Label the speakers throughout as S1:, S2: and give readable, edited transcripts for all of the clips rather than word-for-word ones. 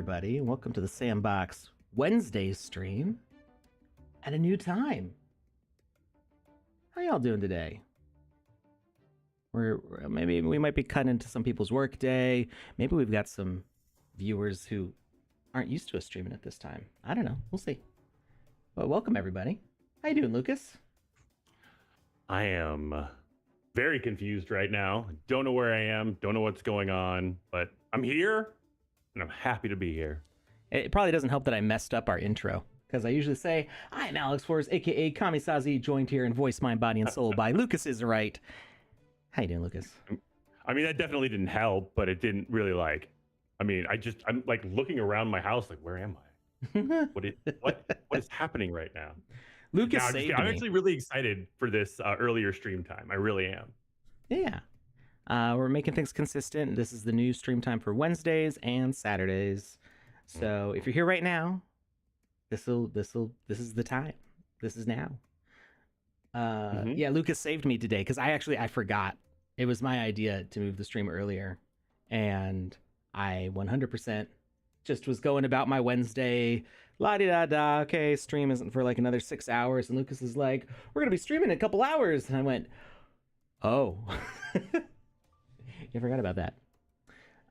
S1: everybody, and welcome to the Sandbox Wednesday stream at a new time. How y'all doing today? Maybe we might be cutting into some people's work day. Maybe we've got some viewers who aren't used to us streaming at this time. I don't know. We'll see. But welcome everybody. How you doing, Lucas?
S2: I am very confused right now. Don't know where I am. Don't know what's going on. But I'm here, and I'm happy to be here.
S1: It probably doesn't help that I messed up our intro, because I usually say, I'm Alex Florez, aka Kamisazi, joined here in voice, mind, body, and soul by Lucas is right. How you doing, Lucas?
S2: I mean, that definitely didn't help, but it didn't really I'm like looking around my house, like, where am I? What is happening right now?
S1: Lucas saved me.
S2: I'm actually really excited for this earlier stream time. I really am.
S1: Yeah. We're making things consistent. This is the new stream time for Wednesdays and Saturdays. So if you're here right now, this is the time. This is now. Yeah, Lucas saved me today because I forgot. It was my idea to move the stream earlier, and I 100% just was going about my Wednesday, la-di-da-da, okay, stream isn't for like another 6 hours, and Lucas is like, we're gonna be streaming in a couple hours, and I went, oh. You forgot about that.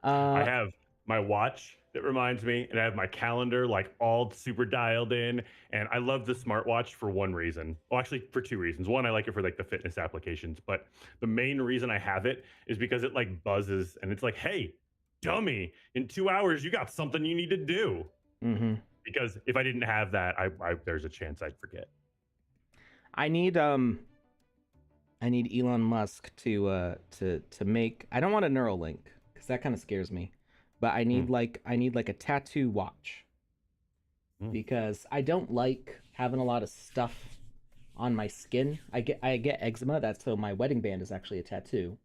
S2: I have my watch that reminds me, and I have my calendar like all super dialed in, and I love the smartwatch for one reason. Well, actually for two reasons. One, I like it for like the fitness applications, but the main reason I have it is because it like buzzes and it's like, hey, dummy, in 2 hours you got something you need to do.
S1: Mm-hmm.
S2: Because if I didn't have that, there's a chance I'd forget.
S1: I need Elon Musk to make. I don't want a Neuralink because that kind of scares me. But I need like a tattoo watch because I don't like having a lot of stuff on my skin. I get eczema. That's so my wedding band is actually a tattoo.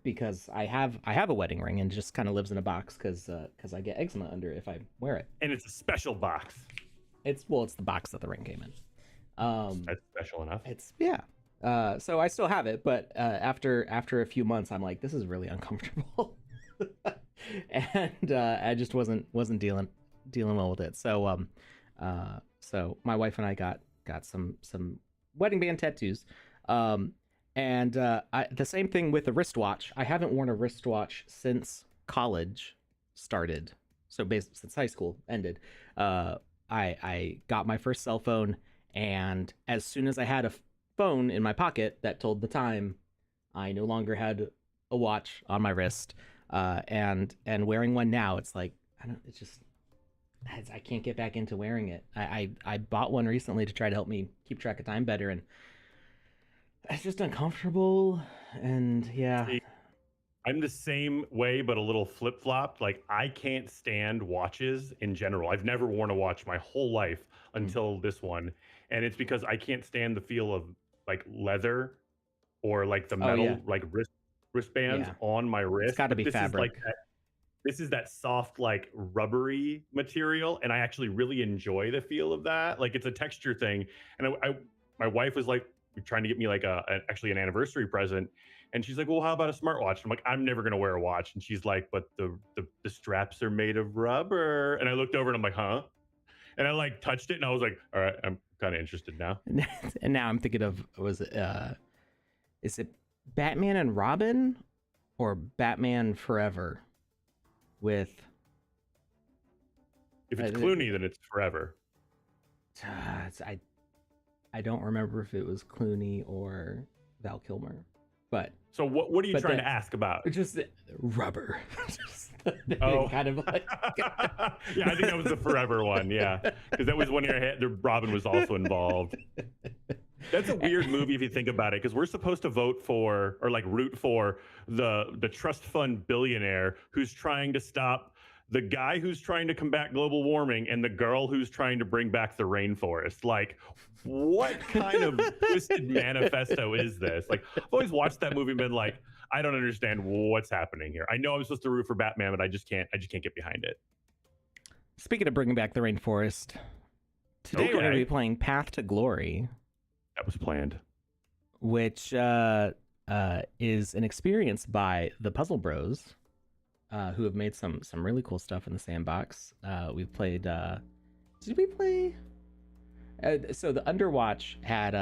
S1: Because I have a wedding ring and it just kind of lives in a box because I get eczema under it if I wear it.
S2: And it's a special box.
S1: It's the box that the ring came in.
S2: That's special enough.
S1: So I still have it, but after a few months, I'm like, this is really uncomfortable. And I just wasn't dealing well with it. So so my wife and I got some wedding band tattoos. And the same thing with the wristwatch. I haven't worn a wristwatch since college started. So basically since high school ended. I got my first cell phone, and as soon as I had a phone in my pocket that told the time, I no longer had a watch on my wrist. And wearing one now, it's like I can't get back into wearing it. I bought one recently to try to help me keep track of time better, and it's just uncomfortable. And yeah,
S2: see, I'm the same way, but a little flip-flopped. Like, I can't stand watches in general. I've never worn a watch my whole life until this one, and it's because I can't stand the feel of like leather or like the metal like wristbands on my wrist.
S1: It's got to be fabric.
S2: This is that soft, like rubbery material, and I actually really enjoy the feel of that. Like, it's a texture thing, and my wife was like trying to get me like actually an anniversary present, and she's like, well, how about a smartwatch? I'm like, I'm never gonna wear a watch. And she's like, but the straps are made of rubber. And I looked over and I'm like, huh? And I like touched it and I was like, all right, I'm kind of interested now.
S1: And now I'm thinking of, is it Batman and Robin or Batman Forever with,
S2: if it's Clooney, then it's Forever.
S1: I don't remember if it was Clooney or Val Kilmer, but
S2: so what are you trying to ask about?
S1: Just rubber.
S2: Kind of like yeah, I think that was the Forever one. Yeah, because that was when Robin was also involved. That's a weird movie if you think about it, because we're supposed to vote for or like root for the trust fund billionaire who's trying to stop the guy who's trying to combat global warming and the girl who's trying to bring back the rainforest. Like, what kind of twisted manifesto is this? Like, I've always watched that movie and been like, I don't understand what's happening here. I know I'm supposed to root for Batman, but I just can't get behind it.
S1: Speaking of bringing back the rainforest, today we're going to be playing Path to Glory.
S2: That was planned.
S1: Which is an experience by the Puzzle Bros. who have made some really cool stuff in the sandbox. We've played. Did we play? So the Underwatch had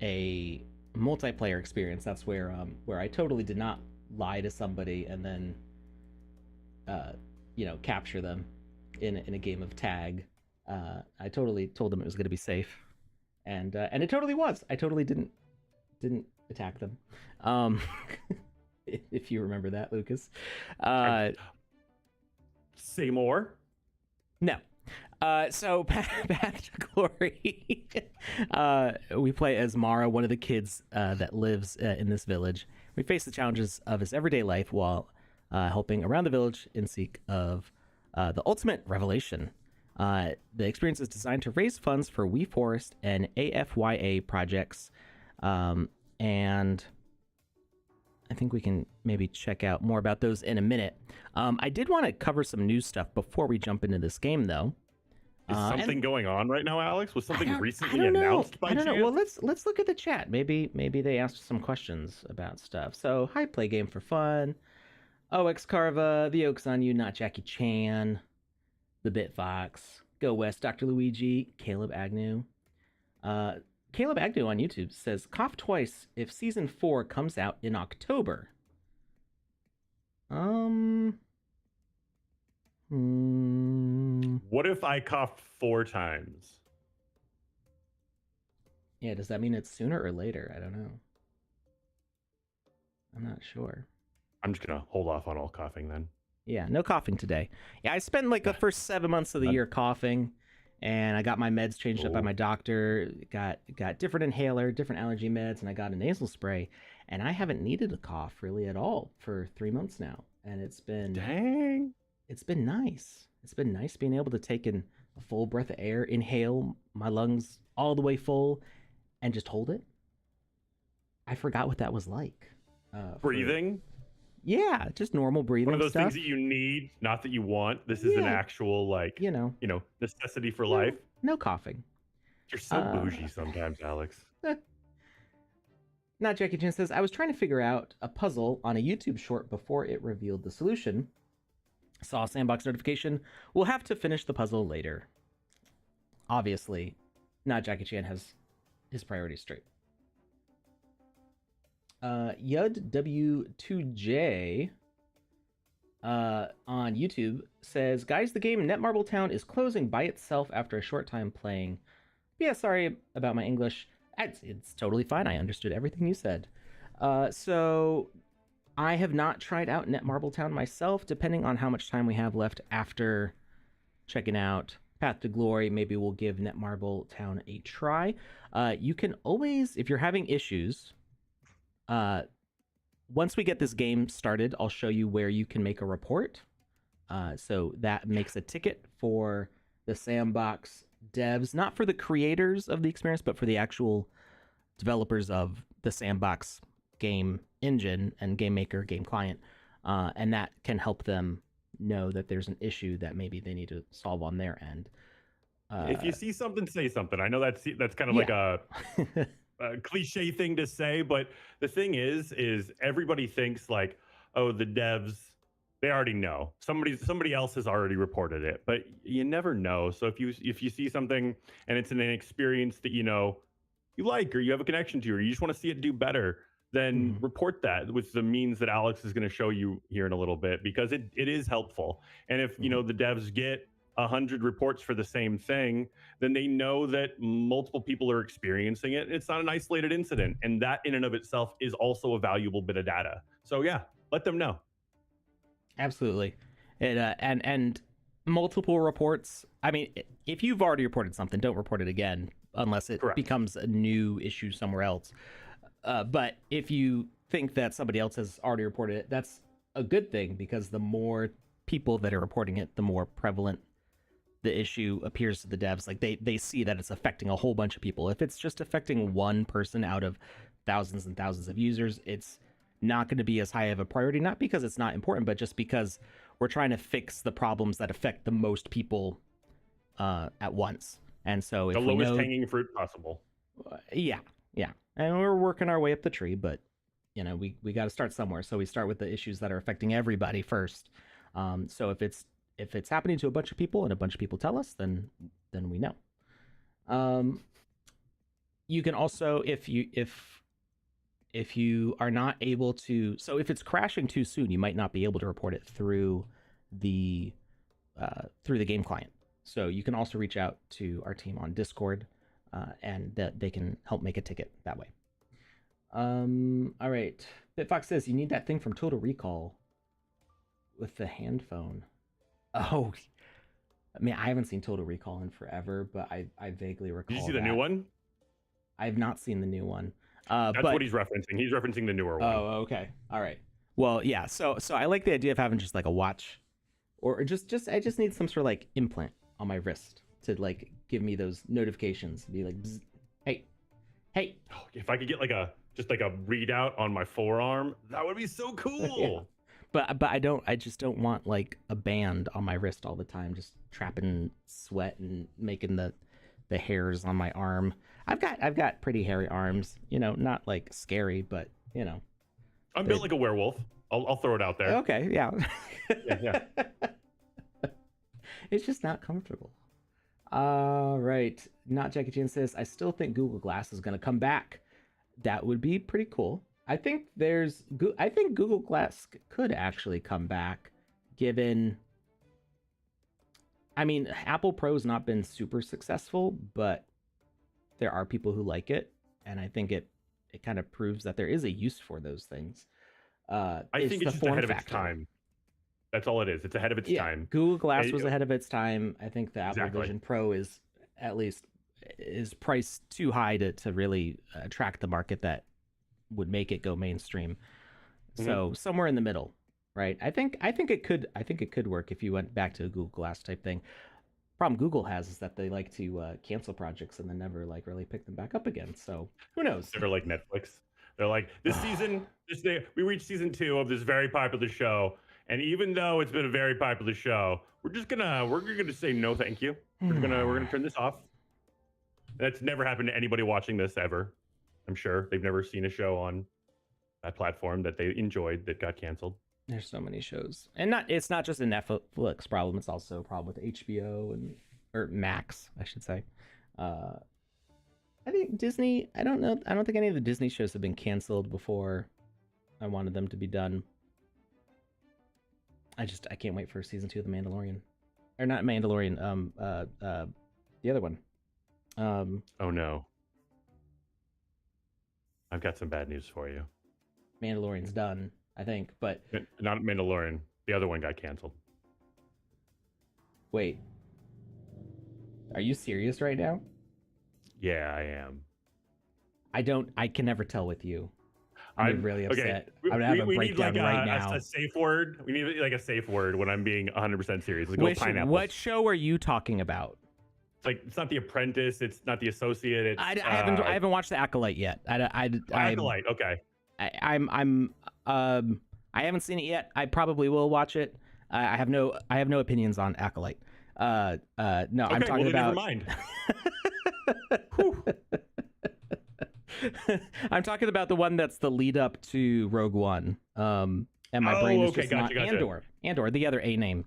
S1: a multiplayer experience. That's where I totally did not lie to somebody and then capture them in a game of tag. I totally told them it was going to be safe, and it totally was. I totally didn't attack them. Um, if you remember that, Lucas.
S2: Say more.
S1: No. So Path to Glory. We play as Mara, one of the kids that lives in this village. We face the challenges of his everyday life while helping around the village in seek of the ultimate revelation. The experience is designed to raise funds for We Forest and AFYA projects, and I think we can maybe check out more about those in a minute. I did want to cover some news stuff before we jump into this game, though.
S2: Is something going on right now, Alex? Was something recently announced by chance?
S1: I don't know. Well, let's look at the chat. Maybe they asked some questions about stuff. So, hi, play game for fun. OX Carva, the Oaks on you, not Jackie Chan. The Bitfox, Go West, Dr. Luigi, Caleb Agnew. Caleb Agnew on YouTube says, cough twice if season 4 comes out in October.
S2: What if I coughed 4 times?
S1: Yeah, does that mean it's sooner or later? I don't know. I'm not sure.
S2: I'm just gonna hold off on all coughing then.
S1: Yeah, no coughing today. Yeah, I spent like the first 7 months of the year coughing, and I got my meds changed up by my doctor. Got different inhaler, different allergy meds, and I got a nasal spray. And I haven't needed a cough really at all for 3 months now, and it's been It's been nice. It's been nice being able to take in a full breath of air, inhale my lungs all the way full, and just hold it. I forgot what that was like.
S2: Breathing.
S1: Yeah, just normal breathing.
S2: One of those
S1: stuff.
S2: things that you need, not that you want. This is an actual necessity for life.
S1: No coughing.
S2: You're so bougie sometimes, Alex.
S1: Not Jackie Chan says, I was trying to figure out a puzzle on a YouTube short before it revealed the solution. Saw a Sandbox notification. We'll have to finish the puzzle later. Obviously, not Jackie Chan has his priorities straight. Yud W2J on YouTube says, guys, the game Netmarble Town is closing by itself after a short time playing. Yeah, sorry about my English. It's totally fine. I understood everything you said. So I have not tried out Netmarble Town myself. Depending on how much time we have left after checking out Path to Glory, maybe we'll give Netmarble Town a try. You can always, if you're having issues, once we get this game started, I'll show you where you can make a report. So that makes a ticket for the Sandbox devs, not for the creators of the experience, but for the actual developers of the Sandbox game engine and game maker, game client. And that can help them know that there's an issue that maybe they need to solve on their end.
S2: If you see something, say something. I know that's kind of like a cliche thing to say, but the thing is everybody thinks like, oh, the devs, they already know. Somebody else has already reported it, but you never know. So if you see something and it's an experience that you like or you have a connection to or you just want to see it do better, then report that with the means that Alex is going to show you here in a little bit, because it is helpful. And if the devs get 100 reports for the same thing, then they know that multiple people are experiencing it. It's not an isolated incident, and that in and of itself is also a valuable bit of data. So yeah, let them know.
S1: Absolutely. And multiple reports. I mean, if you've already reported something, don't report it again unless it becomes a new issue somewhere else. But if you think that somebody else has already reported it, that's a good thing, because the more people that are reporting it, the more prevalent the issue appears to the devs. Like they see that it's affecting a whole bunch of people. If it's just affecting one person out of thousands and thousands of users, it's not going to be as high of a priority, not because it's not important, but just because we're trying to fix the problems that affect the most people at once. And so if
S2: the lowest hanging fruit possible.
S1: Yeah. And we're working our way up the tree, but we got to start somewhere. So we start with the issues that are affecting everybody first. So if it's happening to a bunch of people and a bunch of people tell us, then we know. You can also, if you are not able to, so if it's crashing too soon, you might not be able to report it through the game client. So you can also reach out to our team on Discord, and that they can help make a ticket that way. All right. Bitfox says you need that thing from Total Recall with the hand phone. Oh, I mean, I haven't seen Total Recall in forever, but I vaguely recall.
S2: Did you see the new one?
S1: I have not seen the new one.
S2: That's what he's referencing. He's referencing the newer one.
S1: Oh, okay. All right. Well, yeah. So I like the idea of having just like a watch, or just I just need some sort of like implant on my wrist to like give me those notifications. Be like, bzz, hey.
S2: Oh, if I could get like a readout on my forearm, that would be so cool.
S1: Yeah. But I just don't want like a band on my wrist all the time, just trapping sweat and making the hairs on my arm. I've got pretty hairy arms, not like scary, but
S2: I'm built like a werewolf. I'll throw it out there.
S1: Okay, yeah.
S2: Yeah.
S1: It's just not comfortable. All right. Not Jackie Chan says, I still think Google Glass is going to come back. That would be pretty cool. I think Google Glass could actually come back, given. I mean, Apple Pro's not been super successful, but there are people who like it, and I think it kind of proves that there is a use for those things.
S2: I think it's just ahead of its time. That's all it is. It's ahead of its time.
S1: Google Glass was ahead of its time. I think the Apple Vision Pro is priced too high to really attract the market that would make it go mainstream. Mm-hmm. So somewhere in the middle, right? I think it could work if you went back to a Google Glass type thing. Problem Google has is that they like to cancel projects and then never like really pick them back up again. So who knows?
S2: They're like Netflix. They're like, this season, we reached season 2 of this very popular show, and even though it's been a very popular show, we're gonna say no, thank you. We're gonna turn this off. That's never happened to anybody watching this ever. I'm sure they've never seen a show on that platform that they enjoyed that got canceled.
S1: There's so many shows, and it's not just a Netflix problem. It's also a problem with HBO or Max, I should say. I think Disney. I don't know. I don't think any of the Disney shows have been canceled before I wanted them to be done. I can't wait for season 2 of The Mandalorian, or not Mandalorian. The other one.
S2: Oh no. I've got some bad news for you.
S1: Mandalorian's done, I think, but
S2: not Mandalorian. The other one got canceled.
S1: Wait. Are you serious right now?
S2: Yeah, I am.
S1: I can never tell with you. I'm really upset.
S2: Okay.
S1: I'm gonna have a breakdown
S2: like
S1: right now.
S2: A safe word. We need like a safe word when I'm being 100% serious. Like pineapples.
S1: What show are you talking about?
S2: It's not The Apprentice. It's not The Associate.
S1: I haven't watched The Acolyte yet.
S2: Acolyte. Okay.
S1: I haven't seen it yet. I probably will watch it. I have no opinions on Acolyte. No, okay, I'm talking about. Never mind. I'm talking about the one that's the lead up to Rogue One. And my brain is just not Andor, the other A name.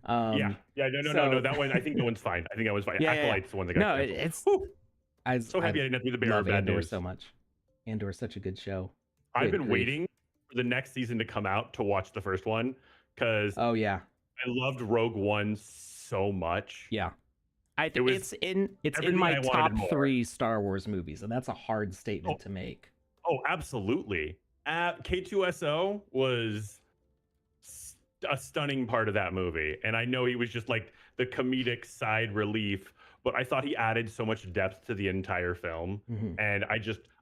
S2: No. That one, I think that one's fine. I think that one's fine. Acolyte's the one that got canceled.
S1: It's.
S2: I'm so happy I didn't have to be the bearer of bad
S1: Andor
S2: news.
S1: So much. Andor is such a good show.
S2: I've been waiting for the next season to come out to watch the first one because I loved Rogue One so much.
S1: Yeah. I think it's in my top 3 Star Wars movies, and that's a hard statement to make.
S2: Oh, absolutely. K2SO was a stunning part of that movie, and I know he was just like the comedic side relief, but I thought he added so much depth to the entire film, and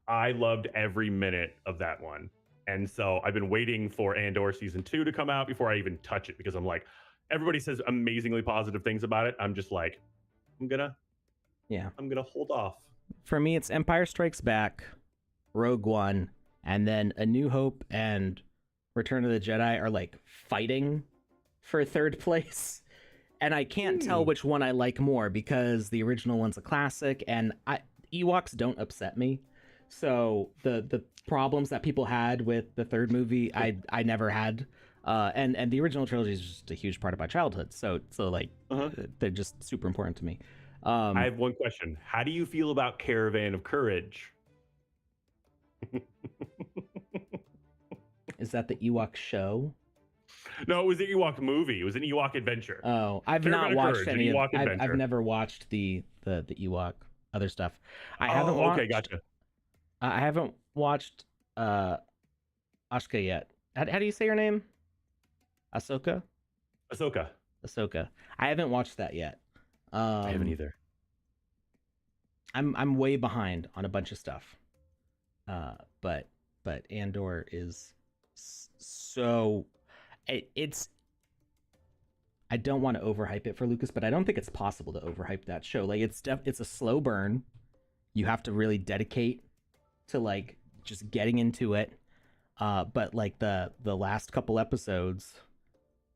S2: I loved every minute of that one. And so I've been waiting for Andor season 2 to come out before I even touch it, because I'm like, everybody says amazingly positive things about it. I'm just like, I'm gonna hold off.
S1: For me, it's Empire Strikes Back, Rogue One, and then A New Hope and Return of the Jedi are like fighting for 3rd place. And I can't tell which one I like more, because the original one's a classic, and Ewoks don't upset me. So the problems that people had with the third movie, I never had. And the original trilogy is just a huge part of my childhood. So like they're just super important to me.
S2: I have one question. How do you feel about Caravan of Courage?
S1: Is that the Ewok show?
S2: No, it was the Ewok movie. It was an Ewok adventure.
S1: Oh, I've
S2: Caravan
S1: not
S2: of
S1: watched
S2: Courage,
S1: any
S2: an
S1: of.
S2: Ewok
S1: I've
S2: adventure.
S1: never watched the Ewok other stuff. I
S2: Oh,
S1: haven't watched.
S2: okay, gotcha.
S1: I haven't watched Ashka yet. How do you say her name? Ahsoka.
S2: Ahsoka.
S1: I haven't watched that yet.
S2: I haven't either.
S1: I'm way behind on a bunch of stuff. But Andor is so it's I don't want to overhype it for Lucas, but I don't think it's possible to overhype that show. Like it's a slow burn. You have to really dedicate to like just getting into it. But like the last couple episodes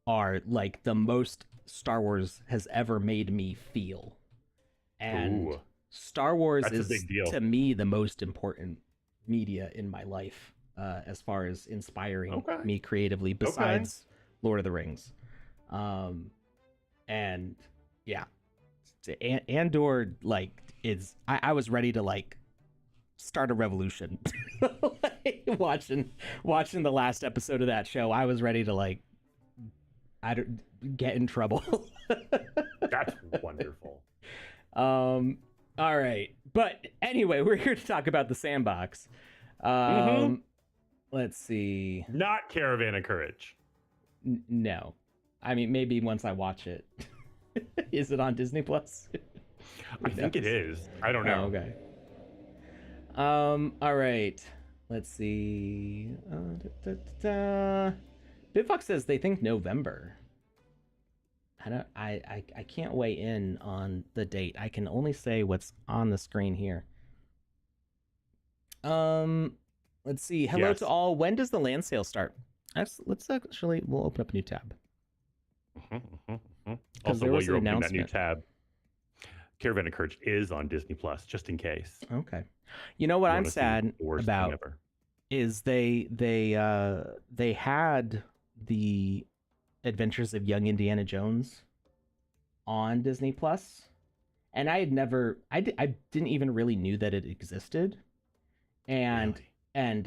S1: are like the most Star Wars has ever made me feel. And
S2: Ooh,
S1: Star Wars
S2: that's a
S1: is
S2: big deal.
S1: to me the most important media in my life, as far as inspiring me creatively, besides Lord of the Rings. And yeah, Andor like is I was ready to like start a revolution. Like, watching the last episode of that show, I was ready to like get in trouble.
S2: That's wonderful.
S1: All right, but anyway, we're here to talk about the Sandbox. Let's see.
S2: Not Caravan of Courage.
S1: No, I mean maybe once I watch it. Is it on Disney Plus?
S2: I think it is. I don't know.
S1: Oh, okay. All right. Let's see. BitFox says they think November. I can't weigh in on the date. I can only say what's on the screen here. Let's see. Hello to all. When does the land sale start? Let's actually we'll open up a new tab.
S2: Also, while you're opening that new tab, Caravan of Courage is on Disney Plus, just in case.
S1: Okay. You know what I'm sad about is they had the Adventures of Young Indiana Jones on Disney Plus, and I didn't even really knew that it existed, and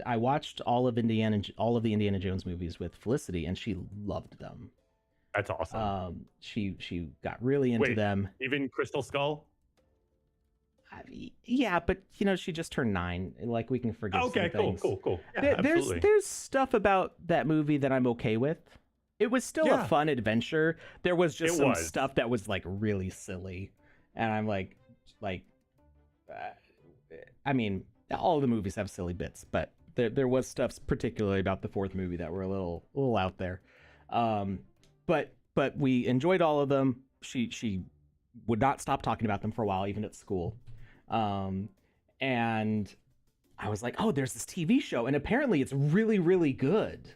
S1: I watched all of the Indiana Jones movies with Felicity, and she loved them.
S2: That's awesome.
S1: She got really into them.
S2: Even Crystal Skull.
S1: Yeah, but you know she just turned 9. Like we can forgive some things.
S2: Cool. Yeah,
S1: there's stuff about that movie that I'm okay with. It was still a fun adventure. There was just some stuff that was like really silly, and I'm like, I mean, all the movies have silly bits, but there was stuff particularly about the fourth movie that were a little out there. But we enjoyed all of them. She would not stop talking about them for a while, even at school. And I was like, oh, there's this TV show, and apparently it's really, really good,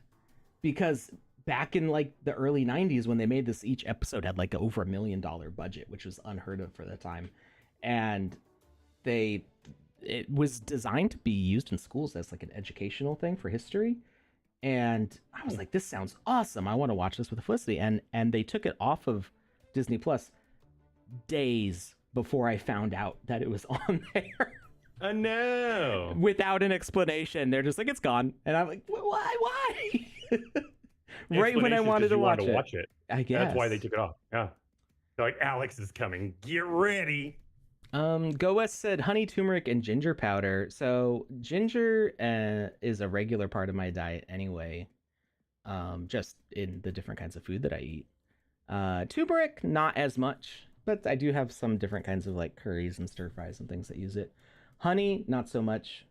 S1: because back in like the early 90s when they made this, each episode had like over $1 million budget, which was unheard of for the time. And it was designed to be used in schools as like an educational thing for history. And I was like, this sounds awesome. I want to watch this with Felicity. And they took it off of Disney Plus days before I found out that it was on there.
S2: Oh, no.
S1: Without an explanation. They're just like, it's gone. And I'm like, why? Right when I wanted to watch it. I guess.
S2: That's why they took it off. Yeah. They're like, Alex is coming. Get ready.
S1: Go West said honey, turmeric, and ginger powder. So ginger is a regular part of my diet anyway. Just in the different kinds of food that I eat. Turmeric, not as much, but I do have some different kinds of like curries and stir fries and things that use it. Honey, not so much.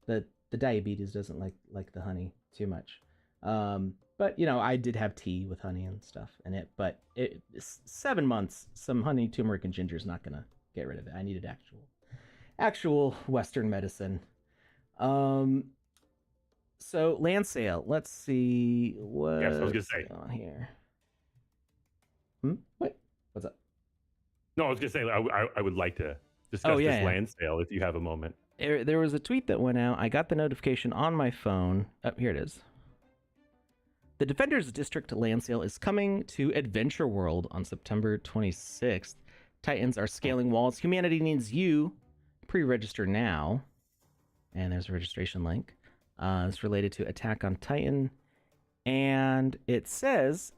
S1: The diabetes doesn't like the honey too much. But you know, I did have tea with honey and stuff in it, but 7 months, some honey, turmeric, and ginger is not gonna get rid of it. I needed actual Western medicine. So land sale. Let's see what.
S2: Yes, I was gonna say
S1: on here. What? What's up?
S2: No, I was gonna say I would like to discuss this land sale if you have a moment.
S1: There was a tweet that went out. I got the notification on my phone. Oh, here it is. The Defenders District land sale is coming to Adventure World on September 26th. Titans are scaling walls. Humanity needs you. Pre-register now. And there's a registration link. It's related to Attack on Titan. And it says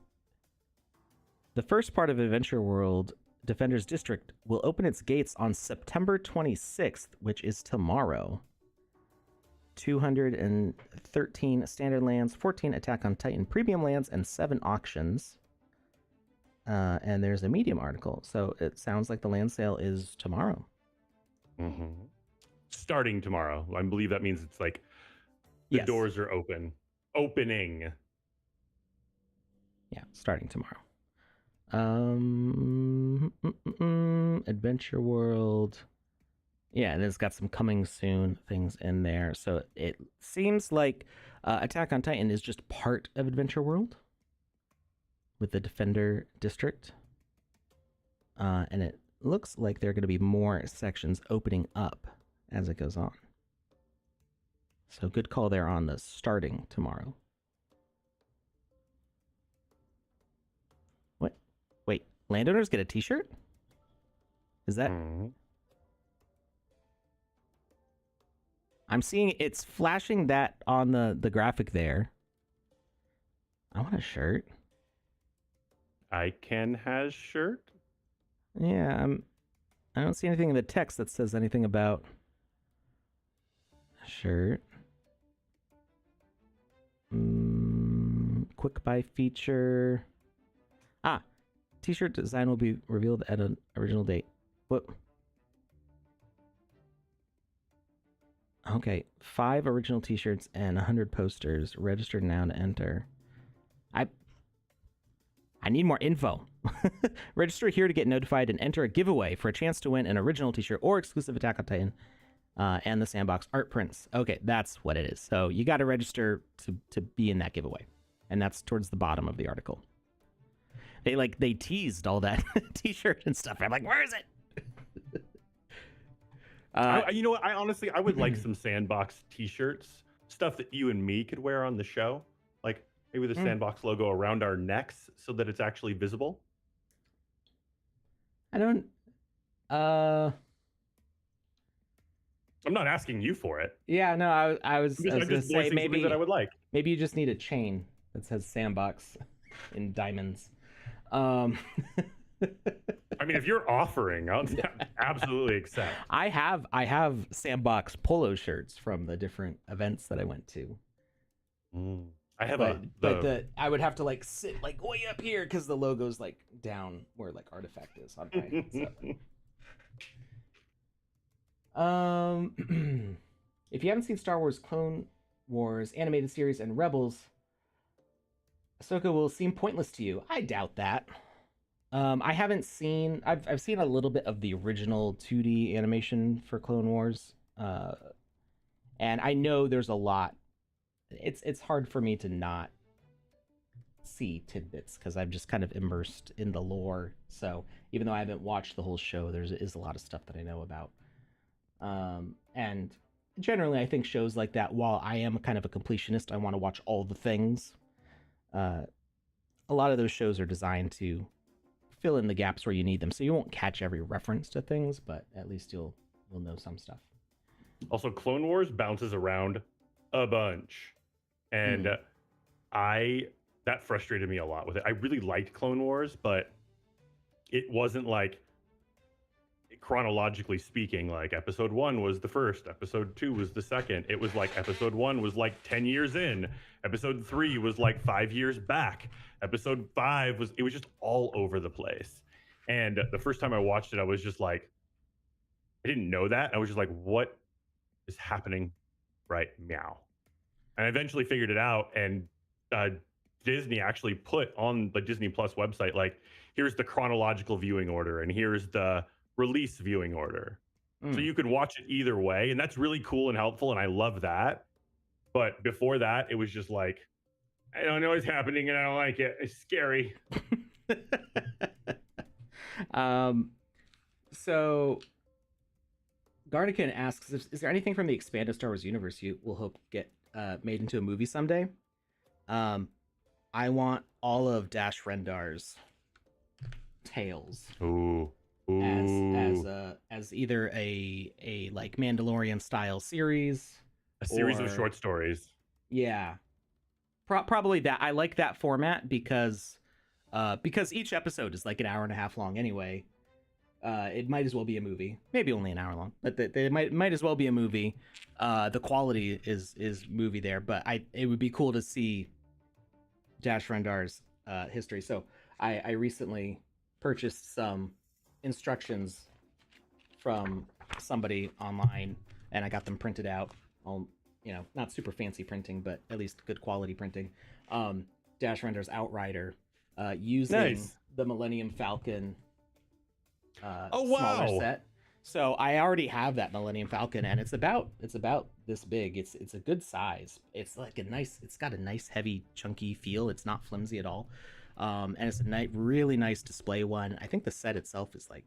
S1: the first part of Adventure World Defenders District will open its gates on September 26th, which is tomorrow. 213 standard lands, 14 Attack on Titan premium lands, and 7 auctions. And there's a Medium article. So it sounds like the land sale is tomorrow.
S2: Mm-hmm. Starting tomorrow. I believe that means it's like the doors are open. Opening.
S1: Yeah, starting tomorrow. Adventure World. Yeah, and it's got some coming soon things in there. So it seems like Attack on Titan is just part of Adventure World with the Defender District. And it looks like there are going to be more sections opening up as it goes on. So good call there on the starting tomorrow. What? Wait, landowners get a t-shirt? Is that... I'm seeing it's flashing that on the graphic there. I want a shirt.
S2: Icon has shirt?
S1: Yeah, I don't see anything in the text that says anything about a shirt. Quick buy feature. T-shirt design will be revealed at an original date. What? Okay, 5 original t-shirts and 100 posters. Registered now to enter. I need more info. Register here to get notified and enter a giveaway for a chance to win an original t-shirt or exclusive Attack on Titan and the Sandbox art prints. Okay, that's what it is. So you got to register to be in that giveaway. And that's towards the bottom of the article. They teased all that t-shirt and stuff. I'm like, where is it?
S2: You know what? I would like some Sandbox t-shirts, stuff that you and me could wear on the show. Like maybe the Sandbox logo around our necks so that it's actually visible.
S1: I don't... I'm
S2: not asking you for it.
S1: Yeah, no, I was going to say maybe
S2: that I would like.
S1: Maybe you just need a chain that says Sandbox in diamonds. I
S2: mean, if you're offering, I'll absolutely accept.
S1: I have Sandbox polo shirts from the different events that I went to.
S2: I have
S1: I would have to like sit like way up here because the logo's like down where like Artifact is on mine. So. If you haven't seen Star Wars Clone Wars animated series and Rebels, Ahsoka will seem pointless to you. I doubt that. I haven't seen... I've seen a little bit of the original 2D animation for Clone Wars. And I know there's a lot. It's hard for me to not see tidbits because I'm just kind of immersed in the lore. So even though I haven't watched the whole show, there is a lot of stuff that I know about. And generally, I think shows like that, while I am kind of a completionist, I want to watch all the things. A lot of those shows are designed to fill in the gaps where you need them, so you won't catch every reference to things, but at least you'll know some stuff.
S2: Also, Clone Wars bounces around a bunch, and that frustrated me a lot with it. I really liked Clone Wars, but it wasn't like, chronologically speaking, like episode 1 was the first, episode 2 was the second. It was like episode 1 was like 10 years in, episode 3 was like 5 years back, episode 5 was just all over the place. And the first time I watched it, I was just like, I didn't know that. I was just like, what is happening right now? And I eventually figured it out, and Disney actually put on the Disney Plus website, like, here's the chronological viewing order and here's the release viewing order. So you could watch it either way, and that's really cool and helpful, and I love that. But before that, it was just like, I don't know what's happening and I don't like it. It's scary.
S1: So Garnican asks, is there anything from the expanded Star Wars universe you will hope get made into a movie someday? Um, I want all of Dash Rendar's tales
S2: Ooh,
S1: as
S2: ooh,
S1: as either a like Mandalorian style series,
S2: a series of
S1: or
S2: short stories.
S1: yeah, probably that. I like that format because each episode is like an hour and a half long anyway. It might as well be a movie, maybe only an hour long, but they might as well be a movie. The quality is movie there, but it would be cool to see Dash Rendar's history. So I recently purchased some instructions from somebody online, and I got them printed out. All, not super fancy printing, but at least good quality printing. Dash Rendar's Outrider, using
S2: Nice.
S1: the Millennium Falcon
S2: Oh
S1: smaller
S2: wow.
S1: set. So I already have that Millennium Falcon, and it's about this big. It's a good size. It's like it's got a nice heavy chunky feel. It's not flimsy at all, and it's a really nice display one. I think the set itself is like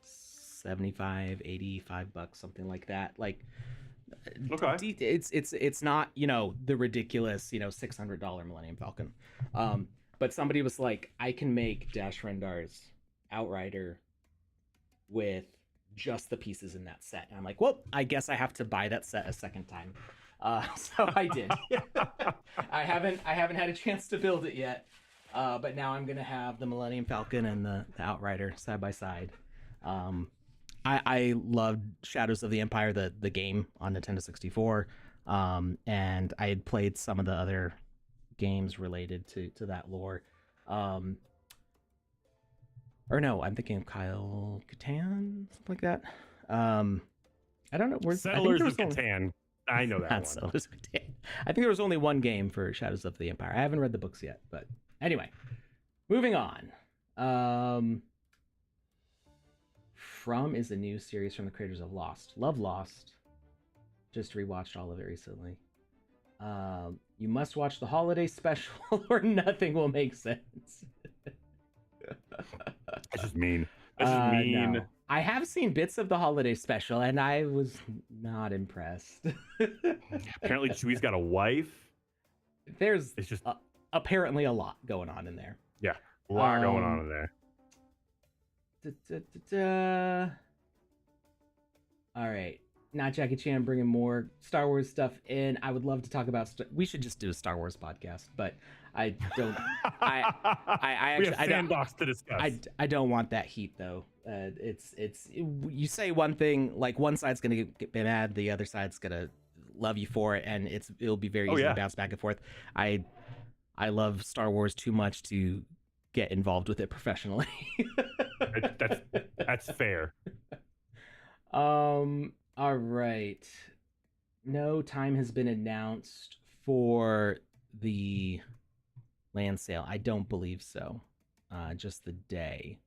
S1: 75, $85, something like that. Like,
S2: Okay.
S1: it's not the ridiculous $600 Millennium Falcon, but somebody was like, I can make Dash Rendar's Outrider with just the pieces in that set. And I'm like, well, I guess I have to buy that set a second time. So I did. I haven't had a chance to build it yet, but now I'm gonna have the Millennium Falcon and the Outrider side by side. I loved Shadows of the Empire, the game on Nintendo 64, and I had played some of the other games related to that lore. Or no, I'm thinking of Kyle Catan, something like that. I don't know.
S2: Settlers of Catan. I know that one.
S1: Settlers of Catan. I think there was only one game for Shadows of the Empire. I haven't read the books yet, but anyway, moving on. From is a new series from the creators of Lost. Love Lost. Just rewatched all of it recently. You must watch the holiday special or nothing will make sense.
S2: That's just mean. That's just mean.
S1: No. I have seen bits of the holiday special, and I was not impressed.
S2: Apparently, Chewie's got a wife.
S1: There's
S2: it's just
S1: apparently a lot going on in there.
S2: Yeah, a lot going on in
S1: there. All right. Not Jackie Chan bringing more Star Wars stuff in. I would love to talk about. We should just do a Star Wars podcast, but I don't. I actually,
S2: we have Sandbox to discuss.
S1: I don't want that heat though. It's you say one thing, like one side's gonna get mad, the other side's gonna love you for it, and it'll be very easy to bounce back and forth. I love Star Wars too much to get involved with it professionally.
S2: That's fair.
S1: All right. No time has been announced for the land sale. I don't believe so. Just the day.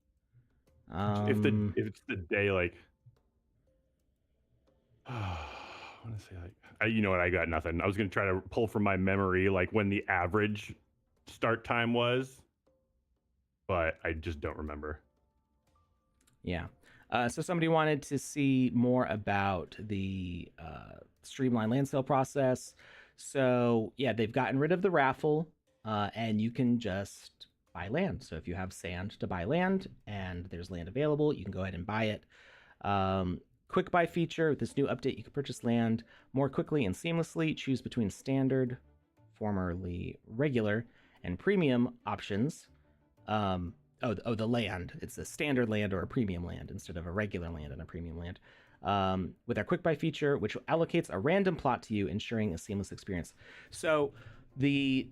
S2: If it's the day, like, I want to say, like, you know what? I got nothing. I was gonna try to pull from my memory, like when the average start time was, but I just don't remember.
S1: Yeah. So somebody wanted to see more about the streamlined land sale process. So yeah, they've gotten rid of the raffle, and you can just buy land. So if you have sand to buy land and there's land available, you can go ahead and buy it. Quick buy feature. With this new update, you can purchase land more quickly and seamlessly. Choose between standard, formerly regular, and premium options. The land. It's a standard land or a premium land instead of a regular land and a premium land. With our quick buy feature, which allocates a random plot to you, ensuring a seamless experience. So the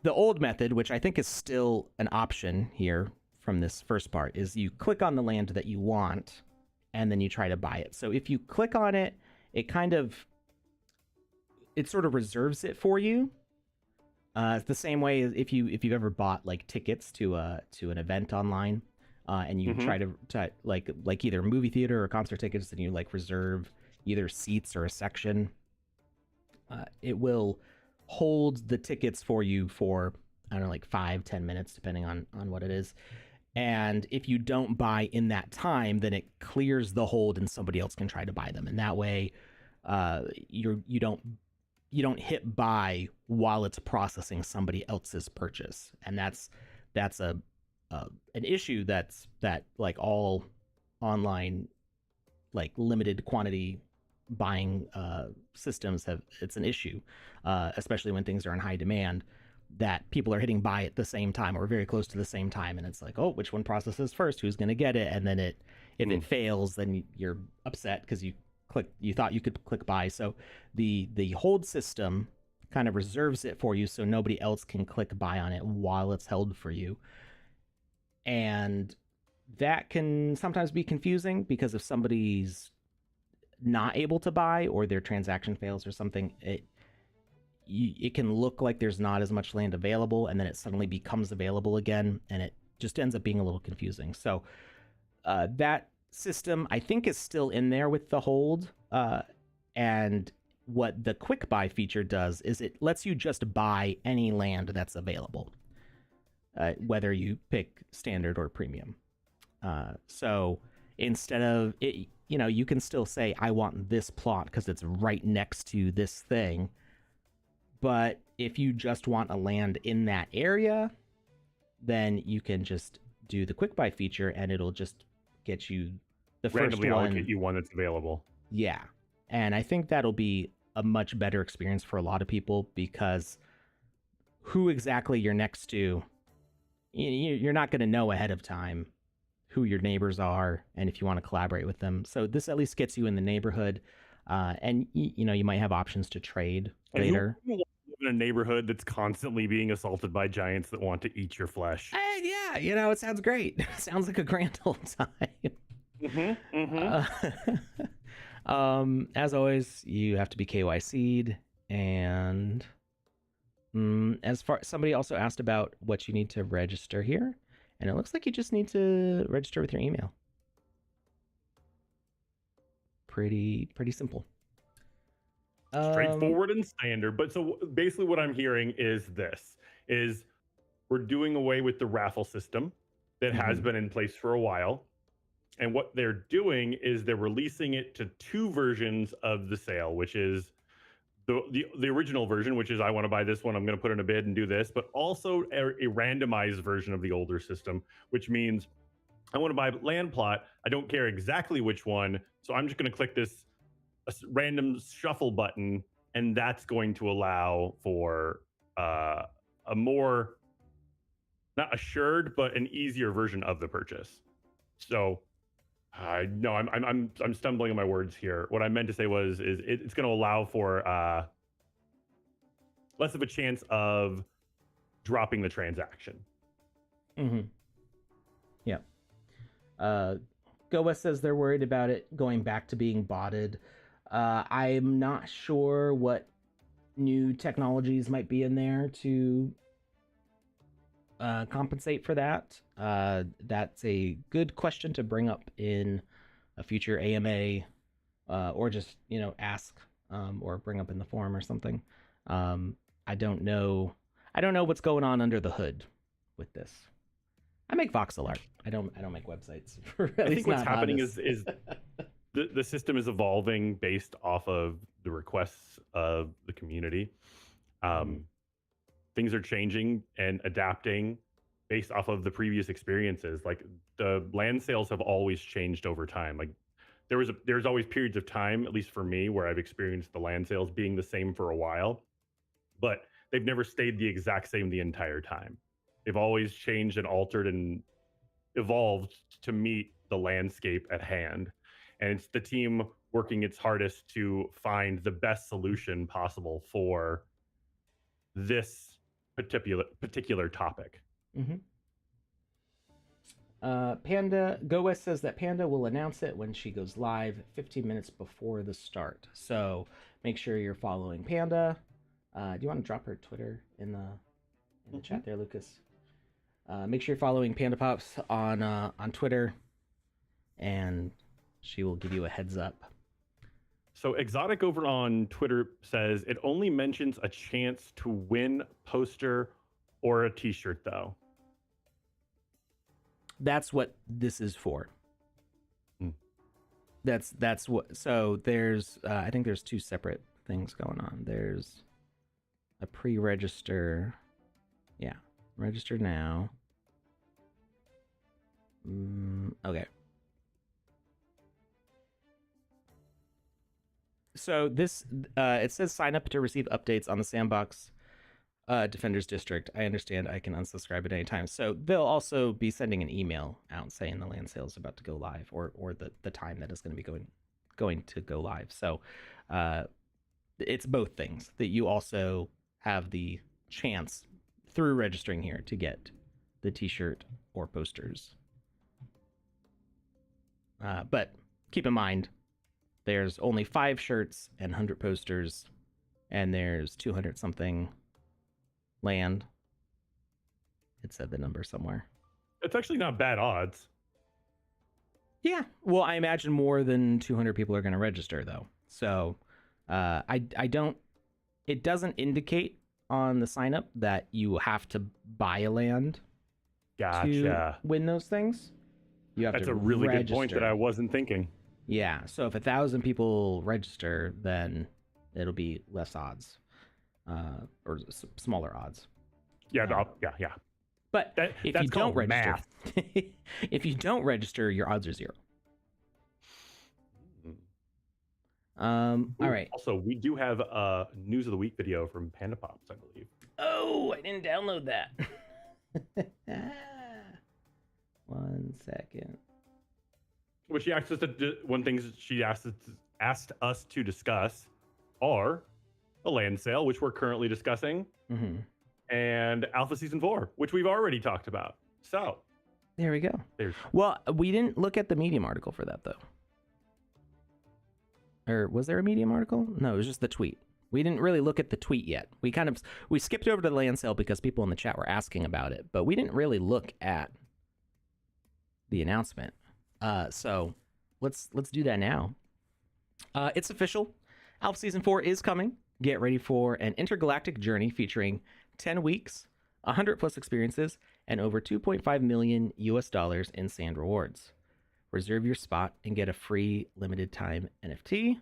S1: old method, which I think is still an option here from this first part, is you click on the land that you want and then you try to buy it. So if you click on it, it sort of reserves it for you. It's the same way as if you've ever bought like tickets to an event online, and you try to like either movie theater or concert tickets, and you like reserve either seats or a section. It will hold the tickets for you for, I don't know, like 5-10 minutes, depending on what it is. And if you don't buy in that time, then it clears the hold and somebody else can try to buy them. And that way, you don't hit buy while it's processing somebody else's purchase. And that's an issue that like all online like limited quantity buying systems have. It's an issue, especially when things are in high demand, that people are hitting buy at the same time or very close to the same time, and it's like, oh, which one processes first, who's going to get it? And then if it fails, then you're upset because you thought you could click buy. So the hold system kind of reserves it for you so nobody else can click buy on it while it's held for you. And that can sometimes be confusing because if somebody's not able to buy or their transaction fails or something, it can look like there's not as much land available, and then it suddenly becomes available again, and it just ends up being a little confusing. So that system, I think, is still in there with the hold. And what the quick buy feature does is it lets you just buy any land that's available, whether you pick standard or premium. So instead of it, you can still say, I want this plot because it's right next to this thing. But if you just want a land in that area, then you can just do the quick buy feature and it'll just get you the
S2: randomly
S1: first one.
S2: Allocate you one that's available.
S1: Yeah. And I think that'll be a much better experience for a lot of people, because who exactly you're next to, you're not going to know ahead of time who your neighbors are and if you want to collaborate with them. So this at least gets you in the neighborhood, and you might have options to trade later.
S2: Who live in a neighborhood that's constantly being assaulted by giants that want to eat your flesh?
S1: Yeah, it sounds great. It sounds like a grand old time. As always, you have to be KYC'd, and somebody also asked about what you need to register here, and it looks like you just need to register with your email. Pretty simple.
S2: Straightforward and standard. But so basically what I'm hearing is we're doing away with the raffle system that has been in place for a while. And what they're doing is they're releasing it to two versions of the sale, which is the original version, which is I want to buy this one, I'm going to put in a bid and do this, but also a randomized version of the older system, which means I want to buy a land plot. I don't care exactly which one, so I'm just going to click this random shuffle button, and that's going to allow for a more, not assured, but an easier version of the purchase. So no, I'm stumbling on my words here. What I meant to say was it's going to allow for less of a chance of dropping the transaction.
S1: Yeah. Goa says they're worried about it going back to being botted. I'm not sure what new technologies might be in there to compensate for that. That's a good question to bring up in a future AMA, or just ask or bring up in the forum or something. I don't know what's going on under the hood with this. I make voxel art. I don't make websites.
S2: I think what's happening is the system is evolving based off of the requests of the community. Things are changing and adapting based off of the previous experiences. Like the land sales have always changed over time. Like there's always periods of time, at least for me, where I've experienced the land sales being the same for a while, but they've never stayed the exact same the entire time. They've always changed and altered and evolved to meet the landscape at hand. And it's the team working its hardest to find the best solution possible for this particular topic.
S1: Panda Goes says that Panda will announce it when she goes live 15 minutes before the start. So make sure you're following Panda. Do you want to drop her Twitter in the chat there, Lucas? Make sure you're following PandaPops on Twitter, and she will give you a heads up.
S2: So Exotic over on Twitter says it only mentions a chance to win poster or a t-shirt though.
S1: that's what this is for.
S2: Hmm.
S1: That's what. So there's I think there's two separate things going on. There's a pre-register. Yeah, register now. Okay. So this it says sign up to receive updates on the Sandbox Defenders District. I understand I can unsubscribe at any time. So they'll also be sending an email out saying the land sale is about to go live, or the time that is going to be going to go live. So it's both things, that you also have the chance through registering here to get the t-shirt or posters. But keep in mind, there's only 5 shirts and 100 posters, and there's 200 something land. It said the number somewhere.
S2: It's actually not bad odds.
S1: Yeah. Well, I imagine more than 200 people are going to register, though. So I don't. It doesn't indicate on the sign up that you have to buy a land to win those things. You have
S2: That's
S1: to
S2: a really
S1: register.
S2: good point that I wasn't thinking.
S1: Yeah. So if 1,000 people register, then it'll be less odds, or smaller odds.
S2: Yeah. Yeah.
S1: But if you don't register,
S2: math.
S1: if you don't register, your odds are 0. All right.
S2: Also, we do have a news of the week video from PandaPops, I believe.
S1: Oh, I didn't download that. 1 second.
S2: Which she asked us to. One thing she asked us to discuss are the land sale, which we're currently discussing, and Alpha Season 4, which we've already talked about. So
S1: there we go. Well, we didn't look at the Medium article for that, though. Or was there a Medium article? No, it was just the tweet. We didn't really look at the tweet yet. We skipped over to the land sale because people in the chat were asking about it, but we didn't really look at the announcement. So let's do that now. It's official. Alpha Season 4 is coming. Get ready for an intergalactic journey featuring 10 weeks, 100 plus experiences, and over $2.5 million in sand rewards. Reserve your spot and get a free limited time NFT.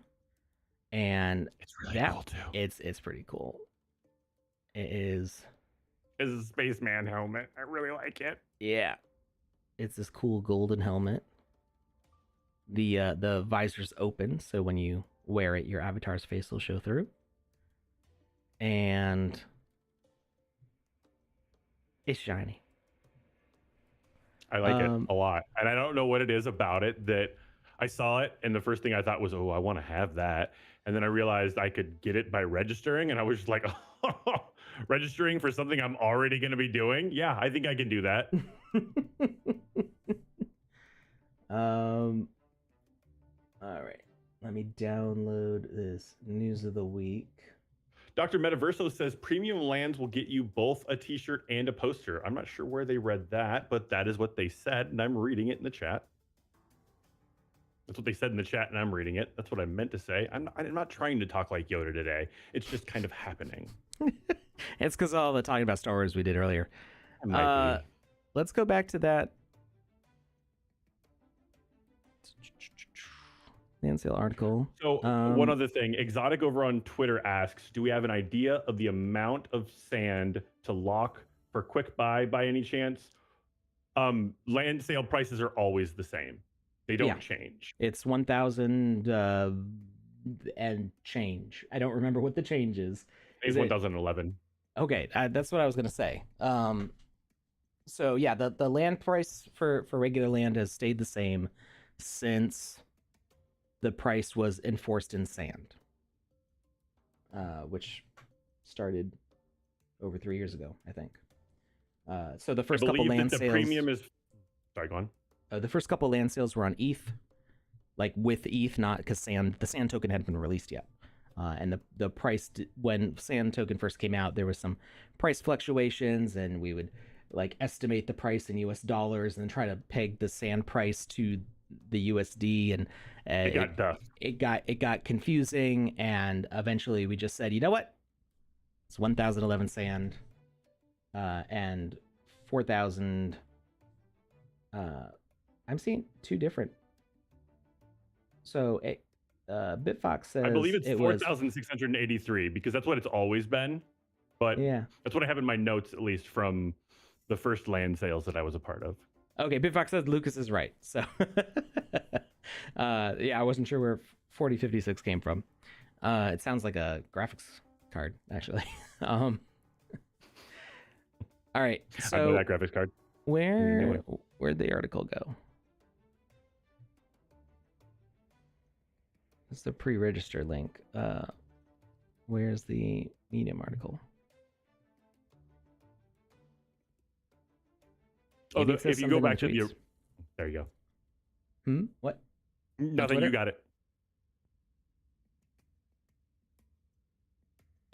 S1: And
S2: it's really cool too.
S1: It's pretty cool. It is.
S2: It's a spaceman helmet. I really like it.
S1: Yeah. It's this cool golden helmet. The visor's open, so when you wear it, your avatar's face will show through. And it's shiny.
S2: I like it a lot. And I don't know what it is about it that I saw it, and the first thing I thought was, oh, I want to have that. And then I realized I could get it by registering, and I was just like, oh, registering for something I'm already going to be doing? Yeah, I think I can do that.
S1: All right. Let me download this news of the week.
S2: Dr. Metaverso says premium lands will get you both a t-shirt and a poster. I'm not sure where they read that, but that is what they said, and I'm reading it in the chat. That's what they said in the chat, and I'm reading it. That's what I meant to say. I'm not trying to talk like Yoda today. It's just kind of happening.
S1: It's because all the talking about Star Wars we did earlier. Let's go back to that land sale article.
S2: So one other thing, Exotic over on Twitter asks, do we have an idea of the amount of sand to lock for quick buy by any chance? Land sale prices are always the same. They don't change.
S1: It's 1,000 and change. I don't remember what the change is.
S2: It's 1,011.
S1: Okay, that's what I was going to say. So yeah, the land price for regular land has stayed the same since the price was enforced in sand, which started over 3 years ago, I think. So the first couple land sales.
S2: Premium is. Sorry, go on.
S1: The first couple land sales were on ETH, like with ETH, not because the sand token hadn't been released yet. And the price, when sand token first came out, there was some price fluctuations, and we would like estimate the price in US dollars and then try to peg the sand price to the USD, and it got confusing, and eventually we just said, you know what, it's 1,011 sand and 4,000 I'm seeing two different. So Bitfox says
S2: I believe it's
S1: it
S2: 4,683 because that's what it's always been. But
S1: yeah.
S2: that's what I have in my notes, at least from the first land sales that I was a part of.
S1: Okay, Bitfox says Lucas is right. So yeah, I wasn't sure where 4056 came from. It sounds like a graphics card, actually. All right, so
S2: I know that graphics card.
S1: Where'd the article go? It's the pre-register link. Where's the Medium article?
S2: Oh, if you go back to the... There you
S1: go. What?
S2: Nothing, you got it.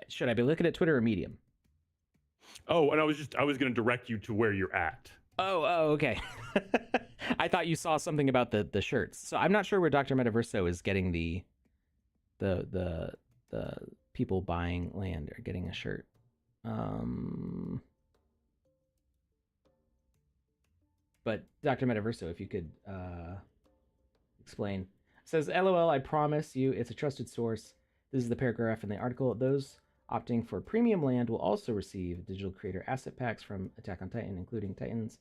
S1: Should I be looking at Twitter or Medium?
S2: Oh, and I was going to direct you to where you're at.
S1: Oh, okay. I thought you saw something about the shirts. So I'm not sure where Dr. Metaverso is getting the people buying land are getting a shirt. But Dr. Metaverso, if you could explain. It says, LOL, I promise you it's a trusted source. This is the paragraph in the article. Those opting for premium land will also receive digital creator asset packs from Attack on Titan, including Titans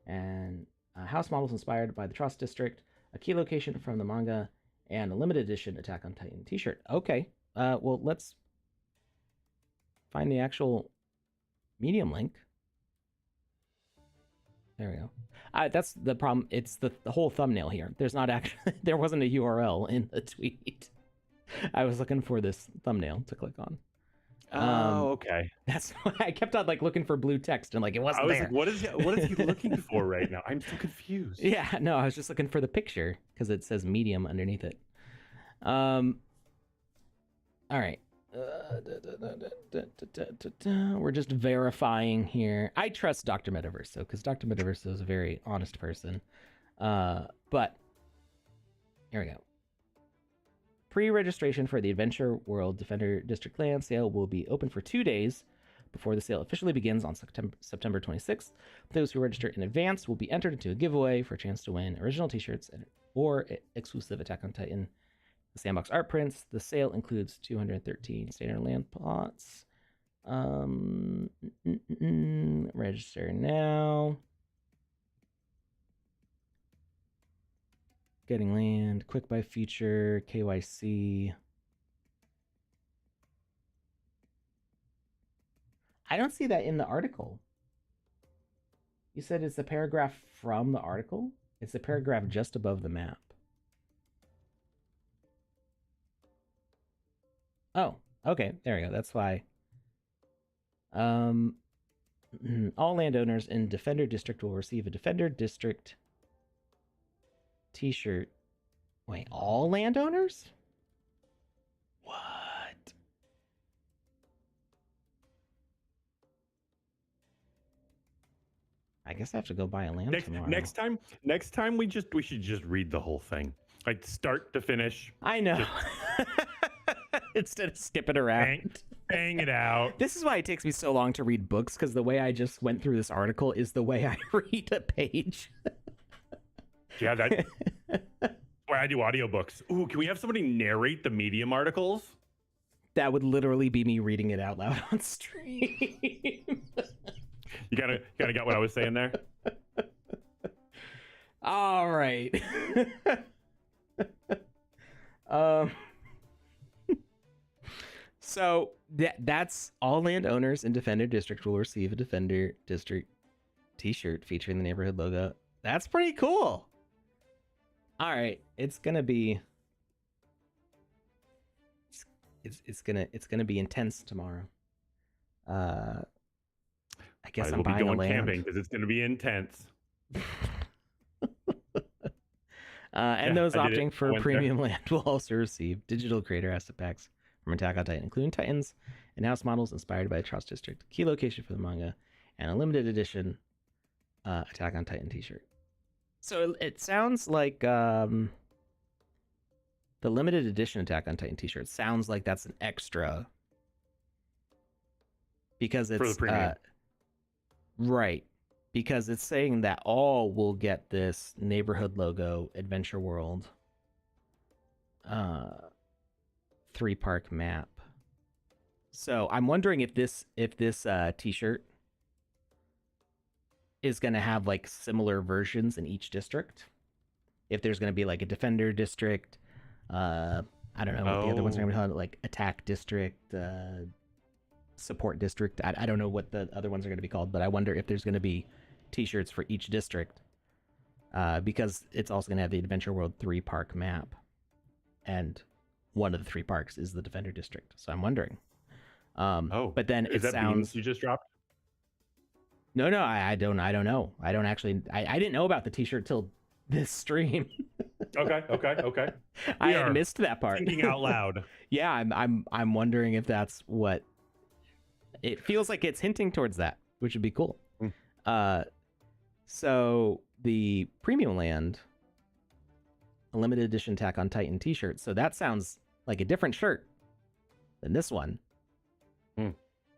S1: and house models inspired by the Trust District, a key location from the manga, and a limited edition Attack on Titan t-shirt. Okay, well, let's find the actual Medium link. There we go. That's the problem. It's the whole thumbnail here. There's not actually, there wasn't a URL in the tweet. I was looking for this thumbnail to click on.
S2: Oh, okay.
S1: That's why I kept on like looking for blue text and like it wasn't there.
S2: Like, what is he looking for right now? I'm so confused.
S1: Yeah, no, I was just looking for the picture because it says Medium underneath it. All right. We're just verifying here. I trust Dr. Metaverso because Dr. Metaverso is a very honest person. But here we go. Pre-registration for the Adventure World Defender District land sale will be open for 2 days before the sale officially begins on September 26th. Those who register in advance will be entered into a giveaway for a chance to win original t-shirts or exclusive Attack on Titan the Sandbox art prints. The sale includes 213 standard land plots. Register now. Getting land, quick buy feature, KYC. I don't see that in the article. You said it's a paragraph from the article? It's a paragraph just above the map. Oh, okay. There we go. That's why. All landowners in Defender District will receive a Defender District t-shirt. Wait, all landowners? What? I guess I have to go buy a land tomorrow.
S2: Next time we should just read the whole thing, like start to finish.
S1: I know. Instead of skipping around.
S2: Bang it out.
S1: This is why it takes me so long to read books, because the way I just went through this article is the way I read a page.
S2: Yeah, that's why I do audiobooks. Ooh, can we have somebody narrate the Medium articles?
S1: That would literally be me reading it out loud on stream.
S2: You gotta get what I was saying there.
S1: All right. So that's all landowners in Defender District will receive a Defender District t-shirt featuring the neighborhood logo. That's pretty cool. All right, it's gonna be it's gonna be intense tomorrow. I guess I'm buying
S2: going
S1: land.
S2: Camping because it's gonna be intense.
S1: And those opting for premium land will also receive digital creator asset packs from Attack on Titan, including Titans and house models inspired by the Trust District, key location for the manga, and a limited edition Attack on Titan t-shirt. So it sounds like the limited edition Attack on Titan t-shirt sounds like that's an extra because it's
S2: for the premium.
S1: Right. because it's saying that all will get this neighborhood logo Adventure World 3-park map. So I'm wondering if this t-shirt is going to have like similar versions in each district. If there's going to be like a defender district, I don't know what the other ones are going to be called, like attack district, support district. I don't know what the other ones are going to be called, but I wonder if there's going to be t-shirts for each district, because it's also going to have the Adventure World 3-park map, and one of the 3 parks is the defender district. So I'm wondering. But then it sounds
S2: you just dropped.
S1: No, I don't know. I don't actually. I didn't know about the t-shirt till this stream.
S2: Okay.
S1: I had missed that part.
S2: Thinking out loud.
S1: Yeah, I'm wondering if that's what it feels like. It's hinting towards that, which would be cool. So the Premium Land, a limited edition Attack on Titan t-shirt. So that sounds like a different shirt than this one.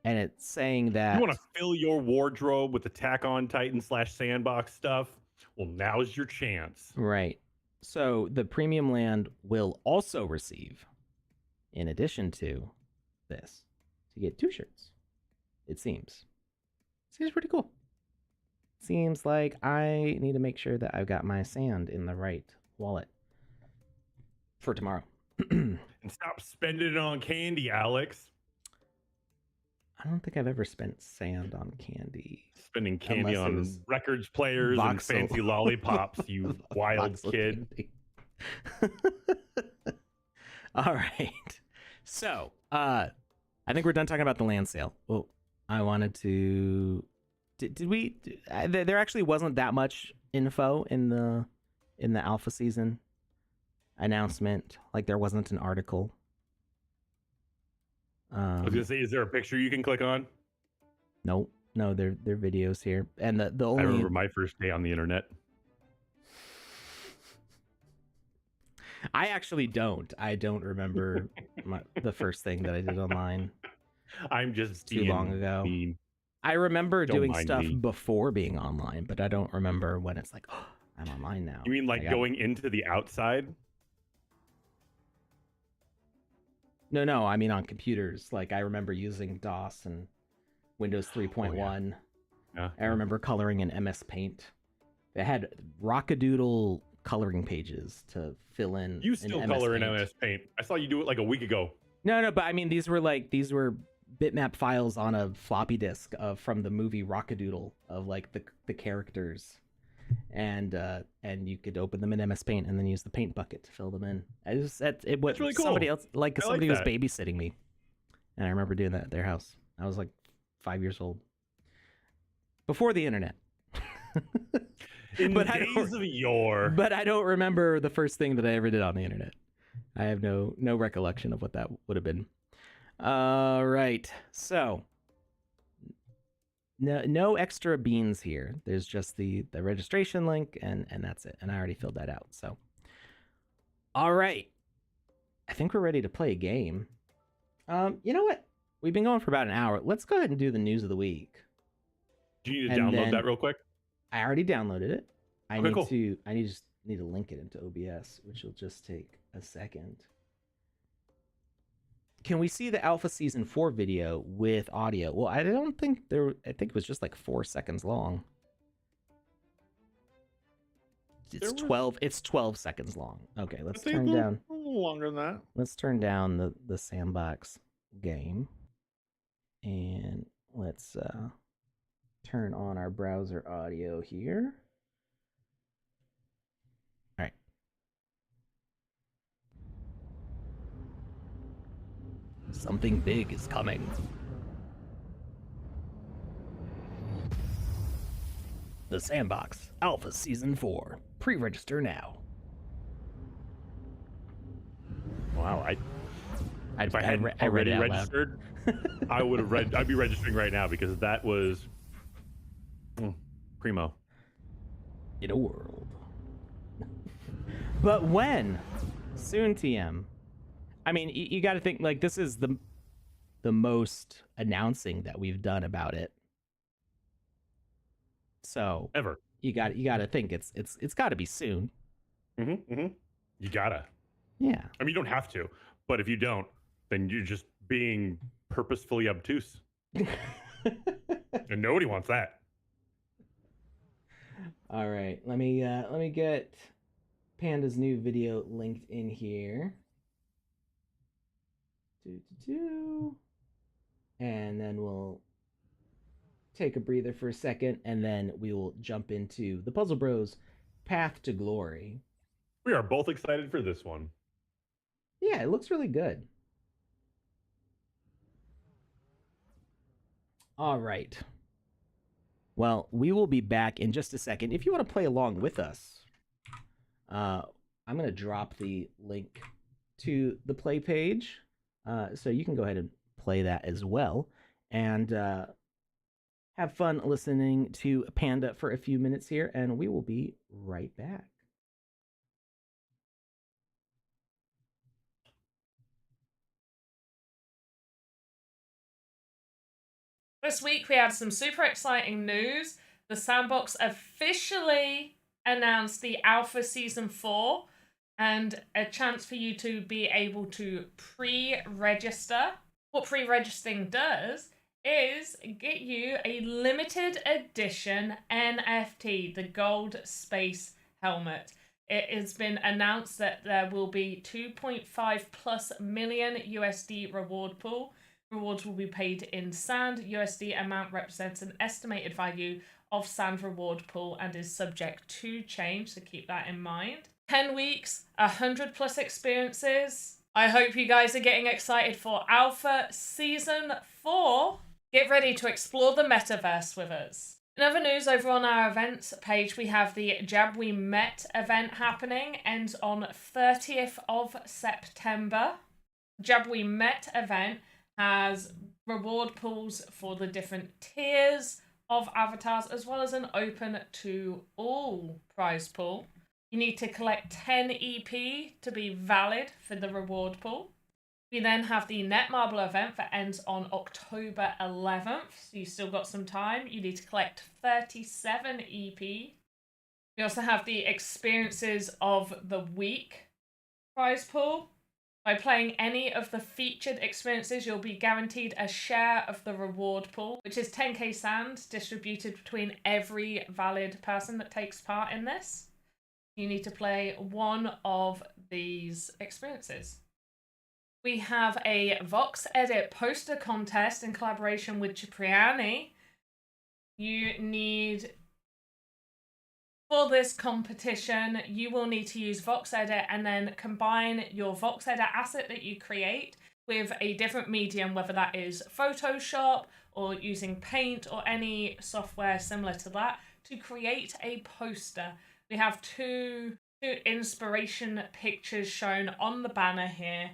S1: And it's saying that
S2: you want to fill your wardrobe with Attack on Titan / Sandbox stuff. Well, now's your chance.
S1: Right. So the Premium Land will also receive, in addition to this, to get 2 shirts. It seems pretty cool. Seems like I need to make sure that I've got my sand in the right wallet for tomorrow.
S2: And stop spending it on candy, Alex.
S1: I don't think I've ever spent sand on candy.
S2: Spending candy on records players and fancy lollipops, you wild kid.
S1: All right. So, I think we're done talking about the land sale. Well, I wanted to... Did we... There actually wasn't that much info in the alpha season announcement. Like, there wasn't an article.
S2: I was gonna say, is there a picture you can click on?
S1: No, they're videos here, and the only.
S2: I remember my first day on the internet.
S1: I actually don't. I don't remember the first thing that I did online.
S2: I'm just
S1: too long ago.
S2: Mean.
S1: I remember doing stuff before being online, but I don't remember when it's like, oh, I'm online now.
S2: You mean like going into the outside?
S1: No, I mean on computers. Like I remember using DOS and Windows 3.1.
S2: Yeah.
S1: I remember coloring in MS Paint. They had Rockadoodle coloring pages to fill in.
S2: You still color in MS Paint. I saw you do it like a week ago.
S1: No, but I mean these were bitmap files on a floppy disk from the movie Rockadoodle of like the characters. And you could open them in MS Paint and then use the paint bucket to fill them in. It was really cool. Somebody else, somebody was babysitting me, and I remember doing that at their house. I was like 5 years old, before the internet.
S2: But I don't remember the first thing that I ever did on the internet. I have no recollection of what that would have been. All right, so. No extra beans here. There's just the registration link, and that's it. And I already filled that out. So, all right. I think we're ready to play a game. You know what? We've been going for about an hour. Let's go ahead and do the news of the week. Do you need to download that real quick?
S1: I already downloaded it. I just need to link it into OBS, which will just take a second. Can we see the Alpha Season 4 video with audio? Well, I don't think I think it was just like 4 seconds long. It's 12 seconds long. Okay, let's turn down.
S3: A little longer than that.
S1: Let's turn down the Sandbox game. And let's turn on our browser audio here. All right. Something big is coming. The Sandbox Alpha Season 4. Pre-register now.
S2: Wow, if I hadn't
S1: I read
S2: already
S1: it out
S2: registered, I would have I'd be registering right now because that was primo.
S1: In a world. But when? Soon, TM. I mean, you got to think, like, this is the most announcing that we've done about it. So
S2: Ever.
S1: you got to think it's got to be soon.
S2: You gotta.
S1: Yeah.
S2: I mean, you don't have to, but if you don't, then you're just being purposefully obtuse, and nobody wants that.
S1: All right, let me get Panda's new video linked in here. And then we'll take a breather for a second, and then we will jump into the Puzzle Bros Path to Glory.
S2: We are both excited for this one.
S1: Yeah, it looks really good. All right. Well, we will be back in just a second. If you want to play along with us, I'm going to drop the link to the play page, so you can go ahead and play that as well. And have fun listening to Panda for a few minutes here, and we will be right back.
S3: This week we had some super exciting news. The Sandbox officially announced the Alpha Season 4 and a chance for you to be able to pre-register. What pre-registering does is get you a limited edition NFT, the Gold Space Helmet. It has been announced that there will be 2.5+ million USD reward pool. Rewards will be paid in Sand. USD amount represents an estimated value of Sand reward pool and is subject to change, so keep that in mind. 10 weeks, 100+ experiences. I hope you guys are getting excited for Alpha Season 4. Get ready to explore the metaverse with us. In other news, over on our events page, we have the Jab We Met event happening. Ends on 30th of September. Jab We Met event has reward pools for the different tiers of avatars, as well as an open to all prize pool. You need to collect 10 EP to be valid for the reward pool. We then have the Netmarble event that ends on October 11th, so you still got some time. You need to collect 37 EP. We also have the Experiences of the Week prize pool. By playing any of the featured experiences, you'll be guaranteed a share of the reward pool, which is 10k sand distributed between every valid person that takes part in this. You need to play one of these experiences. We have a VoxEdit poster contest in collaboration with Cipriani. You need... For this competition, you will need to use VoxEdit and then combine your VoxEdit asset that you create with a different medium, whether that is Photoshop or using Paint or any software similar to that, to create a poster. We have two inspiration pictures shown on the banner here.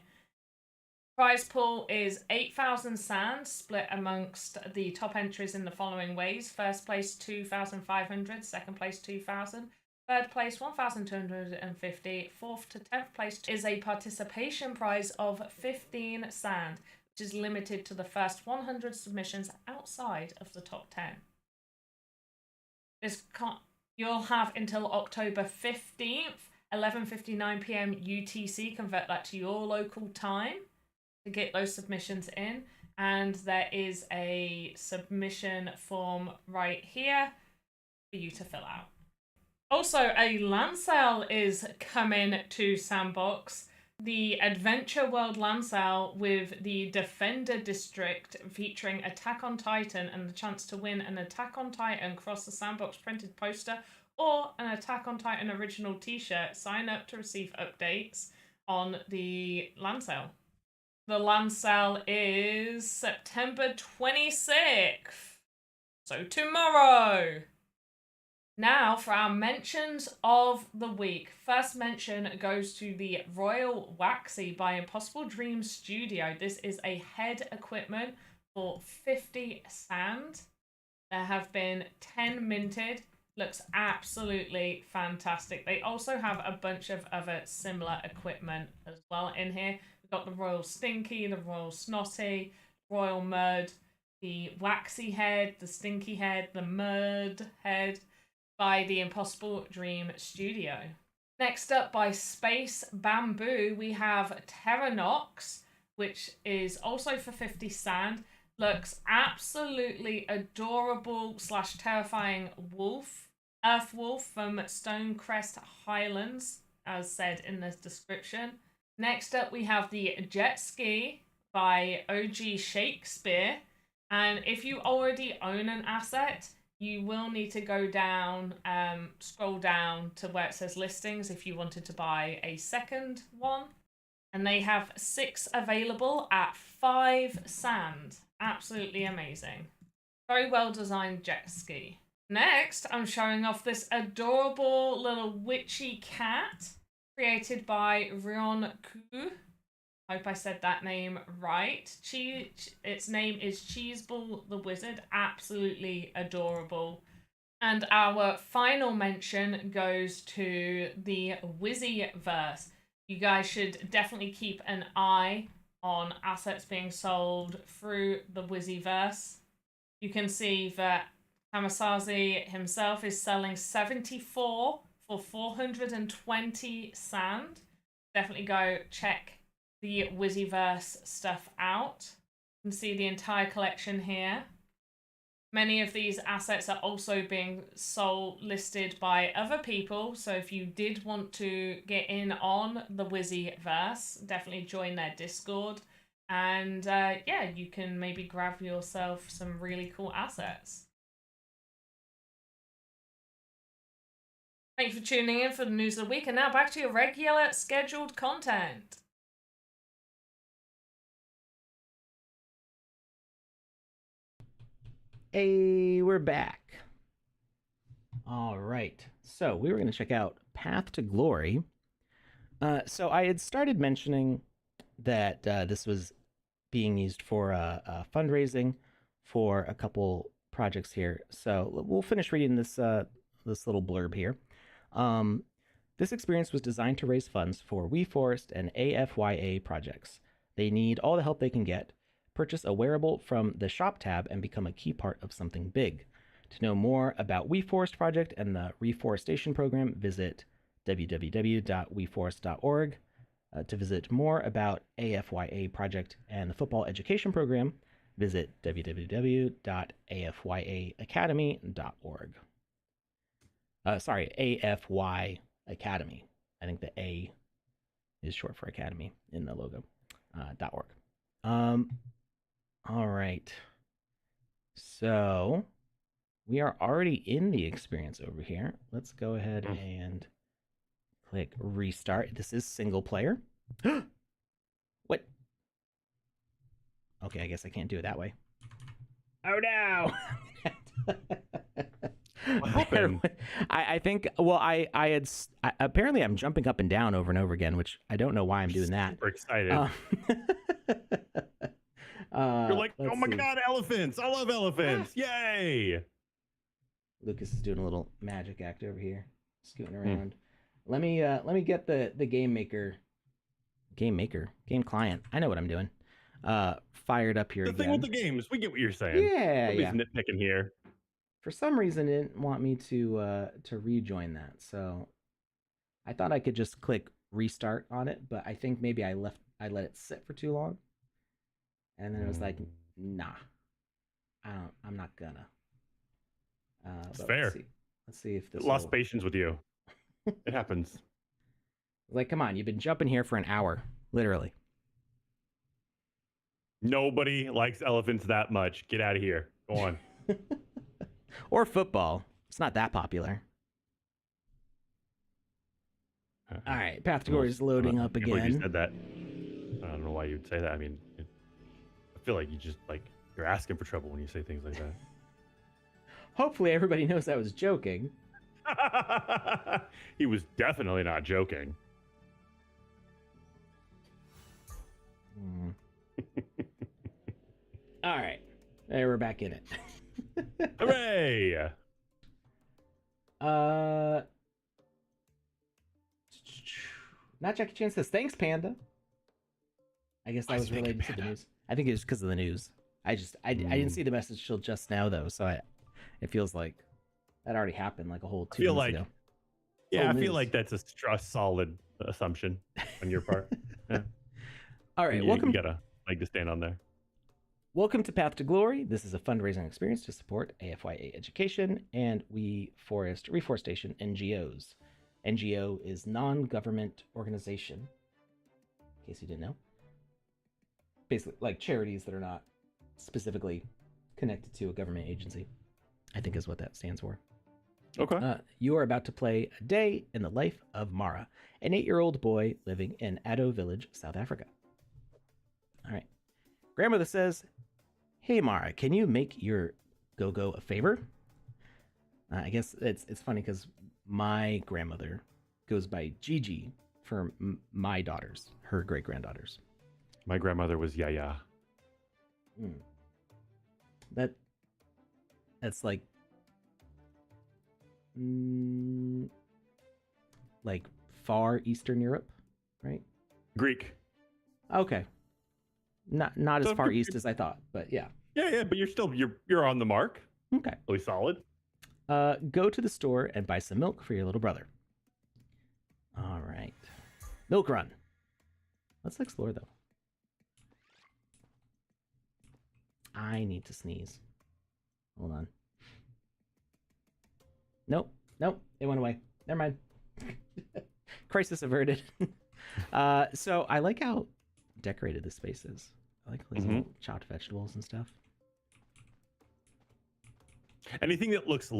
S3: Prize pool is 8,000 sand, split amongst the top entries in the following ways. First place 2,500, second place 2,000, third place 1,250, fourth to 10th place is a participation prize of 15 sand, which is limited to the first 100 submissions outside of the top 10. You'll have until October 15th, 11:59 PM UTC, convert that to your local time, to get those submissions in, and there is a submission form right here for you to fill out. Also, a land sale is coming to Sandbox. The Adventure World land sale with the Defender District featuring Attack on Titan and the chance to win an Attack on Titan Cross the Sandbox printed poster or an Attack on Titan original t-shirt. Sign up to receive updates on the land sale. The land sale is September 26th. So tomorrow. Now for our mentions of the week. First mention goes to the Royal Waxy by Impossible Dreams Studio. This is a head equipment for 50 sand. There have been 10 minted. Looks absolutely fantastic. They also have a bunch of other similar equipment as well in here. We've got the Royal Stinky, the Royal Snotty, Royal Mud, the Waxy Head, the Stinky Head, the Murd Head by the Impossible Dream Studio. Next up, by Space Bamboo, we have Terranox, which is also for 50 sand. Looks absolutely adorable / terrifying earth wolf from Stonecrest Highlands, as said in the description. Next up, we have the Jet Ski by OG Shakespeare. And if you already own an asset, you will need to go down, scroll down to where it says listings if you wanted to buy a second one. And they have 6 available at 5 sand. Absolutely amazing. Very well designed jet ski. Next, I'm showing off this adorable little witchy cat created by Rion Ku. Hope I said that name right. Its name is Cheeseball the Wizard. Absolutely adorable. And our final mention goes to the Wizzyverse. You guys should definitely keep an eye on assets being sold through the Wizzyverse. You can see that Kamasazi himself is selling 74 for 420 sand. Definitely go check the Wizzyverse stuff out. You can see the entire collection here. Many of these assets are also being listed by other people, so if you did want to get in on the Wizzyverse, definitely join their Discord, and yeah, you can maybe grab yourself some really cool assets. Thank you for tuning in for the news of the week, and now back to your regular scheduled content.
S1: Hey, we're back. All right. So we were going to check out Path to Glory. So I had started mentioning that this was being used for fundraising for a couple projects here. So we'll finish reading this this little blurb here. This experience was designed to raise funds for WeForest and AFYA projects. They need all the help they can get. Purchase a wearable from the shop tab and become a key part of something big. To know more about WeForest Project and the Reforestation Program, visit www.weforest.org. To visit more about AFYA Project and the Football Education Program, visit www.afyaacademy.org. Sorry, AFY Academy. I think the A is short for Academy in the logo. .org. All right. So we are already in the experience over here. Let's go ahead and click restart. This is single player. What? Okay, I guess I can't do it that way. Oh no!
S2: What happened?
S1: I think, well, I had, apparently I'm jumping up and down over and over again, which I don't know why I'm doing that.
S2: Super excited. You're like, oh my God, elephants. I love elephants. Yay.
S1: Lucas is doing a little magic act over here, scooting around. Let me get the game client. I know what I'm doing. Fired up here
S2: the
S1: again.
S2: Thing with the games, we get what you're saying.
S1: Yeah,
S2: Nobody's nitpicking here.
S1: For some reason, it didn't want me to rejoin that, so I thought I could just click restart on it, but I think maybe I let it sit for too long, and then it was like, nah, I'm not gonna.
S2: It's fair.
S1: Let's see if this
S2: lost patience with you. It happens.
S1: Like, come on, you've been jumping here for an hour, literally.
S2: Nobody likes elephants that much. Get out of here. Go on.
S1: Or football. It's not that popular. All right, Path to Glory is loading up again.
S2: You said that. I don't know why you'd say that. I mean, I feel like you just you're asking for trouble when you say things like that.
S1: Hopefully, everybody knows I was joking.
S2: He was definitely not joking.
S1: All right, there we're back in it.
S2: Hooray!
S1: Not Jackie Chan says thanks, Panda. I guess that was related to the news. I think it was because of the news. I didn't see the message till just now though, so it feels like that already happened like a whole 2 minutes ago.
S2: Yeah, I feel like that's a solid assumption on your part. Yeah.
S1: All right,
S2: welcome. You got a leg to stand on there.
S1: Welcome to Path to Glory. This is a fundraising experience to support AFYA education and reforestation NGOs. NGO is non-government organization, in case you didn't know. Basically, like charities that are not specifically connected to a government agency, I think is what that stands for.
S2: Okay.
S1: You are about to play a day in the life of Mara, an 8-year-old boy living in Addo Village, South Africa. All right. Grandmother says, "Hey Mara, can you make your Go-Go a favor?" I guess it's funny because my grandmother goes by Gigi for my daughters, her great-granddaughters.
S2: My grandmother was Yaya.
S1: That's like far Eastern Europe, right?
S2: Greek.
S1: Okay. Not as far east as I thought, but yeah.
S2: Yeah, but you're on the mark.
S1: Okay.
S2: Really solid.
S1: Go to the store and buy some milk for your little brother. All right. Milk run. Let's explore though. I need to sneeze. Hold on. Nope, it went away. Never mind. Crisis averted. So I like how decorated the space is. I like these little chopped vegetables and stuff.
S2: Anything that looks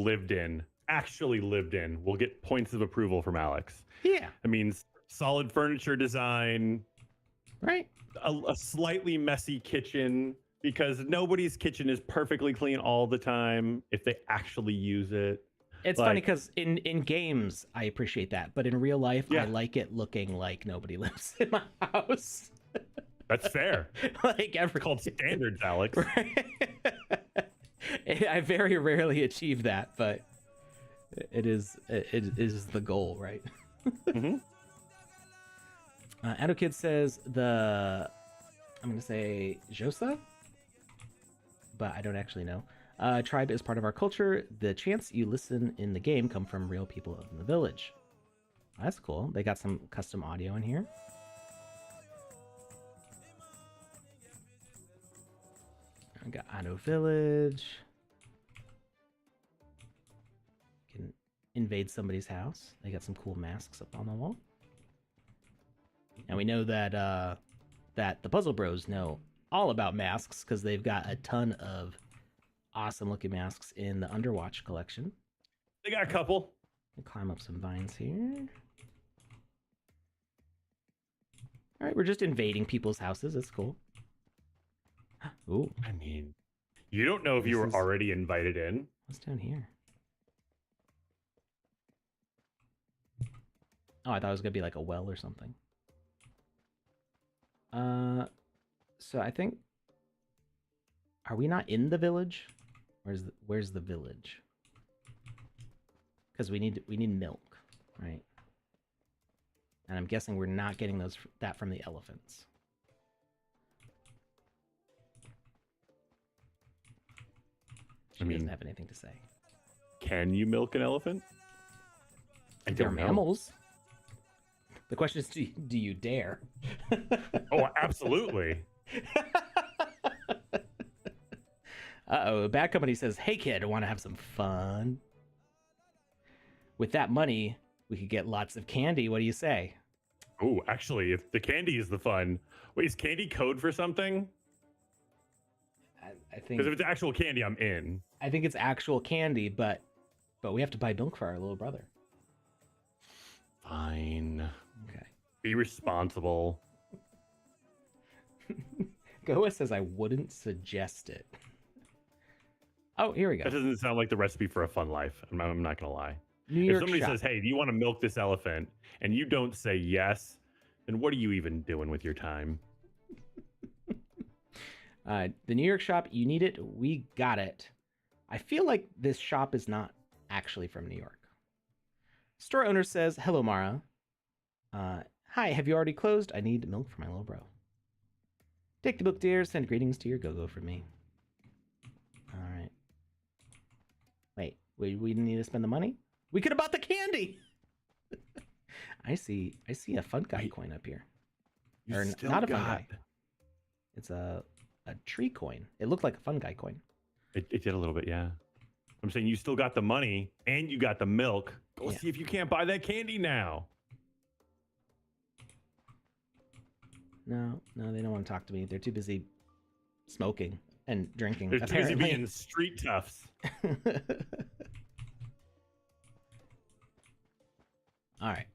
S2: actually lived in, will get points of approval from Alex.
S1: Yeah.
S2: It means solid furniture design.
S1: Right.
S2: A slightly messy kitchen, because nobody's kitchen is perfectly clean all the time if they actually use it.
S1: It's funny because in games, I appreciate that. But in real life,
S2: yeah.
S1: I like it looking like nobody lives in my house.
S2: That's fair.
S1: It's
S2: called standards, Alex.
S1: Right? I very rarely achieve that, but it is the goal, right? Addo Kid says I'm going to say Josa, but I don't actually know. Tribe is part of our culture. The chants you listen in the game come from real people in the village. That's cool. They got some custom audio in here. I got Addo Village. Can invade somebody's house. They got some cool masks up on the wall. And we know that that the Puzzle Bros know all about masks because they've got a ton of awesome looking masks in the Underwatch collection.
S2: They got a couple.
S1: Climb up some vines here. All right, we're just invading people's houses. That's cool. Ooh.
S2: I mean, you don't know if you were already invited in.
S1: What's down here? Oh, I thought it was gonna be like a well or something. So I think, are we not in the village? Where's the village? Because we need milk, right? And I'm guessing we're not getting that from the elephants. She doesn't have anything to say.
S2: Can you milk an elephant?
S1: They're mammals. The question is, do you dare?
S2: Oh, absolutely.
S1: Uh-oh, Bad Company says, "Hey kid, I want to have some fun. With that money, we could get lots of candy. What do you say?"
S2: Oh, actually, if the candy is the fun. Wait, is candy code for something?
S1: I think,
S2: because if it's actual candy, I'm in.
S1: I think it's actual candy, but we have to buy milk for our little brother.
S2: Fine.
S1: Okay.
S2: Be responsible.
S1: Goa says, "I wouldn't suggest it." Oh, here we go.
S2: That doesn't sound like the recipe for a fun life. I'm not gonna lie.
S1: If
S2: somebody says, "Hey, do you want to milk this elephant?" and you don't say yes, then what are you even doing with your time?
S1: The New York shop, you need it. We got it. I feel like this shop is not actually from New York. Store owner says, "Hello, Mara. Hi, have you already closed? I need milk for my little bro. Take the book, dear. Send greetings to your Go-Go from me." Wait, we didn't need to spend the money? We could have bought the candy! I see a fun guy coin up here.
S2: You
S1: Or
S2: still
S1: not a
S2: got...
S1: fun guy. It's a tree coin. It looked like a fun guy coin.
S2: It did a little bit, yeah. I'm saying you still got the money and you got the milk. Go see if you can't buy that candy now.
S1: No, they don't want to talk to me. They're too busy smoking and drinking.
S2: They're
S1: apparently.
S2: too busy being street toughs.
S1: All right.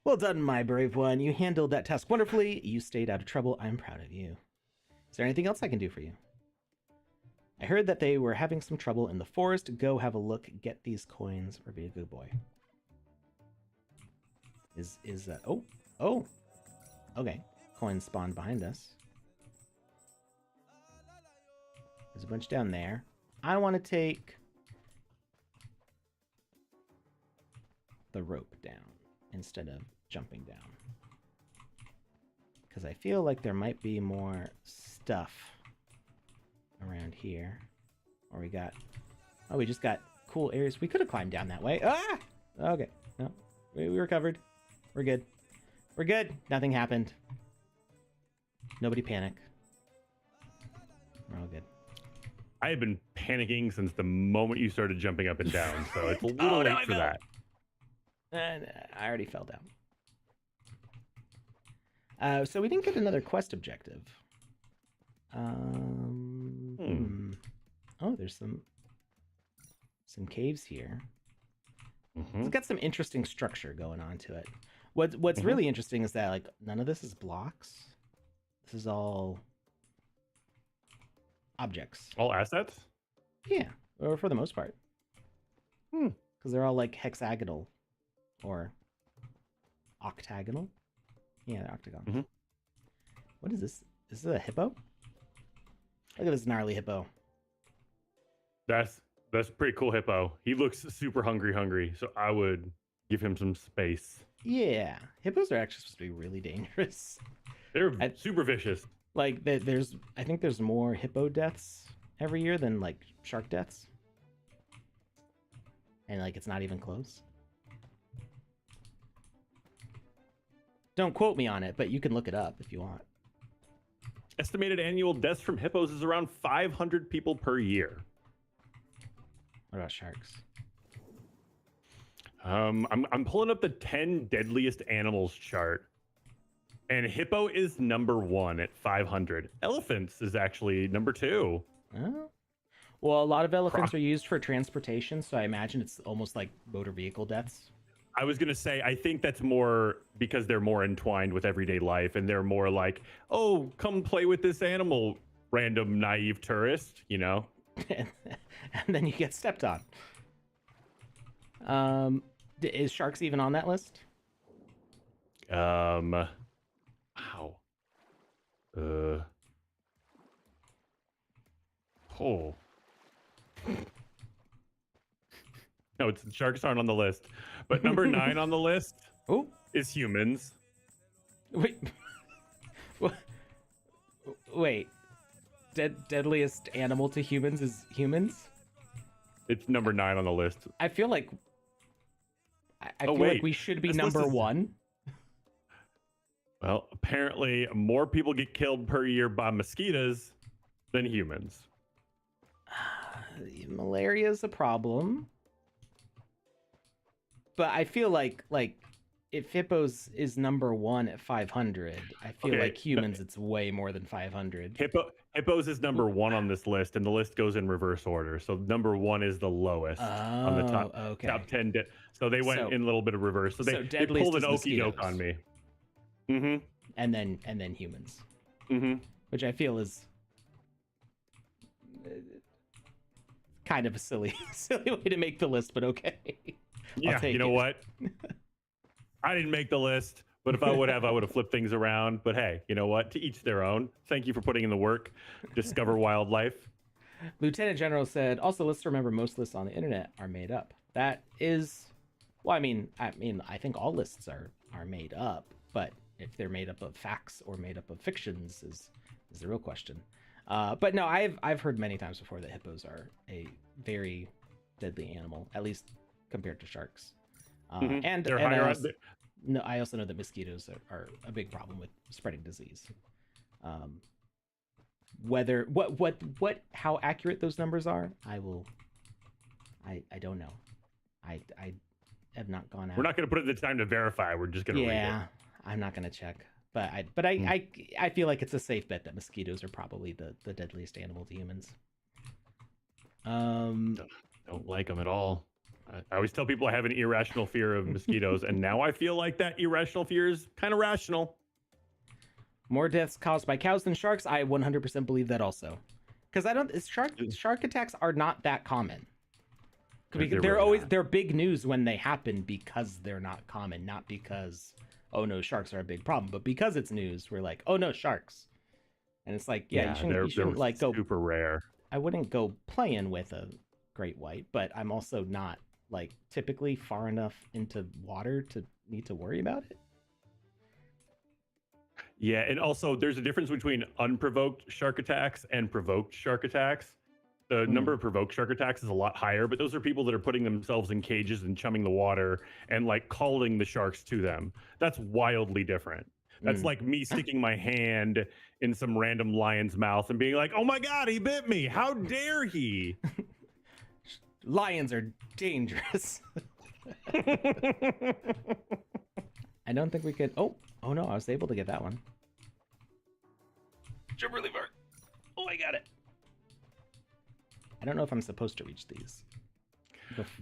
S1: Well done, my brave one. You handled that task wonderfully. You stayed out of trouble. I'm proud of you. Is there anything else I can do for you? I heard that they were having some trouble in the forest. Go have a look, get these coins, or be a good boy. Is that... Oh. Okay. Coins spawned behind us. There's a bunch down there. I want to take the rope down instead of jumping down. Because I feel like there might be more stuff around here. Or we got... Oh, we just got cool areas. We could have climbed down that way. Ah! Okay. No. We recovered. We're good. We're good. Nothing happened. Nobody panic. We're all good.
S2: I have been panicking since the moment you started jumping up and down, so it's a little late for that.
S1: And I already fell down. So we didn't get another quest objective. Oh, there's some caves here. It's got some interesting structure going on to it. What's really interesting is that like none of this is blocks. This is all objects.
S2: All assets?
S1: Yeah, or for the most part. Because they're all like hexagonal or octagonal. Yeah, they're octagon. What is this? Is this a hippo? Look at this gnarly hippo.
S2: That's a pretty cool hippo. He looks super hungry, so I would give him some space.
S1: Yeah, hippos are actually supposed to be really dangerous.
S2: They're super vicious.
S1: Like, I think there's more hippo deaths every year than like shark deaths. And like, it's not even close. Don't quote me on it, but you can look it up if you want.
S2: Estimated annual deaths from hippos is around 500 people per year.
S1: What about sharks?
S2: I'm pulling up the 10 deadliest animals chart, and hippo is number 1 at 500. Elephants is actually number 2.
S1: Oh. Well, a lot of elephants are used for transportation, so I imagine it's almost like motor vehicle deaths.
S2: I was going to say, I think that's more because they're more entwined with everyday life, and they're more like, oh, come play with this animal, random naive tourist, you know?
S1: And then you get stepped on. Is sharks even on that list?
S2: Wow. Oh. No, sharks aren't on the list. But number 9 on the list is humans.
S1: Wait. Deadliest animal to humans is humans?
S2: It's number 9 on the list.
S1: I feel like I feel like we should be number 1.
S2: Well, apparently more people get killed per year by mosquitoes than humans.
S1: Malaria is a problem. But I feel like if hippos is number 1 at 500, I feel like humans it's way more than 500.
S2: Hippos is number 1 on this list, and the list goes in reverse order. So number 1 is the lowest on the top 10. So they went in a little bit of reverse. So they pulled an okie doke on me.
S1: And then humans. Which I feel is kind of a silly way to make the list, but okay.
S2: Yeah, you know what? I didn't make the list, but if I would have, I would have flipped things around. But hey, you know what? To each their own. Thank you for putting in the work. Discover wildlife.
S1: Lieutenant General said, also, let's remember most lists on the internet are made up. That is, well, I mean, I think all lists are made up, but if they're made up of facts or made up of fictions is the real question. But no, I've heard many times before that hippos are a very deadly animal, at least compared to sharks. And
S2: they're
S1: and
S2: higher.
S1: No, I also know that mosquitoes are a big problem with spreading disease. Whether how accurate those numbers are, I don't know. I have not gone out.
S2: We're not going to put it the time to verify. We're just going to read it.
S1: Yeah, I'm not going to check. But I feel like it's a safe bet that mosquitoes are probably the deadliest animal to humans.
S2: Don't like them at all. I always tell people I have an irrational fear of mosquitoes, and now I feel like that irrational fear is kind of rational.
S1: More deaths caused by cows than sharks. I 100% believe that also, because shark attacks are not that common. They're big news when they happen because they're not common, not because oh no, sharks are a big problem, but because it's news, we're like, oh no, sharks, and it's like you shouldn't like go
S2: super rare.
S1: I wouldn't go playing with a great white, but I'm also not like typically far enough into water to need to worry about it.
S2: Yeah, and also there's a difference between unprovoked shark attacks and provoked shark attacks. The number of provoked shark attacks is a lot higher, but those are people that are putting themselves in cages and chumming the water and like calling the sharks to them. That's wildly different. That's like me sticking my hand in some random lion's mouth and being like, oh my God, he bit me. How dare he?
S1: Lions are dangerous. I don't think we could. Oh no, I was able to get that one. Jump really far. Oh, I got it. I don't know if I'm supposed to reach these.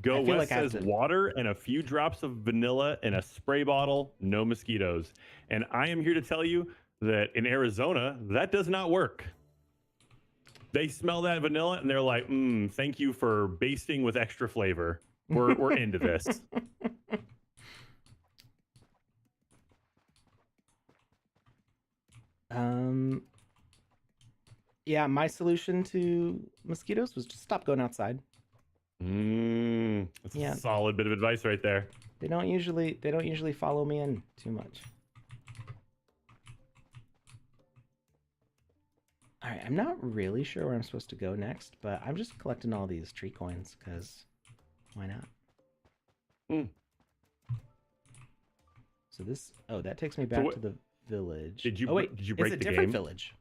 S2: Go West says water and a few drops of vanilla in a spray bottle, no mosquitoes. And I am here to tell you that in Arizona, that does not work. They smell that vanilla and they're like, thank you for basting with extra flavor. We're into this.
S1: Yeah, my solution to mosquitoes was just stop going outside.
S2: That's a solid bit of advice right there.
S1: They don't usually follow me in too much. All right, I'm not really sure where I'm supposed to go next, but I'm just collecting all these tree coins because why not? So that takes me back to the village.
S2: Did you break the game?
S1: It's a different village.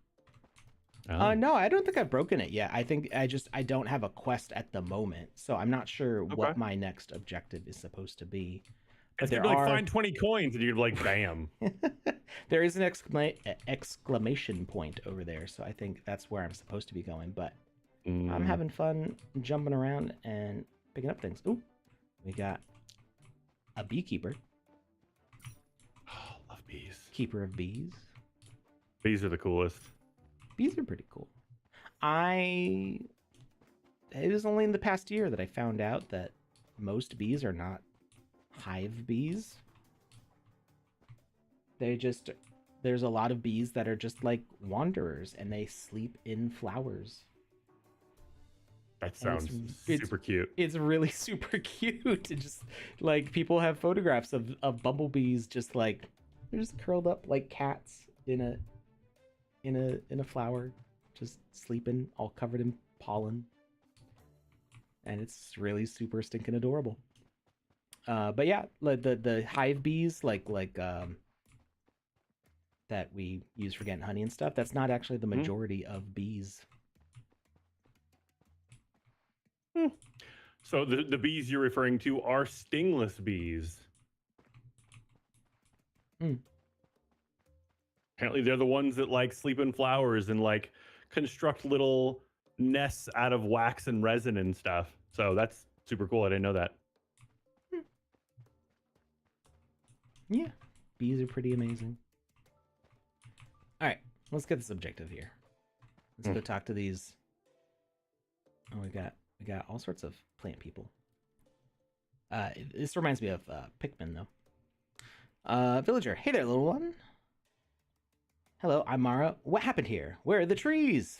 S1: No, I don't think I've broken it yet. I think I don't have a quest at the moment, so I'm not sure what my next objective is supposed to be.
S2: But it's like find 20 coins and you're like, bam.
S1: There is an exclamation point over there, so I think that's where I'm supposed to be going. But I'm having fun jumping around and picking up things. Ooh, we got a beekeeper.
S2: Oh, love bees.
S1: Keeper of bees.
S2: Bees are the coolest.
S1: Bees are pretty cool. It was only in the past year that I found out that most bees are not hive bees. There's a lot of bees that are just like wanderers and they sleep in flowers.
S2: That sounds super cute.
S1: It's really super cute. It just like people have photographs of bumblebees just like they're just curled up like cats in a flower, just sleeping, all covered in pollen, and it's really super stinking adorable. But yeah, like the hive bees, like that we use for getting honey and stuff. That's not actually the majority of bees.
S2: So the bees you're referring to are stingless bees. Apparently they're the ones that like sleep in flowers and like construct little nests out of wax and resin and stuff. So that's super cool. I didn't know that.
S1: Yeah, bees are pretty amazing. All right, let's get this objective here. Let's go talk to these. Oh, we got all sorts of plant people. This reminds me of Pikmin though. Villager, hey there, little one. Hello, I'm Mara. What happened here? Where are the trees?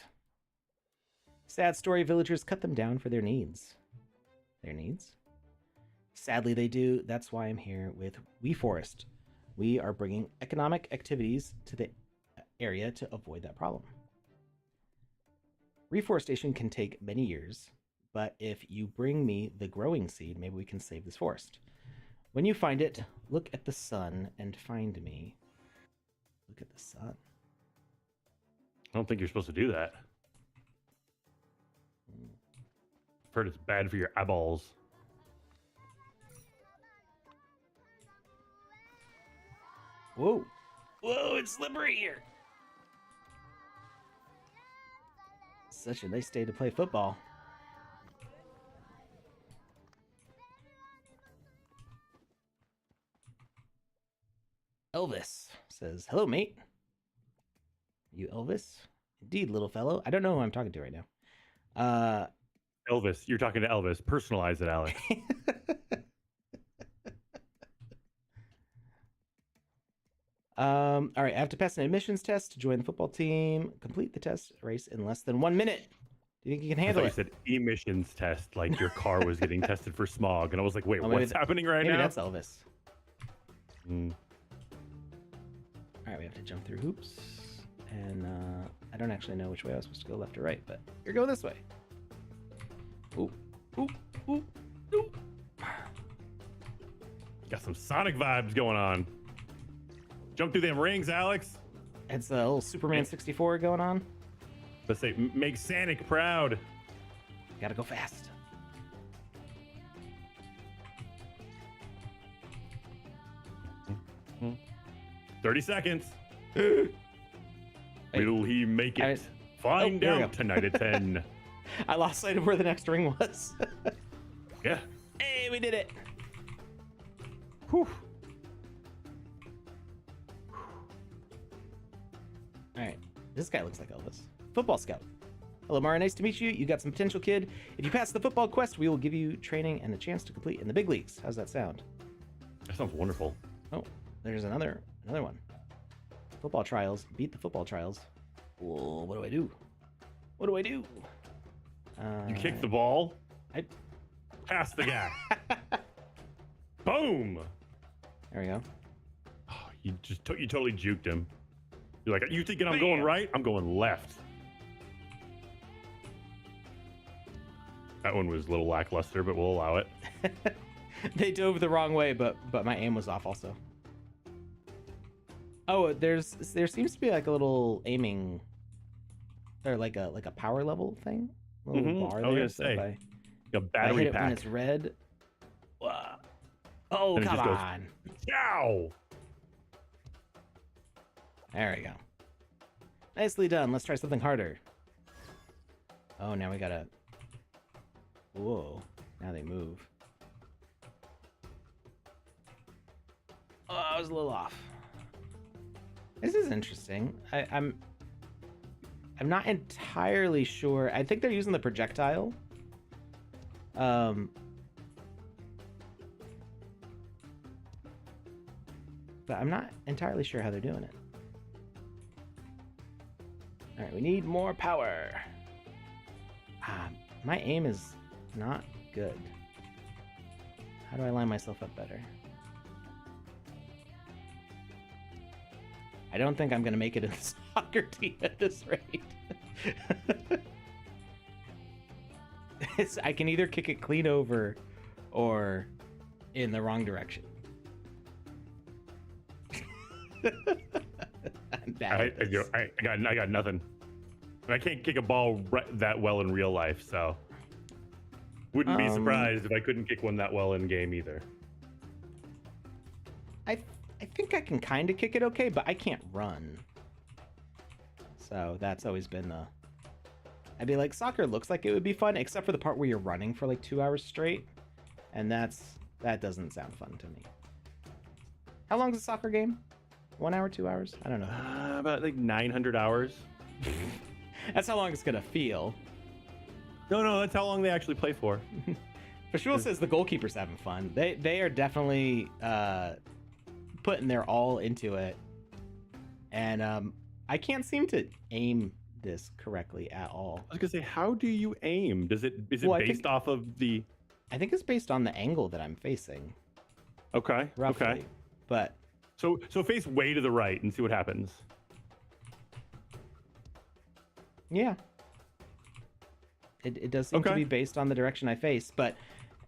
S1: Sad story, villagers cut them down for their needs. Their needs? Sadly, they do. That's why I'm here with WeForest. We are bringing economic activities to the area to avoid that problem. Reforestation can take many years, but if you bring me the growing seed, maybe we can save this forest. When you find it, look at the sun and find me. Look at the sun.
S2: I don't think you're supposed to do that. I've heard it's bad for your eyeballs.
S1: Whoa. Whoa, it's slippery here. Such a nice day to play football. Elvis says, hello, mate. You Elvis? Indeed, little fellow. I don't know who I'm talking to right now.
S2: Elvis. You're talking to Elvis. Personalize it, Alex.
S1: All right, I have to pass an admissions test to join the football team. Complete the test race in less than 1 minute. Do you think you can handle it?
S2: You said emissions test, like your car was getting tested for smog, and I was like, wait, what's happening right now?
S1: Maybe that's Elvis.
S2: Mm.
S1: All right, we have to jump through hoops, and I don't actually know which way I was supposed to go, left or right, but you're going this way. Ooh, ooh, ooh, ooh.
S2: Got some Sonic vibes going on. Jump through them rings, Alex.
S1: It's a little Superman 64 going on.
S2: Let's say, make Sonic proud.
S1: Gotta go fast.
S2: Mm-hmm. 30 seconds. Will he make it? Find out tonight at 10.
S1: I lost sight of where the next ring was.
S2: Yeah.
S1: Hey, we did it.
S2: Whew.
S1: All right, this guy looks like Elvis. Football scout. Hello, Mara. Nice to meet you. You got some potential, kid. If you pass the football quest, we will give you training and a chance to complete in the big leagues. How's that sound?
S2: That sounds wonderful.
S1: Oh, there's another one. Football trials. Beat the football trials. Whoa, what do I do? What do I do?
S2: You kick the ball.
S1: I
S2: pass the guy. Boom.
S1: There we go.
S2: Oh, you totally juked him. You're like, you thinking I'm going right? I'm going left. That one was a little lackluster, but we'll allow it.
S1: They dove the wrong way, but my aim was off also. Oh, there seems to be like a little aiming, or like a power level thing. A little bar there.
S2: I was gonna say, a battery
S1: pack. When it's red. Oh, come on!
S2: Ciao.
S1: There we go. Nicely done. Let's try something harder. Oh, now we gotta... Whoa. Now they move. Oh, I was a little off. This is interesting. I'm not entirely sure. I think they're using the projectile. But I'm not entirely sure how they're doing it. All right, we need more power. My aim is not good. How do I line myself up better? I don't think I'm going to make it in the soccer team at this rate. I can either kick it clean over or in the wrong direction.
S2: I got nothing. And I can't kick a ball that well in real life, so wouldn't be surprised if I couldn't kick one that well in game either.
S1: I think I can kind of kick it okay, but I can't run. So that's always been the... I'd be like, soccer looks like it would be fun, except for the part where you're running for like 2 hours straight. And that doesn't sound fun to me. How long is a soccer game? 1 hour, 2 hours? I don't know.
S2: About like 900 hours.
S1: That's how long it's gonna feel.
S2: No, that's how long they actually play for.
S1: Fashul says the goalkeeper's having fun. They are definitely putting their all into it, and I can't seem to aim this correctly at all.
S2: I was gonna say, how do you aim? Is it based off of the?
S1: I think it's based on the angle that I'm facing.
S2: Okay.
S1: Roughly.
S2: Okay.
S1: But
S2: so face way to the right and see what happens.
S1: Yeah. It does seem to be based on the direction I face, but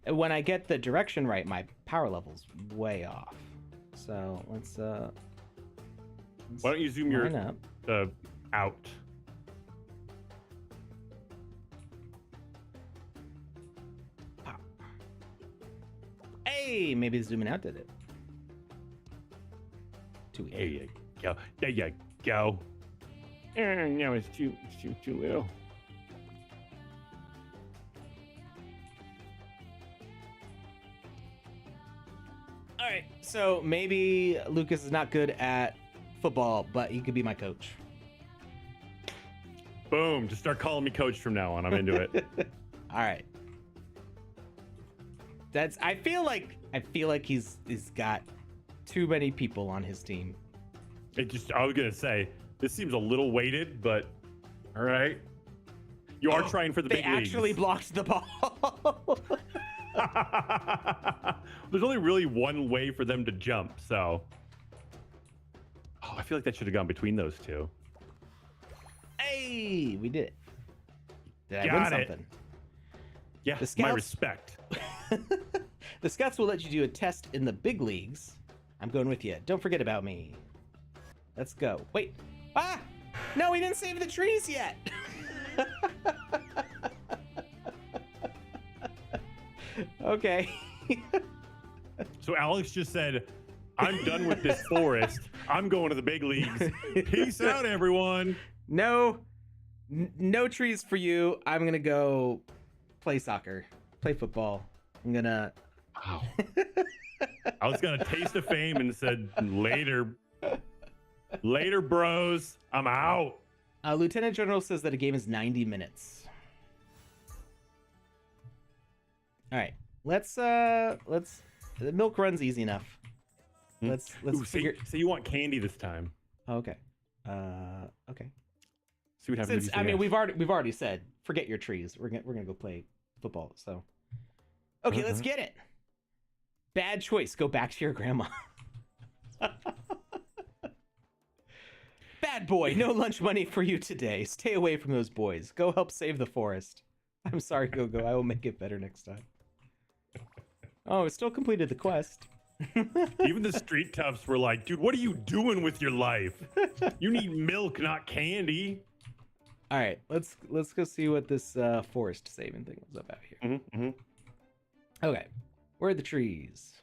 S1: when I get the direction right, my power level's way off. So let's
S2: why don't you zoom your
S1: up.
S2: Out?
S1: Pop. Hey, maybe zooming out did it. Too
S2: There you go. There you go. No, it's too little.
S1: All right, so maybe Lucas is not good at football, but he could be my coach.
S2: Boom! Just start calling me coach from now on. I'm into it.
S1: All right. I feel like he's got too many people on his team.
S2: I was gonna say this seems a little weighted, but all right. You are trying for the big leagues.
S1: They actually blocked the ball.
S2: There's only really one way for them to jump, so. Oh, I feel like that should have gone between those two.
S1: Hey, we did it. Did I
S2: Got
S1: win
S2: it.
S1: something?
S2: Yeah,
S1: The Scouts-
S2: my respect.
S1: The Scouts will let you do a test in the big leagues. I'm going with you. Don't forget about me. Let's go. Wait. Ah! No, we didn't save the trees yet. Okay.
S2: So Alex just said, I'm done with this forest. I'm going to the big leagues. Peace out, everyone.
S1: No trees for you. I'm going to go play soccer, play football. I'm going to...
S2: Wow. I was going to taste of fame and said, later, bros. I'm out.
S1: Lieutenant General says that a game is 90 minutes. All right, let's the milk run's easy enough. Let's figure.
S2: So you want candy this time?
S1: Okay. Okay.
S2: See what happens.
S1: Since, I mean, we've already said forget your trees. We're gonna go play football. So, okay, let's get it. Bad choice. Go back to your grandma. Bad boy. No lunch money for you today. Stay away from those boys. Go help save the forest. I'm sorry, Go-Go. I will make it better next time. Oh, it still completed the quest.
S2: Even the street toughs were like, dude, what are you doing with your life? You need milk, not candy.
S1: All right, let's go see what this forest saving thing was about here. Okay, where are the trees?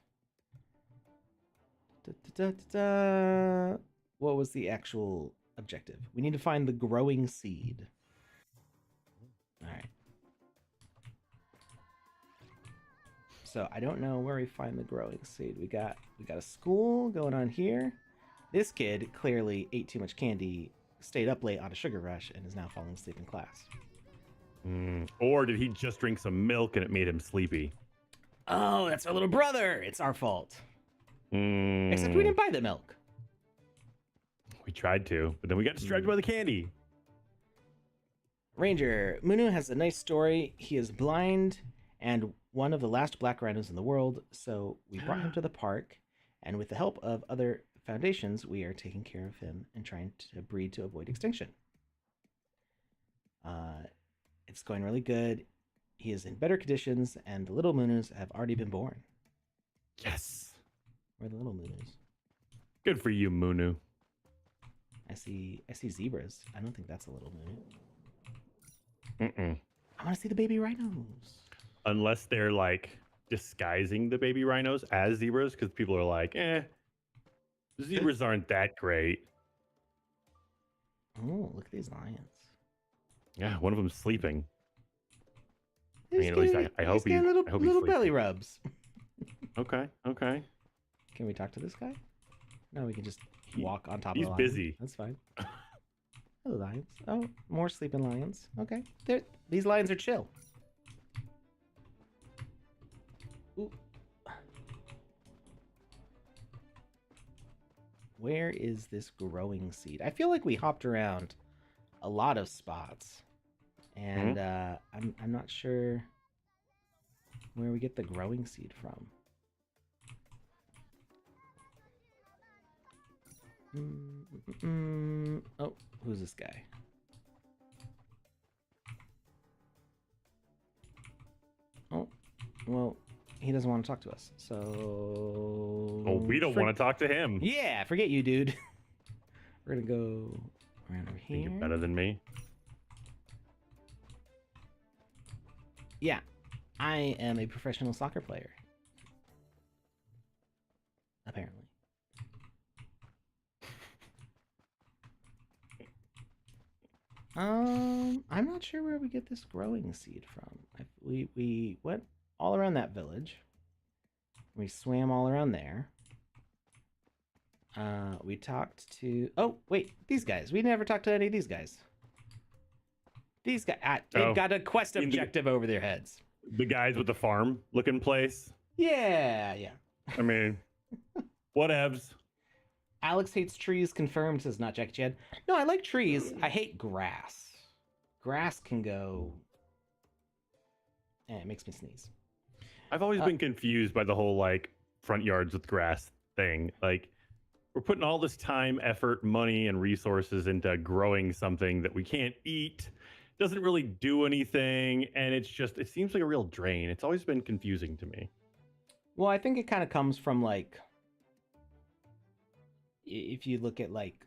S1: What was the actual objective? We need to find the growing seed. All right. So I don't know where we find the growing seed. We got a school going on here. This kid clearly ate too much candy, stayed up late on a sugar rush, and is now falling asleep in class.
S2: Or did he just drink some milk and it made him sleepy?
S1: Oh, that's our little brother. It's our fault. Except we didn't buy the milk.
S2: We tried to, but then we got distracted by the candy.
S1: Ranger, Munu has a nice story. He is blind and one of the last black rhinos in the world, so we brought him to the park, and with the help of other foundations, we are taking care of him and trying to breed to avoid extinction. It's going really good. He is in better conditions, and the little Munus have already been born.
S2: Yes.
S1: Where are the little Munus?
S2: Good for you, Munu.
S1: I see zebras. I don't think that's a little Munu. I want to see the baby rhinos.
S2: Unless they're like disguising the baby rhinos as zebras, because people are like, zebras aren't that great.
S1: Oh, look at these lions.
S2: Yeah, one of them's sleeping.
S1: He's
S2: I mean, at least I hope he's
S1: little belly rubs.
S2: Okay.
S1: Can we talk to this guy? No, we can just walk on top of the lion.
S2: He's busy.
S1: That's fine. Hello, lions. Oh, more sleeping lions. Okay. These lions are chill. Ooh. Where is this growing seed? I feel like we hopped around a lot of spots, and I'm not sure where we get the growing seed from. Oh, who's this guy? Well, he doesn't want to talk to us, so...
S2: Oh, we don't want to talk to him.
S1: Yeah, forget you, dude. We're gonna go around over here.
S2: Think you're better than me.
S1: Yeah, I am a professional soccer player. Apparently. I'm not sure where we get this growing seed from. We went all around that village. We swam all around there. We talked to... Oh, wait, these guys. We never talked to any of these guys. These guys, they've got a quest objective over their heads.
S2: The guys with the farm looking place?
S1: Yeah.
S2: I mean, whatevs.
S1: Alex hates trees, confirmed, says not Jackie Chan. No, I like trees. I hate grass. Grass can go... it makes me sneeze.
S2: I've always been confused by the whole, like, front yards with grass thing. Like, we're putting all this time, effort, money, and resources into growing something that we can't eat. Doesn't really do anything, and it seems like a real drain. It's always been confusing to me.
S1: Well, I think it kind of comes from, like... If you look at like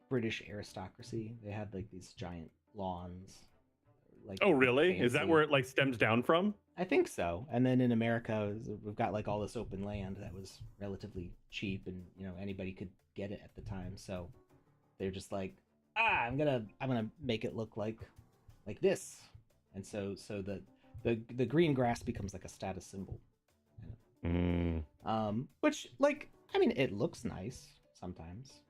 S1: British aristocracy, they had like these giant lawns. Like,
S2: oh, really?
S1: fancy.
S2: Is that where it like stems down from?
S1: I think so. And then in America, we've got like all this open land that was relatively cheap, and anybody could get it at the time. So they're just like, I'm gonna make it look like this, and so the green grass becomes like a status symbol. Which, like, I mean, it looks nice. Sometimes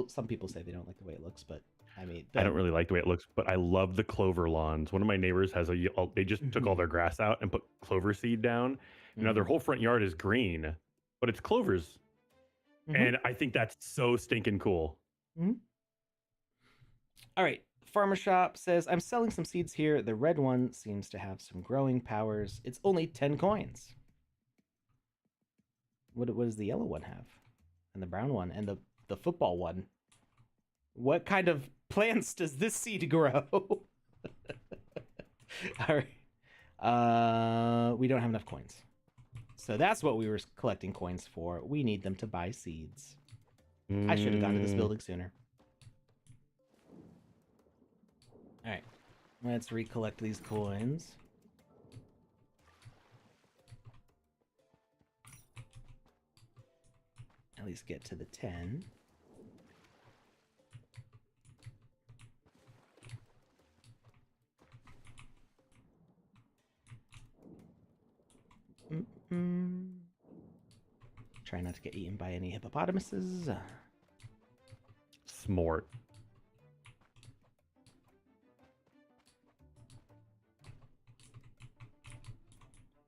S1: some people say they don't like the way it looks, but I mean,
S2: I don't really like the way it looks, but I love the clover lawns. One of my neighbors has they just took all their grass out and put clover seed down. Now their whole front yard is green, but it's clovers. And I think that's so stinking cool.
S1: All right. Farmer Shop says, I'm selling some seeds here. The red one seems to have some growing powers. It's only 10 coins. What does the yellow one have? And the brown one and the football one. What kind of plants does this seed grow? All right. We don't have enough coins. So that's what we were collecting coins for. We need them to buy seeds. I should have gone to this building sooner. All right. Let's recollect these coins. At least get to the 10. Try not to get eaten by any hippopotamuses.
S2: Smart.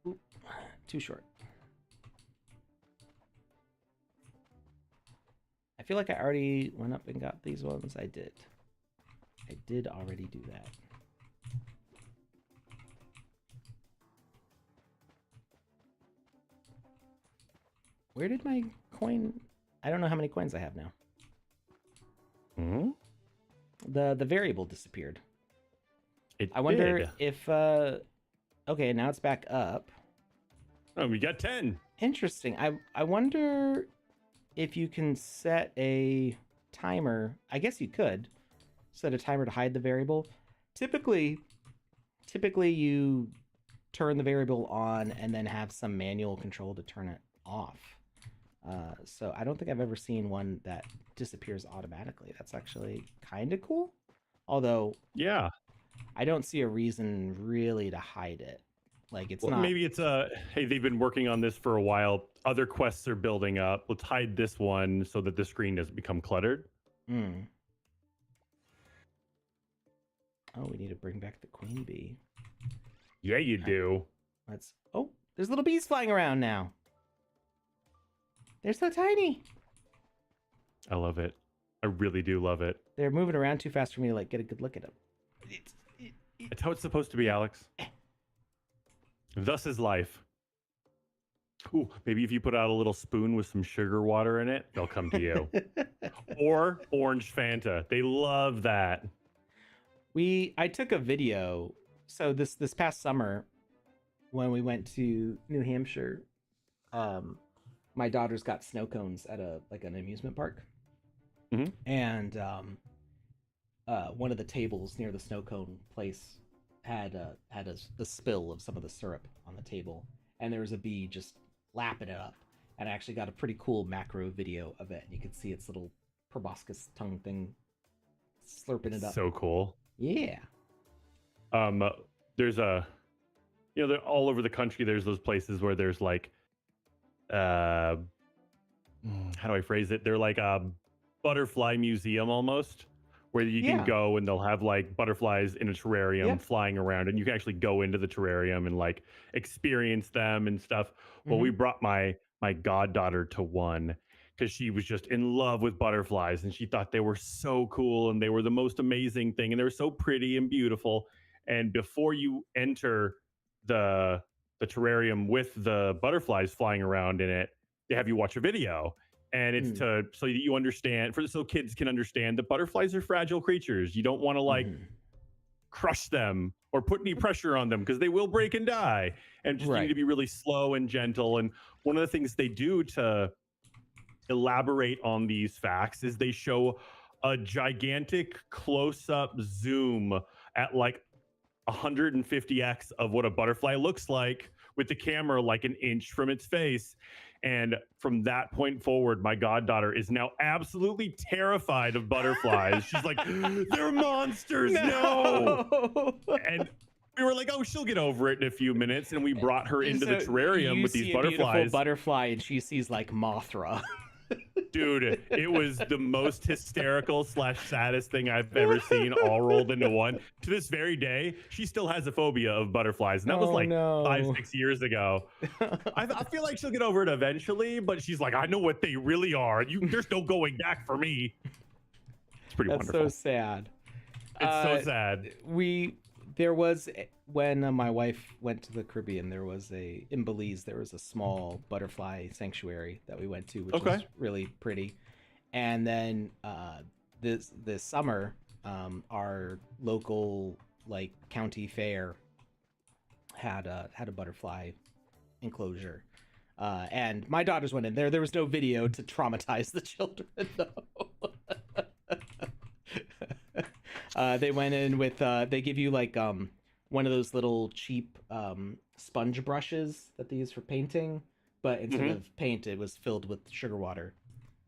S1: Ooh, too short. I feel like I already went up and got these ones. I did. I did already do that. Where did my coin... I don't know how many coins I have now. The variable disappeared. I wonder if... Okay, now it's back up.
S2: Oh, we got 10.
S1: Interesting. I wonder if you can set a timer. I guess you could set a timer to hide the variable. Typically you turn the variable on and then have some manual control to turn it off. So I don't think I've ever seen one that disappears automatically. That's actually kind of cool. Although,
S2: yeah,
S1: I don't see a reason really to hide it. Like, it's not...
S2: Maybe it's hey, they've been working on this for a while. Other quests are building up. Let's hide this one so that the screen doesn't become cluttered.
S1: Oh, we need to bring back the queen bee.
S2: Yeah, you do.
S1: Let's... Oh, there's little bees flying around now. They're so tiny.
S2: I love it. I really do love it.
S1: They're moving around too fast for me to, like, get a good look at them.
S2: It's how it's supposed to be, Alex. Thus is life. Ooh, maybe if you put out a little spoon with some sugar water in it, they'll come to you. Or orange Fanta. They love that.
S1: I took a video. So this past summer, when we went to New Hampshire, my daughter's got snow cones at an amusement park, and one of the tables near the snow cone place had a spill of some of the syrup on the table, and there was a bee just lapping it up. And I actually got a pretty cool macro video of it, and you could see its little proboscis tongue thing slurping it up.
S2: So cool.
S1: Yeah.
S2: There's they're all over the country. There's those places where there's like, how do I phrase it? They're like a butterfly museum almost, where you can go and they'll have like butterflies in a terrarium flying around, and you can actually go into the terrarium and like experience them and stuff. Well, we brought my goddaughter to one because she was just in love with butterflies, and she thought they were so cool and they were the most amazing thing, and they were so pretty and beautiful. And before you enter the terrarium with the butterflies flying around in it, they have you watch a video. And it's so that you understand, so kids can understand that butterflies are fragile creatures. You don't want to like crush them or put any pressure on them because they will break and die. And just you need to be really slow and gentle. And one of the things they do to elaborate on these facts is they show a gigantic close-up zoom at like 150x of what a butterfly looks like with the camera like an inch from its face. And from that point forward, my goddaughter is now absolutely terrified of butterflies. She's like, they're monsters, no. And we were like, oh, she'll get over it in a few minutes. And we brought her into the terrarium with these butterflies.
S1: A beautiful butterfly, and she sees like Mothra.
S2: Dude, it was the most hysterical / saddest thing I've ever seen, all rolled into one. To this very day, she still has a phobia of butterflies, and that was like 5-6 years ago. I feel like she'll get over it eventually, but she's like, I know what they really are. There's no going back for me. It's pretty wonderful.
S1: That's so sad.
S2: It's so sad.
S1: There was, when my wife went to the Caribbean, in Belize, there was a small butterfly sanctuary that we went to, which was really pretty. And then this summer, our local like county fair had a butterfly enclosure. And my daughters went in there. There was no video to traumatize the children, though. They went in with they give you like one of those little cheap sponge brushes that they use for painting, but instead of paint, it was filled with sugar water.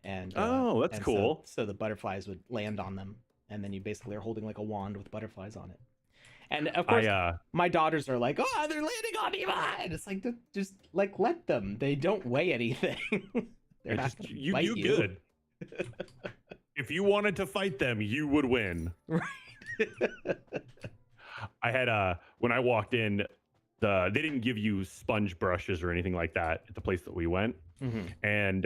S1: And
S2: that's cool.
S1: So the butterflies would land on them, and then you basically are holding like a wand with butterflies on it. And of course, my daughters are like, "Oh, they're landing on me!" And it's like, just like let them. They don't weigh anything. They're not gonna bite you.
S2: Good. If you wanted to fight them, you would win.
S1: Right.
S2: I had when I walked in, they didn't give you sponge brushes or anything like that at the place that we went, and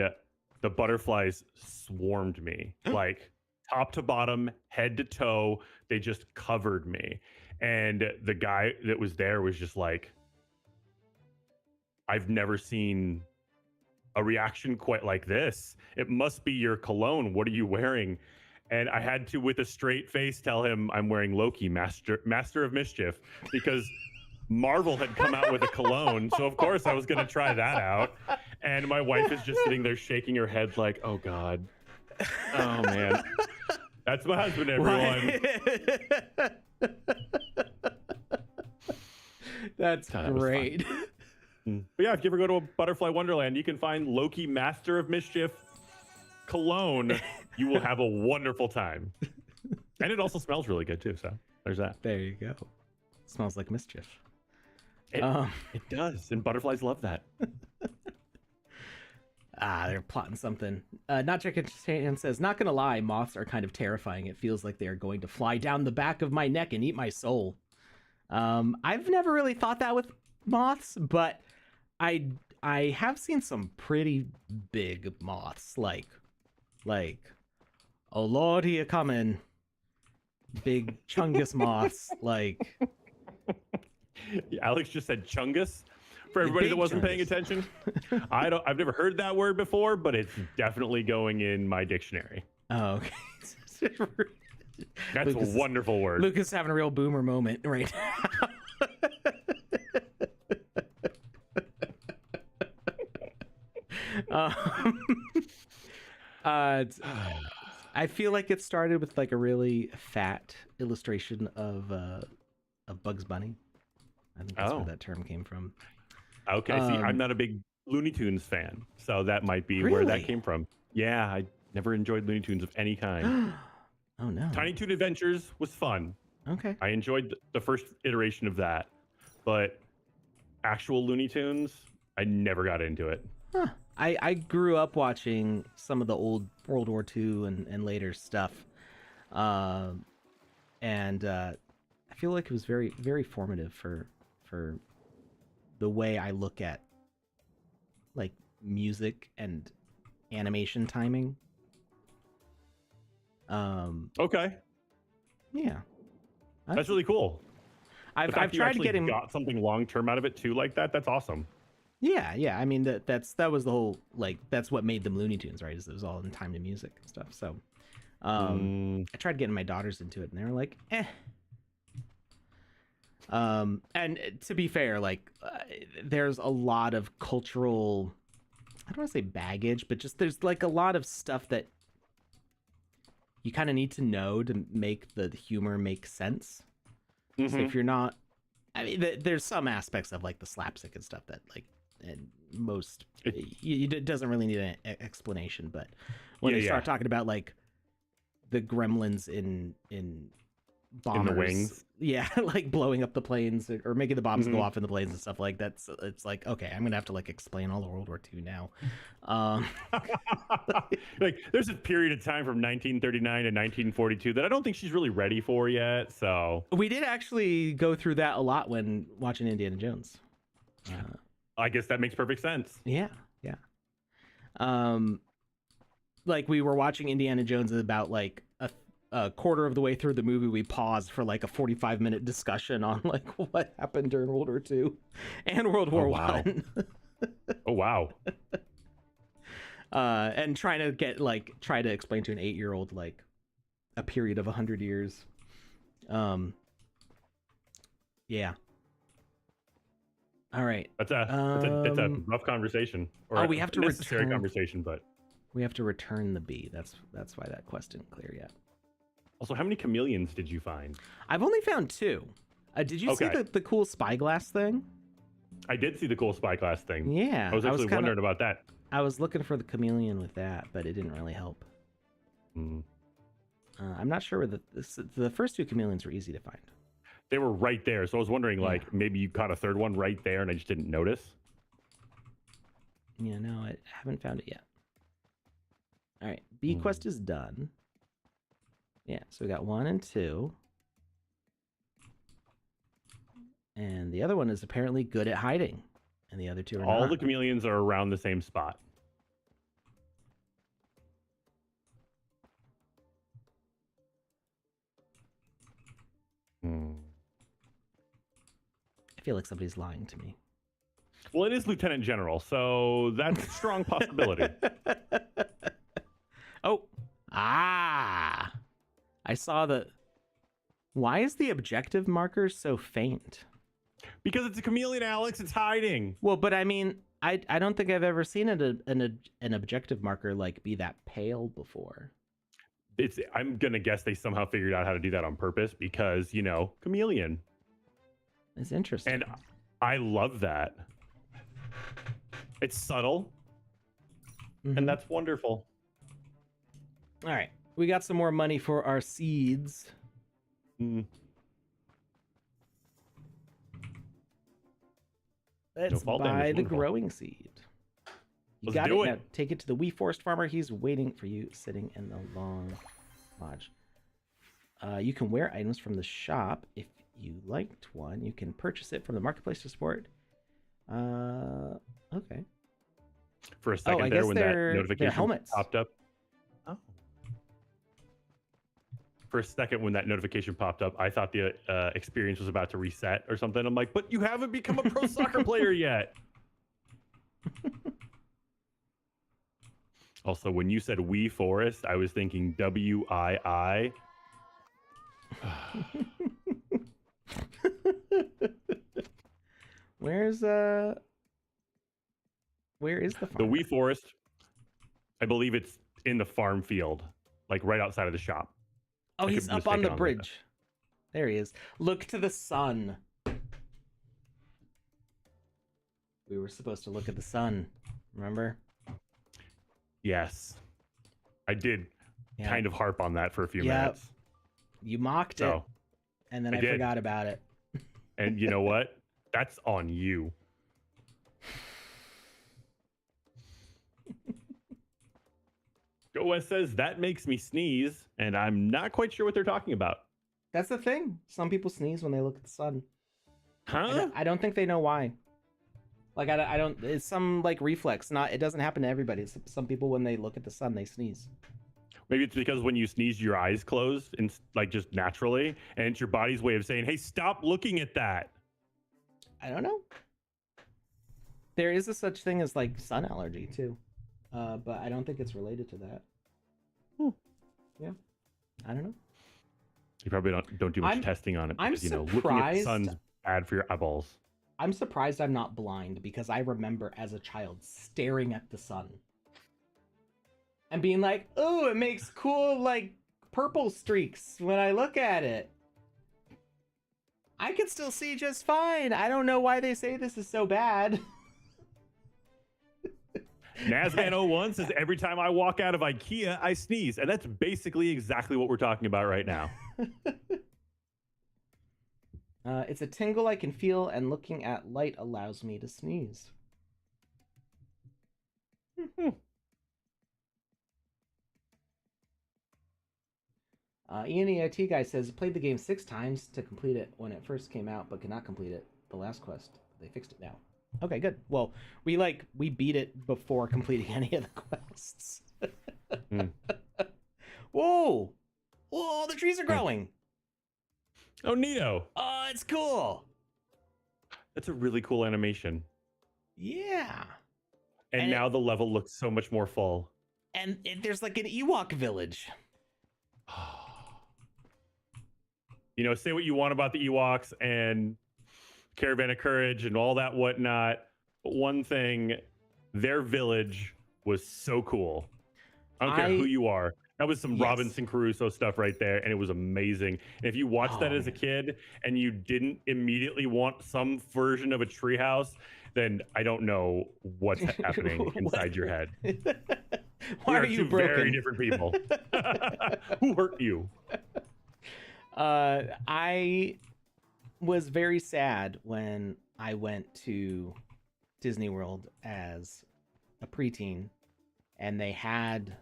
S2: the butterflies swarmed me like top to bottom, head to toe. They just covered me, and the guy that was there was just like, I've never seen a reaction quite like this. It must be your cologne. What are you wearing? And I had to, with a straight face, tell him I'm wearing Loki, Master of Mischief, because Marvel had come out with a cologne. So of course I was going to try that out. And my wife is just sitting there shaking her head like, oh God. Oh man. That's my husband, everyone.
S1: That's great.
S2: But yeah, if you ever go to a Butterfly Wonderland, you can find Loki, Master of Mischief cologne. You will have a wonderful time. And it also smells really good too, so there's that.
S1: There you go. It smells like mischief.
S2: It does, and butterflies love that.
S1: They're plotting something. Not Chicken says, not gonna lie, moths are kind of terrifying. It feels like they are going to fly down the back of my neck and eat my soul. I've never really thought that with moths, but I have seen some pretty big moths, like, oh Lord, he a coming. Big Chungus moths, like.
S2: Alex just said Chungus for everybody that wasn't paying attention. I've never heard that word before, but it's definitely going in my dictionary.
S1: Oh, okay.
S2: That's a wonderful word.
S1: Lucas is having a real boomer moment right now. I feel like it started with like a really fat illustration of Bugs Bunny. I think that's where that term came from.
S2: Okay, see, I'm not a big Looney Tunes fan, so that might be
S1: really?
S2: where that came from. Yeah, I never enjoyed Looney Tunes of any kind.
S1: Oh no.
S2: Tiny Toon Adventures was fun.
S1: Okay.
S2: I enjoyed the first iteration of that, but actual Looney Tunes, I never got into it.
S1: Huh. I grew up watching some of the old World War II and later stuff, and I feel like it was very, very formative for the way I look at like music and animation timing.
S2: Okay,
S1: yeah,
S2: that's really cool.
S1: I've tried getting
S2: got something long term out of it too, like that. That's awesome.
S1: Yeah. I mean that was the whole, like, that's what made them Looney Tunes, right? Is it was all in time to music and stuff. So, I tried getting my daughters into it, and they were like, eh. And to be fair, like, there's a lot of cultural, I don't want to say baggage, but just there's like a lot of stuff that you kind of need to know to make the humor make sense.
S2: Mm-hmm.
S1: So if you're not, I mean, there's some aspects of like the slapstick and stuff that like, and most it doesn't really need an explanation. But when they start talking about like the gremlins in bombers,
S2: in the wings,
S1: like blowing up the planes or making the bombs go off in the planes and stuff like that, it's like, okay, I'm gonna have to like explain all of World War II now.
S2: Like there's a period of time from 1939 to 1942 that I don't think she's really ready for yet. So
S1: we did actually go through that a lot when watching Indiana Jones.
S2: I guess that makes perfect sense.
S1: Yeah. Like we were watching Indiana Jones, and about like a quarter of the way through the movie, we paused for like a 45-minute discussion on like what happened during World War II and World War One.
S2: Oh wow.
S1: And try to explain to an 8-year-old like a period of 100 years. Yeah. All right.
S2: That's a rough conversation. Or
S1: we have to
S2: necessary conversation, but
S1: we have to return the bee. That's why that quest didn't clear yet.
S2: Also, how many chameleons did you find?
S1: I've only found 2. Did you see the cool spyglass thing?
S2: I did see the cool spyglass thing.
S1: Yeah.
S2: I was actually wondering about that.
S1: I was looking for the chameleon with that, but it didn't really help. I'm not sure where the first 2 chameleons were easy to find.
S2: They were right there, so I was wondering, like, maybe you caught a third one right there, and I just didn't notice.
S1: Yeah, no, I haven't found it yet. All right, bee quest is done. Yeah, so we got 1 and 2. And the other one is apparently good at hiding, and the other 2 are not.
S2: All the chameleons are around the same spot.
S1: I feel like somebody's lying to me.
S2: Well, it is Lieutenant General, so that's a strong possibility.
S1: I saw the... Why is the objective marker so faint?
S2: Because it's a chameleon, Alex. It's hiding.
S1: Well, but I mean, I don't think I've ever seen an objective marker like be that pale before.
S2: I'm gonna guess they somehow figured out how to do that on purpose because, you know, chameleon.
S1: It's interesting.
S2: And I love that. It's subtle. And that's wonderful.
S1: All right. We got some more money for our seeds. Let's buy the growing seed. You got it. Now take it to the wee forest farmer. He's waiting for you, sitting in the long lodge. You can wear items from the shop. If you liked one, you can purchase it from the marketplace to support. Okay.
S2: For a second there, when that notification popped up. Oh. For a second, when that notification popped up, I thought the experience was about to reset or something. I'm like, but you haven't become a pro soccer player yet. Also, when you said Wii Forest, I was thinking WII.
S1: Where is the farm?
S2: The Wii Forest I believe it's in the farm field, like right outside of the shop.
S1: Oh,
S2: I
S1: he's
S2: could be
S1: up on the
S2: mistaken on that.
S1: bridge. There he is. Look to the sun. We were supposed to look at the sun. Remember?
S2: Yes. I did
S1: Yeah.
S2: kind of harp on that for a few minutes.
S1: You mocked it, and then I
S2: did.
S1: forgot about it.
S2: And you know what? That's on you. OS says that makes me sneeze, and I'm not quite sure what they're talking about.
S1: That's the thing. Some people sneeze when they look at the sun.
S2: Huh?
S1: I don't think they know why. Like I don't. It's some like reflex. It doesn't happen to everybody. Some people when they look at the sun they sneeze.
S2: Maybe it's because when you sneeze, your eyes close and like just naturally, and it's your body's way of saying, "Hey, stop looking at that."
S1: I don't know. There is a such thing as like sun allergy too, but I don't think it's related to that. Yeah, I don't know.
S2: You probably don't do much testing on it because looking at the sun's bad for your eyeballs.
S1: I'm surprised I'm not blind because I remember as a child staring at the sun and being like, "Oh, it makes cool like purple streaks when I look at it." I can still see just fine. I don't know why they say this is so bad.
S2: Nazman01 says every time I walk out of IKEA, I sneeze, and that's basically exactly what we're talking about right now.
S1: It's a tingle I can feel, and looking at light allows me to sneeze. ENEIT guy says, played the game 6 times to complete it when it first came out, but could not complete it. The last quest. They fixed it now. Okay, good. Well, we beat it before completing any of the quests. Whoa! Whoa, the trees are growing!
S2: Oh, neato.
S1: Oh, it's cool!
S2: That's a really cool animation.
S1: Yeah.
S2: And now the level looks so much more full.
S1: And there's like an Ewok village.
S2: Say what you want about the Ewoks and Caravan of Courage and all that whatnot, but one thing, their village was so cool. I don't care who you are. That was some Robinson Crusoe stuff right there, and it was amazing. And if you watched that as a kid and you didn't immediately want some version of a treehouse, then I don't know what's happening inside your head.
S1: Why are you
S2: two
S1: broken?
S2: Very different people. Who hurt you?
S1: I was very sad when I went to Disney World as a preteen, and they had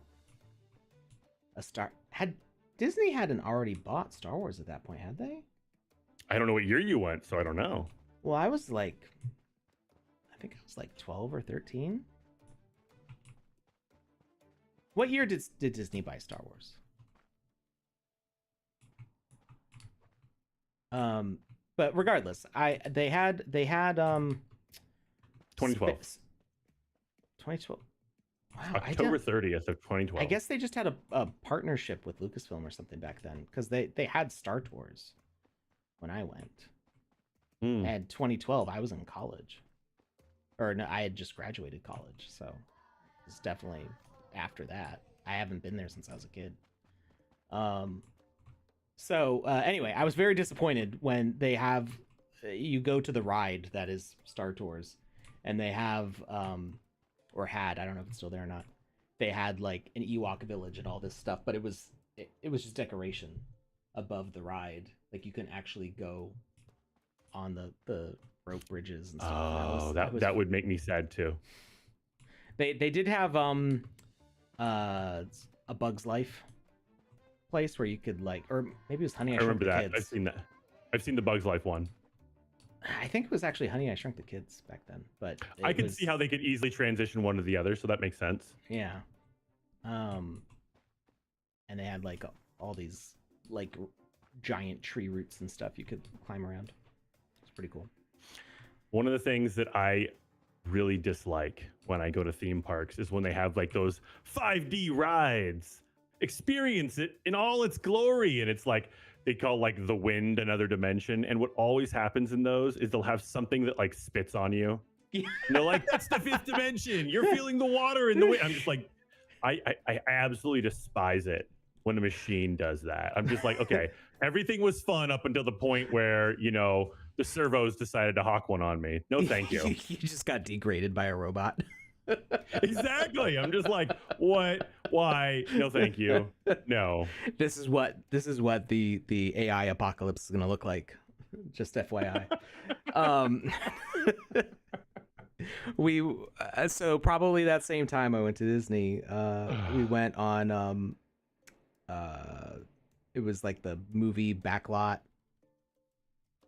S1: Disney hadn't already bought Star Wars at that point, had they?
S2: I don't know what year you went, so I don't know.
S1: Well, I was like, I think I was like 12 or 13. What year did Disney buy Star Wars? But regardless, they had
S2: 2012.
S1: 2012. Wow,
S2: October 30th of 2012.
S1: I guess they just had a partnership with Lucasfilm or something back then, because they had Star Tours when I went. And 2012, I was in college, or no, I had just graduated college, so it's definitely after that. I haven't been there since I was a kid. So anyway, I was very disappointed when they have you go to the ride that is Star Tours, and they have or had, I don't know if it's still there or not, they had like an Ewok village and all this stuff, but it was just decoration above the ride. Like you couldn't actually go on the rope bridges and stuff.
S2: That would make me sad too.
S1: They did have a Bug's Life place where you could like, or maybe it was Honey I Shrunk the Kids.
S2: I've seen that. I've seen the Bug's Life one.
S1: I think it was actually Honey I Shrunk the Kids back then, but
S2: I could see how they could easily transition one to the other, so that makes sense.
S1: Yeah. And they had like all these like giant tree roots and stuff you could climb around. It's pretty cool.
S2: One of the things that I really dislike when I go to theme parks is when they have like those 5D rides. Experience it in all its glory, and it's like they call like the wind another dimension, and what always happens in those is they'll have something that like spits on you. And they're like, that's the 5th dimension, you're feeling the water in the wind. I'm just like, I absolutely despise it when a machine does that. I'm just like, okay, everything was fun up until the point where, you know, the servos decided to hawk one on me. No, thank you.
S1: You just got degraded by a robot.
S2: Exactly. I'm just like, what? Why? No, thank you. No.
S1: This is what the AI apocalypse is going to look like. Just FYI. We so probably that same time I went to Disney, we went on it was like the movie backlot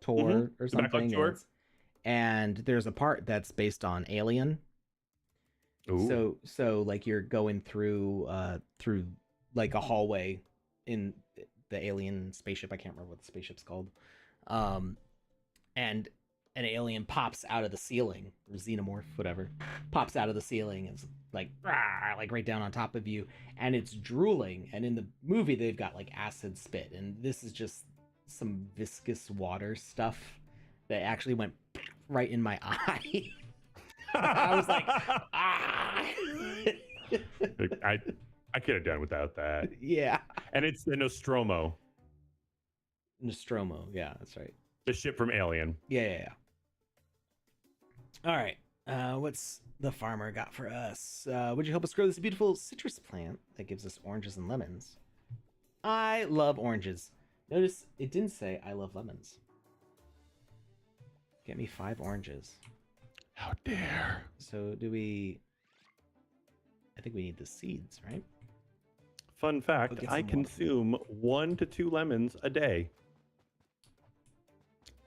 S1: tour or something,
S2: tour.
S1: and there's a part that's based on Alien.
S2: Ooh.
S1: So like you're going through like a hallway in the alien spaceship. I can't remember what the spaceship's called. And an alien pops out of the ceiling, or xenomorph, whatever, pops out of the ceiling and is like right down on top of you, and it's drooling. And in the movie, they've got like acid spit, and this is just some viscous water stuff that actually went right in my eye. I was like, ah.
S2: I could have done without that.
S1: Yeah.
S2: And it's the Nostromo.
S1: Nostromo, yeah, that's right.
S2: The ship from Alien.
S1: Yeah. All right. What's the farmer got for us? Would you help us grow this beautiful citrus plant that gives us oranges and lemons? I love oranges. Notice it didn't say I love lemons. Get me 5 oranges.
S2: How dare.
S1: So I think we need the seeds, right?
S2: Fun fact, I consume 1 to 2 lemons a day.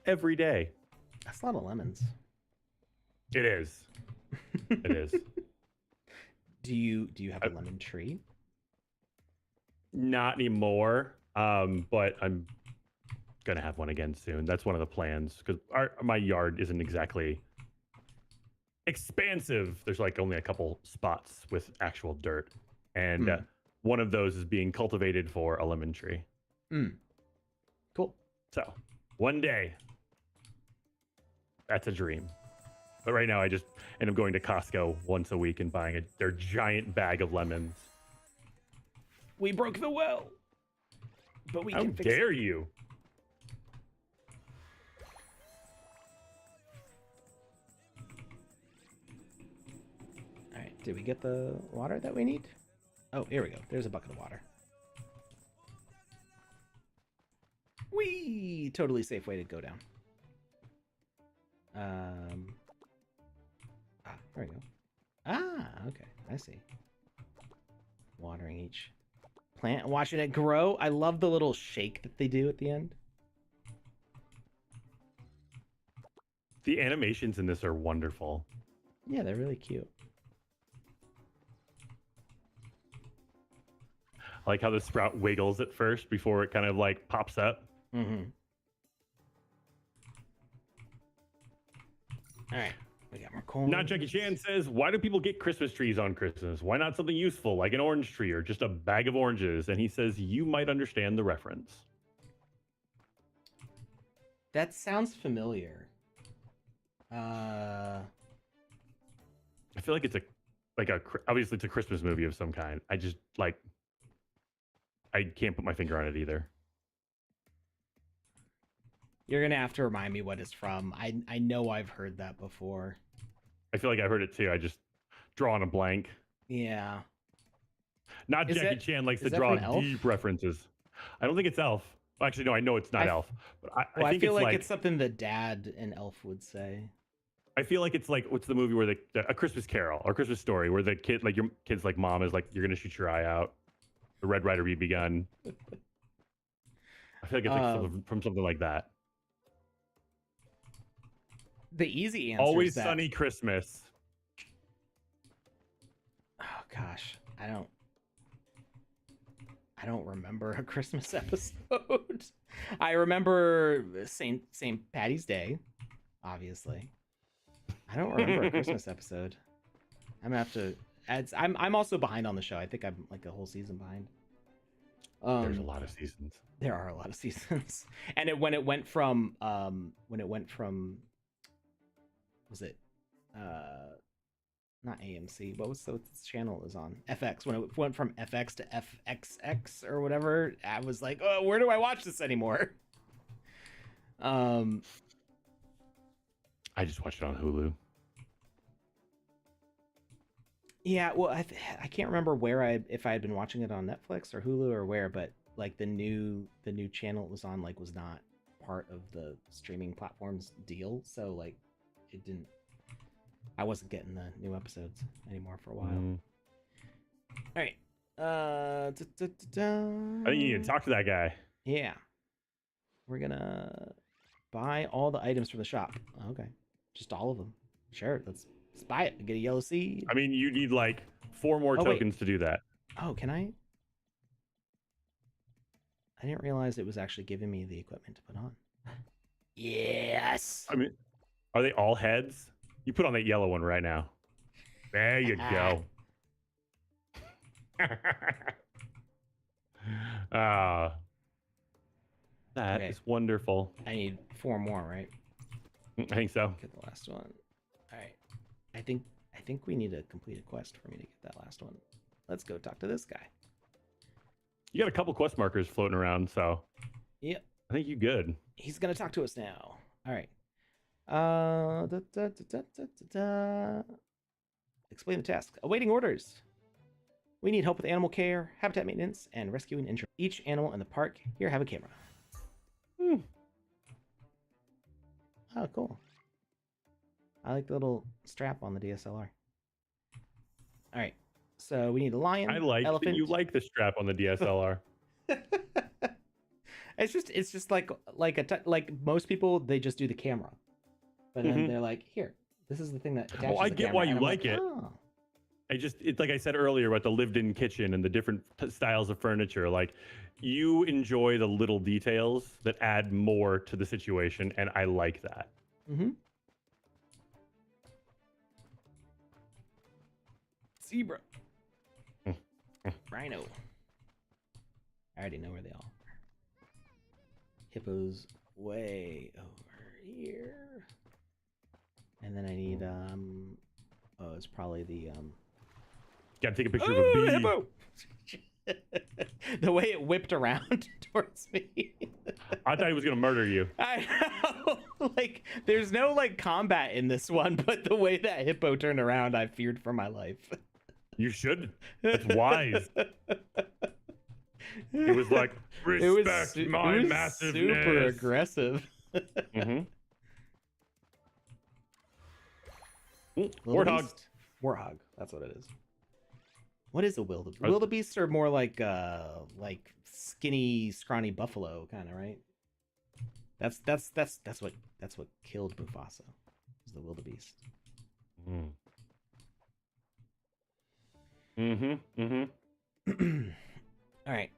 S2: Every day.
S1: That's a lot of lemons.
S2: It is. It is.
S1: Do you have a lemon tree?
S2: Not anymore. But I'm gonna have one again soon. That's one of the plans, because my yard isn't exactly expansive. There's like only a couple spots with actual dirt, and one of those is being cultivated for a lemon tree.
S1: Cool.
S2: So one day, that's a dream. But right now, I just end up going to Costco once a week and buying their giant bag of lemons.
S1: We broke the well, but we can fix it.
S2: How dare you?
S1: All right, did we get the water that we need? Oh, here we go. There's a bucket of water. Whee! Totally safe way to go down. There we go. Okay, I see. Watering each plant, watching it grow. I love the little shake that they do at the end.
S2: The animations in this are wonderful.
S1: Yeah, they're really cute.
S2: I like how the sprout wiggles at first before it kind of like pops up.
S1: Mm-hmm. All right, we got more corn.
S2: Not Jackie Chan says, why do people get Christmas trees on Christmas? Why not something useful like an orange tree or just a bag of oranges? And he says, you might understand the reference.
S1: That sounds familiar. I
S2: feel like it's obviously it's a Christmas movie of some kind. I just I can't put my finger on it either.
S1: You're gonna have to remind me what it's from. I know I've heard that before.
S2: I feel like I heard it too. I just draw on a blank.
S1: Yeah.
S2: Not Jackie Chan likes to draw deep references. I don't think it's Elf. Well, actually, no, I know it's not Elf. But I think
S1: feel like it's something the dad in Elf would say.
S2: I feel like it's like, what's the movie where A Christmas Carol or Christmas Story, where the kid, like your kid's like, mom is like, you're gonna shoot your eye out. The Red Ryder BB gun. I feel like it's like from something like that.
S1: The easy answer
S2: Always
S1: is that...
S2: Sunny Christmas.
S1: Oh gosh, I don't remember a Christmas episode. I remember Saint Patty's Day, obviously. I don't remember a Christmas episode. I'm gonna have to add. I'm also behind on the show. I think I'm like a whole season behind.
S2: There's a lot of seasons.
S1: There are a lot of seasons, and when it went from was it not AMC. What was the channel it was on? FX. When it went from FX to FXX or whatever, I was like, oh, where do I watch this anymore?
S2: I just watched it on Hulu.
S1: Yeah, well, I can't remember if I had been watching it on Netflix or Hulu or where, but like the new channel it was on like was not part of the streaming platform's deal, so like it didn't. I wasn't getting the new episodes anymore for a while. All right.
S2: I think you need to talk to that guy.
S1: Yeah. We're gonna buy all the items from the shop. Okay. Just all of them. Sure. Let's buy it. Get a yellow seed.
S2: I mean, you need like 4 more tokens to do that.
S1: Oh, can I? I didn't realize it was actually giving me the equipment to put on. Yes.
S2: I mean, are they all heads? You put on that yellow one right now. There you go. That is wonderful.
S1: I need 4 more, right?
S2: I think so.
S1: Get the last one. All right. I think we need to complete a quest for me to get that last one. Let's go talk to this guy.
S2: You got a couple quest markers floating around, so
S1: yep.
S2: I think you're good.
S1: He's gonna talk to us now. All right. Explain the task. Awaiting orders. We need help with animal care, habitat maintenance, and rescuing injured. Each animal in the park. Here, have a camera. Oh, cool. I like the little strap on the DSLR. All right. So we need a lion.
S2: I like
S1: elephant.
S2: that you like the strap on the DSLR.
S1: It's just like most people, they just do the camera, but then they're like, here, this is the thing that attaches.
S2: Well, I
S1: the
S2: get
S1: camera.
S2: why
S1: And
S2: you
S1: I'm
S2: like it.
S1: Oh.
S2: It's like I said earlier about the lived-in kitchen and the different styles of furniture. Like, you enjoy the little details that add more to the situation, and I like that.
S1: Zebra. Rhino. I already know where they all are. Hippo's way over here. And then I need oh, it's probably the
S2: Gotta take a picture of a bee.
S1: Hippo! The way it whipped around towards me.
S2: I thought he was gonna murder you.
S1: I know. Like, there's no like combat in this one, but the way that hippo turned around, I feared for my life.
S2: You should. That's wise. It was like, respect my massiveness.
S1: Super aggressive.
S2: Warthog.
S1: Warthog. That's what it is. What is a wildebeest? Wildebeests are more like skinny, scrawny buffalo kind of, right? That's what killed Mufasa. Was the wildebeest. All right.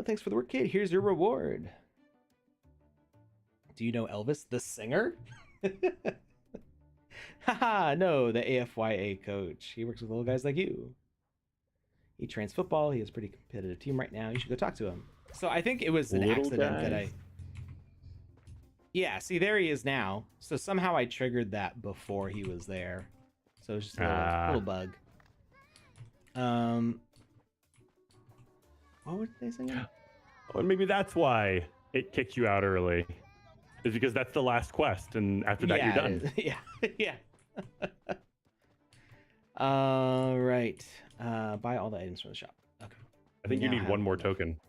S1: Thanks for the work, kid. Here's your reward. Do you know Elvis the singer? Haha, no, the AFYA coach. He works with little guys like you. He trains football. He has a pretty competitive team right now. You should go talk to him. So I think it was an accident that I... Yeah, see, there he is now. So somehow I triggered that before he was there. So it's just a little bug. What were they saying?
S2: Oh, and maybe that's why it kicked you out early. Is because that's the last quest, and after that you're done.
S1: Yeah, yeah. Right. Buy all the items from the shop. Okay.
S2: I think you need one more token.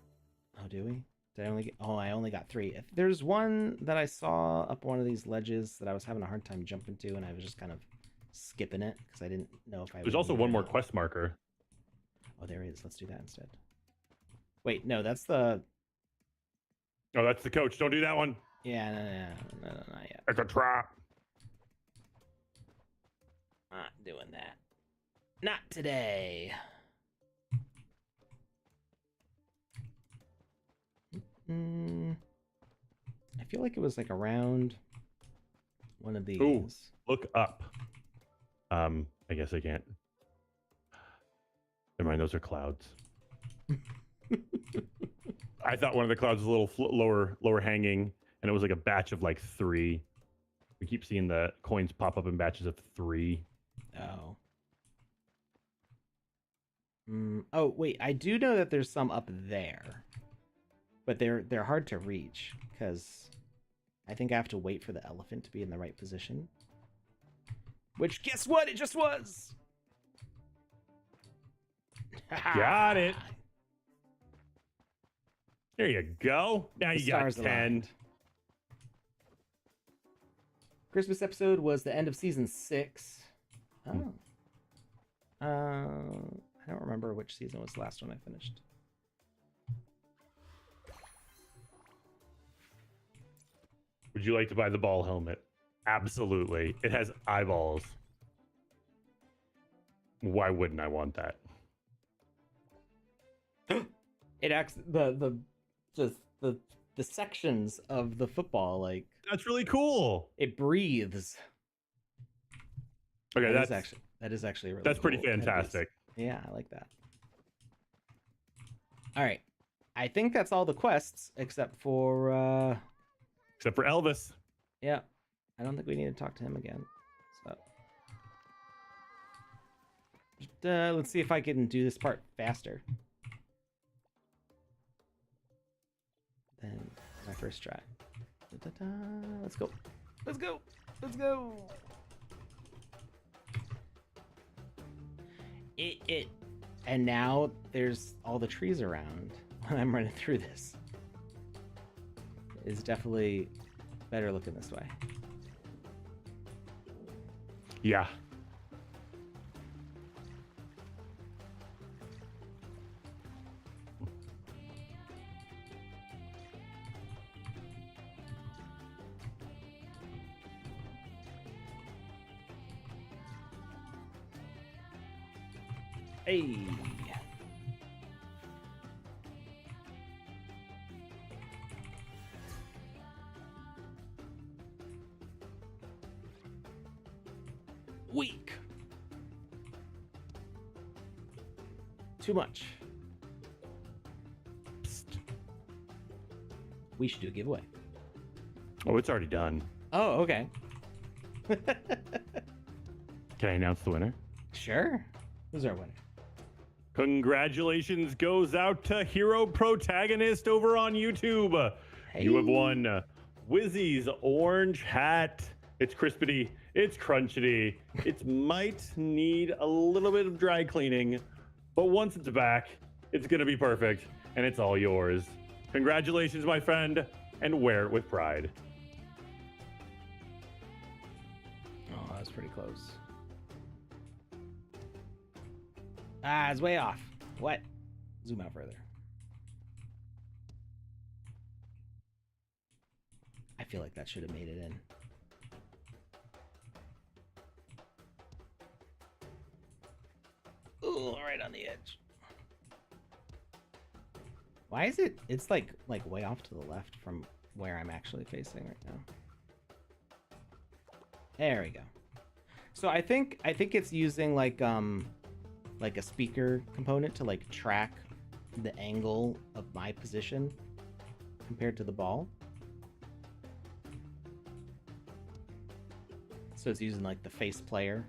S1: Oh, do we? Did I only get... Oh, I only got 3. There's one that I saw up one of these ledges that I was having a hard time jumping to, and I was just kind of skipping it because I didn't know if I...
S2: There's also one more quest marker.
S1: Oh, there is. Let's do that instead. Wait, no, that's the...
S2: Oh, that's the coach. Don't do that one.
S1: Yeah, no, not yet.
S2: It's a trap.
S1: Not doing that. Not today. I feel like it was like around one of these.
S2: Ooh, look up. I guess I can't. Never mind, those are clouds. I thought one of the clouds was a little lower hanging, and it was like a batch of like 3. We keep seeing the coins pop up in batches of 3.
S1: Oh. Oh, wait, I do know that there's some up there. But they're hard to reach, because I think I have to wait for the elephant to be in the right position. Which, guess what? It just was!
S2: Got it. There you go. Now you got 10.
S1: Aligned. Christmas episode was the end of season 6. Oh. I don't remember which season was the last one I finished.
S2: Would you like to buy the ball helmet? Absolutely. It has eyeballs. Why wouldn't I want that?
S1: It acts the sections of the football, like,
S2: that's really cool.
S1: it breathes.
S2: Okay,
S1: that is actually really
S2: that's
S1: cool.
S2: pretty fantastic.
S1: Yeah, I like that. All right, I think that's all the quests except for
S2: Elvis.
S1: yeah, I don't think we need to talk to him again. So just, let's see if I can do this part faster than my first try. Let's go. Let's go. Let's go. And now there's all the trees around when I'm running through this. It's definitely better looking this way.
S2: Yeah.
S1: Hey. Weak. Too much. Psst. We should do a giveaway.
S2: Oh, it's already done.
S1: Oh, okay.
S2: Can I announce the winner?
S1: Sure. Who's our winner?
S2: Congratulations goes out to Hero Protagonist over on YouTube. Hey. You have won Wizzy's orange hat. It's crispity. It's crunchity. It might need a little bit of dry cleaning, but once it's back, it's going to be perfect, and it's all yours. Congratulations, my friend, and wear it with pride.
S1: Oh, that was pretty close. Ah, it's way off. What? Zoom out further. I feel like that should have made it in. Ooh, right on the edge. Why is it? It's like way off to the left from where I'm actually facing right now. There we go. So I think it's using like a speaker component to like track the angle of my position compared to the ball. So it's using like the face player.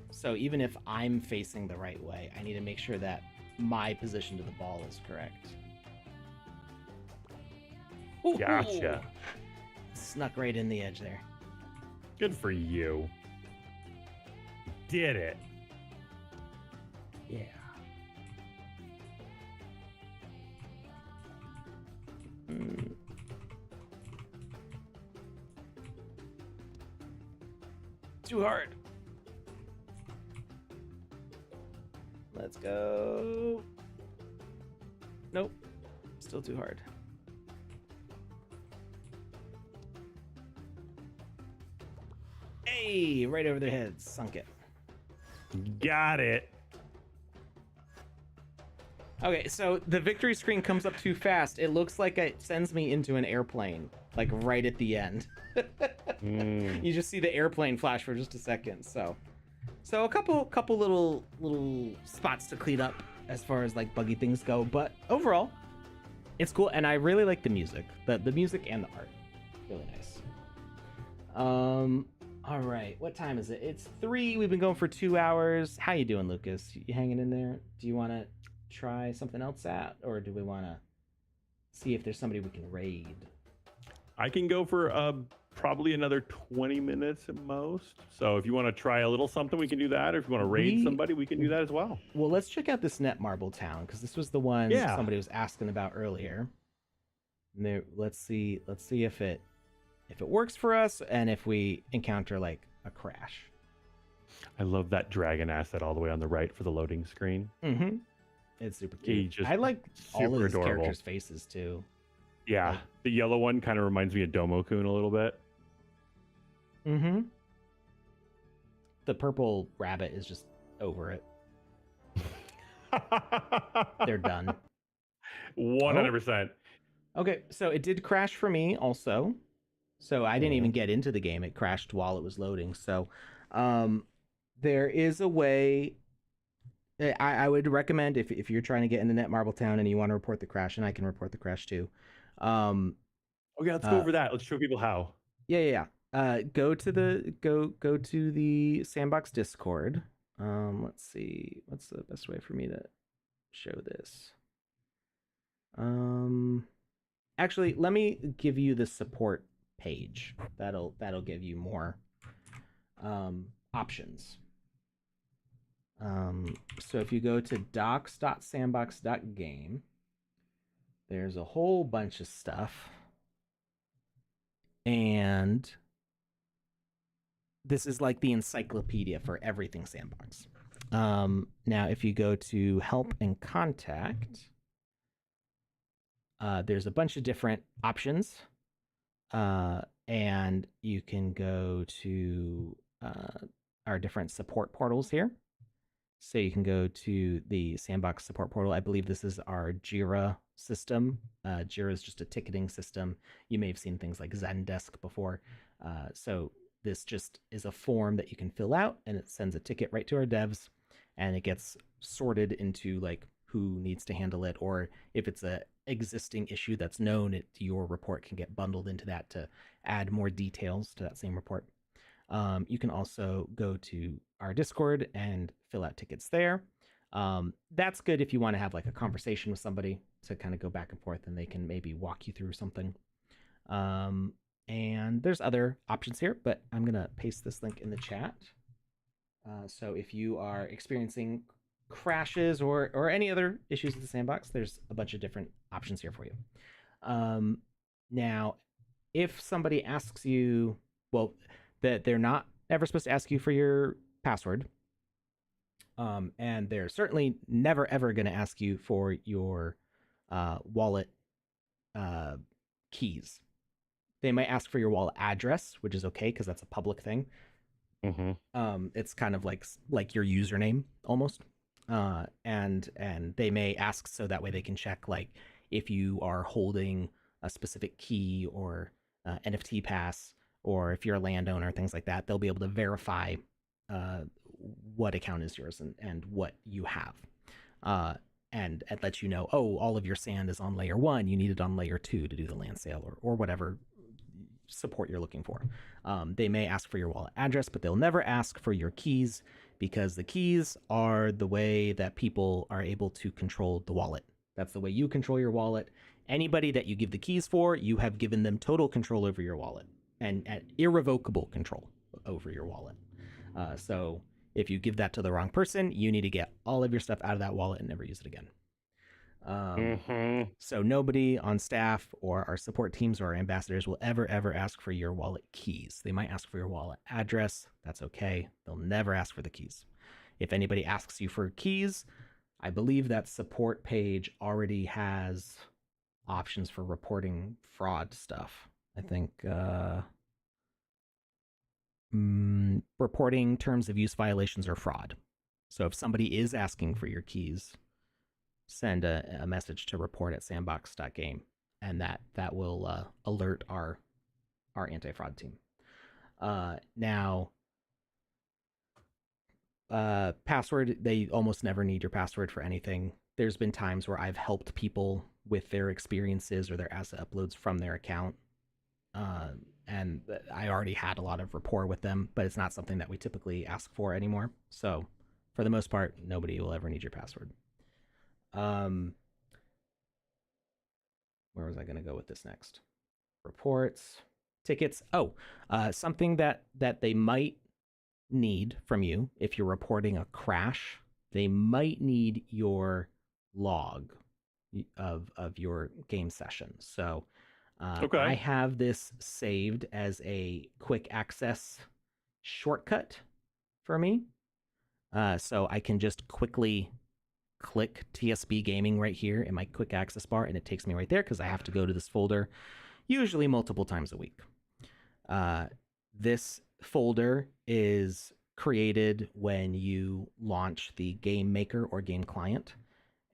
S1: So even if I'm facing the right way, I need to make sure that my position to the ball is correct. Ooh,
S2: gotcha.
S1: Snuck right in the edge there.
S2: Good for you. Did it.
S1: Yeah. Too hard. Let's go. Nope. Still too hard. Hey, right over their heads. Sunk it.
S2: Got it.
S1: Okay, so the victory screen comes up too fast. It looks like it sends me into an airplane, like right at the end. You just see the airplane flash for just a second. So a couple little spots to clean up as far as like buggy things go, but overall, it's cool, and I really like the music, the music and the art, really nice. All right, what time is it? It's 3. We've been going for 2 hours. How you doing, Lucas? You hanging in there? Do you want to try something else out, or do we want to see if there's somebody we can raid?
S2: I can go for probably another 20 minutes at most. So if you want to try a little something, we can do that. Or if you want to raid somebody, we can do that as well.
S1: Well, let's check out this Netmarble town, because this was the one somebody was asking about earlier. There, let's see if it works for us, and if we encounter like a crash.
S2: I love that dragon asset all the way on the right for the loading screen.
S1: Mm-hmm. It's super cute. I like all of these characters' faces too.
S2: Yeah, like, the yellow one kind of reminds me of Domo-kun a little bit.
S1: Mm-hmm. The purple rabbit is just over it. They're done.
S2: 100%.
S1: Okay, so it did crash for me also. So I didn't even get into the game. It crashed while it was loading. So there is a way. I would recommend if you're trying to get into Netmarble Town and you want to report the crash, and I can report the crash too.
S2: Okay, let's go over that. Let's show people how.
S1: Yeah. Go to the Sandbox Discord. Let's see. What's the best way for me to show this? Actually, let me give you the support page. That'll give you more options. So if you go to docs.sandbox.game, there's a whole bunch of stuff, and this is like the encyclopedia for everything Sandbox. Now if you go to help and contact, there's a bunch of different options, and you can go to our different support portals here. So you can go to the Sandbox support portal. I believe this is our Jira system. Jira is just a ticketing system. You may have seen things like Zendesk before. So this just is a form that you can fill out, and it sends a ticket right to our devs, and it gets sorted into like who needs to handle it, or if it's a existing issue that's known, your report can get bundled into that to add more details to that same report. You can also go to our Discord and fill out tickets there. That's good if you want to have like a conversation with somebody to kind of go back and forth, and they can maybe walk you through something. And there's other options here, but I'm going to paste this link in the chat. So if you are experiencing crashes or any other issues with the Sandbox, there's a bunch of different options here for you. Now, if somebody asks you, well, that they're not ever supposed to ask you for your password, and they're certainly never ever going to ask you for your wallet keys. They might ask for your wallet address, which is okay because that's a public thing. Mm-hmm. It's kind of like your username almost, and they may ask so that way they can check like if you are holding a specific key or NFT pass, or if you're a landowner, things like that. They'll be able to verify what account is yours and what you have, and it lets you know, oh, all of your sand is on layer 1. You need it on layer 2 to do the land sale or whatever support you're looking for. They may ask for your wallet address, but they'll never ask for your keys, because the keys are the way that people are able to control the wallet. That's the way you control your wallet. Anybody that you give the keys for, you have given them total control over your wallet and irrevocable control over your wallet. So if you give that to the wrong person, you need to get all of your stuff out of that wallet and never use it again. So nobody on staff or our support teams or our ambassadors will ever ask for your wallet keys. They might ask for your wallet address. That's okay. They'll never ask for the keys. If anybody asks you for keys, I believe that support page already has options for reporting fraud stuff. I think reporting terms of use violations or fraud. So if somebody is asking for your keys, send a message to report@sandbox.game, and that will alert our anti-fraud team. Now, password, they almost never need your password for anything. There's been times where I've helped people with their experiences or their asset uploads from their account, and I already had a lot of rapport with them, but it's not something that we typically ask for anymore. So for the most part, nobody will ever need your password. Where was I going to go with this next? Reports, tickets. Oh, something that they might need from you if you're reporting a crash. They might need your log of your game session. So
S2: Okay.
S1: I have this saved as a quick access shortcut for me. So I can just quickly click TSB Gaming right here in my quick access bar, and it takes me right there because I have to go to this folder usually multiple times a week. This folder is created when you launch the Game Maker or Game Client,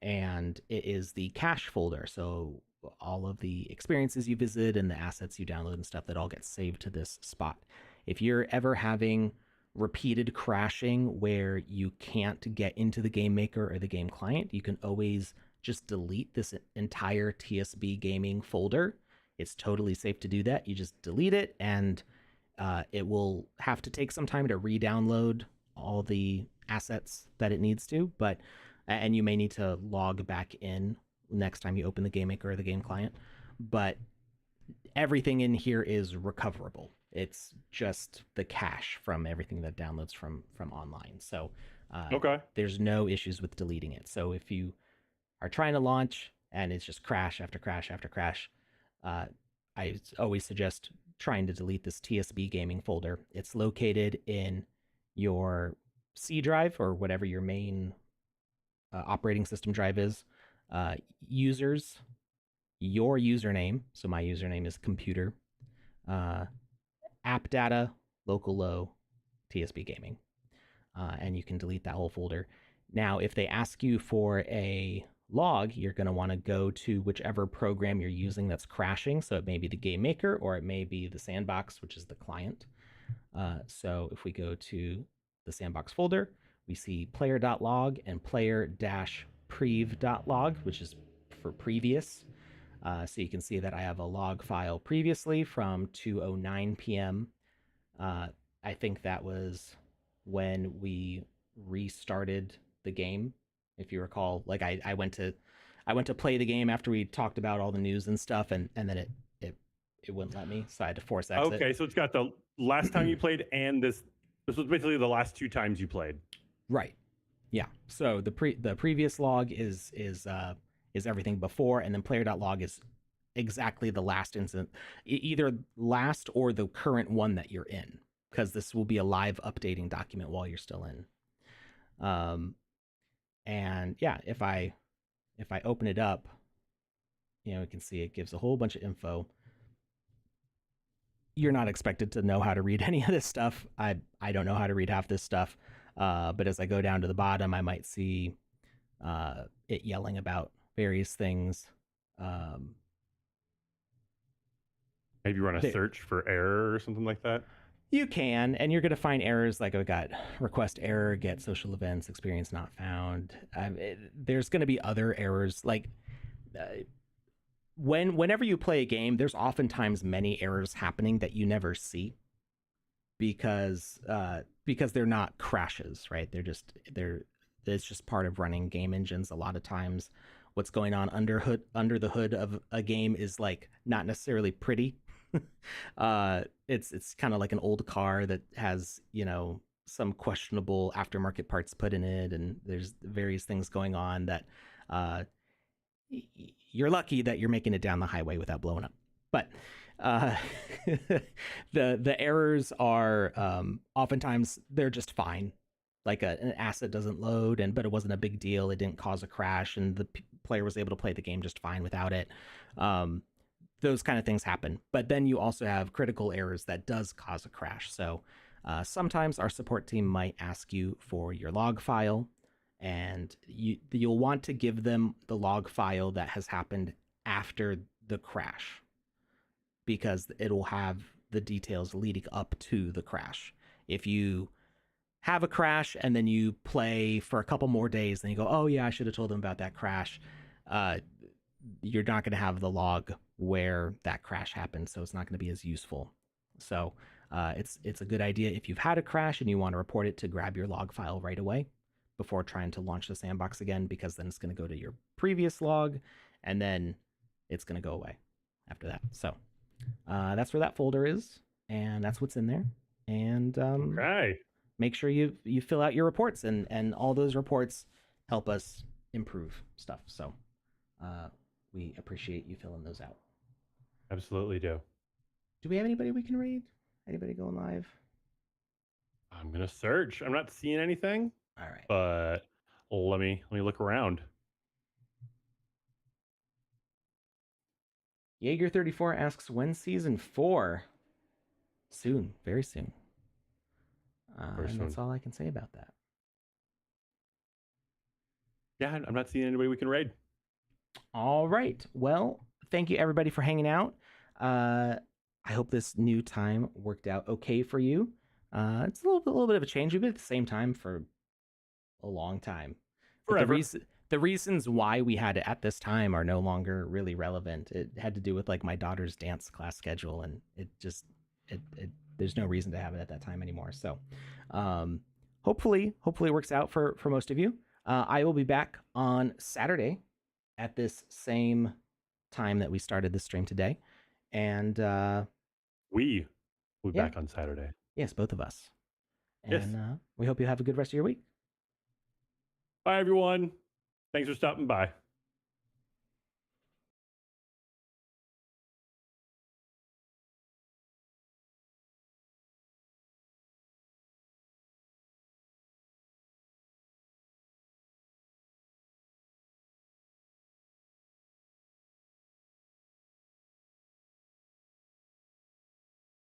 S1: and it is the cache folder. So all of the experiences you visit and the assets you download and stuff, that all gets saved to this spot. If you're ever having repeated crashing where you can't get into the Game Maker or the Game Client, you can always just delete this entire TSB Gaming folder. It's totally safe to do that. You just delete it, and it will have to take some time to re-download all the assets that it needs to, and you may need to log back in next time you open the Game Maker or the Game Client, but everything in here is recoverable. It's just the cache from everything that downloads from online. So
S2: okay,
S1: there's no issues with deleting it. So if you are trying to launch and it's just crash after crash after crash, I always suggest trying to delete this TSB Gaming folder. It's located in your C drive or whatever your main operating system drive is. Users, your username. So my username is computer. App data, local low, TSB Gaming. And you can delete that whole folder. Now, if they ask you for a log, you're going to want to go to whichever program you're using that's crashing. So it may be the Game Maker or it may be the Sandbox, which is the client. So if we go to the Sandbox folder, we see player.log and player-prev.log, which is for previous. So you can see that I have a log file previously from 2:09 p.m. I think that was when we restarted the game. If you recall, like I went to play the game after we talked about all the news and stuff, and then it wouldn't let me, so I had to force exit.
S2: Okay, so it's got the last time you played and this was basically the last 2 times you played.
S1: Right. Yeah. So the previous log is everything before, and then player.log is exactly the last instance, either last or the current one that you're in, because this will be a live updating document while you're still in. And yeah, if I open it up, you can see it gives a whole bunch of info. You're not expected to know how to read any of this stuff. I don't know how to read half this stuff. But as I go down to the bottom, I might see it yelling about various things.
S2: Maybe run a search for error or something like that.
S1: You can, and you're going to find errors like I've got request error, get social events, experience not found. There's going to be other errors. Like whenever you play a game, there's oftentimes many errors happening that you never see because they're not crashes, right? It's just part of running game engines. A lot of times what's going on under the hood of a game is like not necessarily pretty. It's kind of like an old car that has, some questionable aftermarket parts put in it, and there's various things going on that you're lucky that you're making it down the highway without blowing up. But the errors are oftentimes they're just fine. Like an asset doesn't load, but it wasn't a big deal. It didn't cause a crash, and the player was able to play the game just fine without it. Those kind of things happen. But then you also have critical errors that does cause a crash. So sometimes our support team might ask you for your log file, and you'll want to give them the log file that has happened after the crash, because it'll have the details leading up to the crash. If you have a crash and then you play for a couple more days, then you go, oh yeah, I should have told them about that crash. You're not going to have the log where that crash happened, so it's not going to be as useful. So it's a good idea if you've had a crash and you want to report it to grab your log file right away before trying to launch the sandbox again, because then it's going to go to your previous log and then it's going to go away after that. So that's where that folder is, and that's what's in there. And
S2: Okay.
S1: make sure you fill out your reports, and all those reports help us improve stuff. So we appreciate you filling those out.
S2: Absolutely do.
S1: Do we have anybody we can raid? Anybody going live?
S2: I'm gonna search. I'm not seeing anything.
S1: All right.
S2: But let me look around.
S1: Jaeger34 asks, when season 4? Soon, very soon. And that's all I can say about that.
S2: Yeah, I'm not seeing anybody we can raid.
S1: All right. Well, thank you everybody for hanging out. I hope this new time worked out okay for you. It's a little bit of a change. We've been at the same time for a long time.
S2: Forever.
S1: The reasons why we had it at this time are no longer really relevant. It had to do with like my daughter's dance class schedule, and it there's no reason to have it at that time anymore. So hopefully it works out for most of you. I will be back on Saturday at this same time that we started this stream today. And
S2: we'll be back on Saturday.
S1: Yes, both of us. And
S2: yes.
S1: We hope you have a good rest of your week.
S2: Bye, everyone. Thanks for stopping by.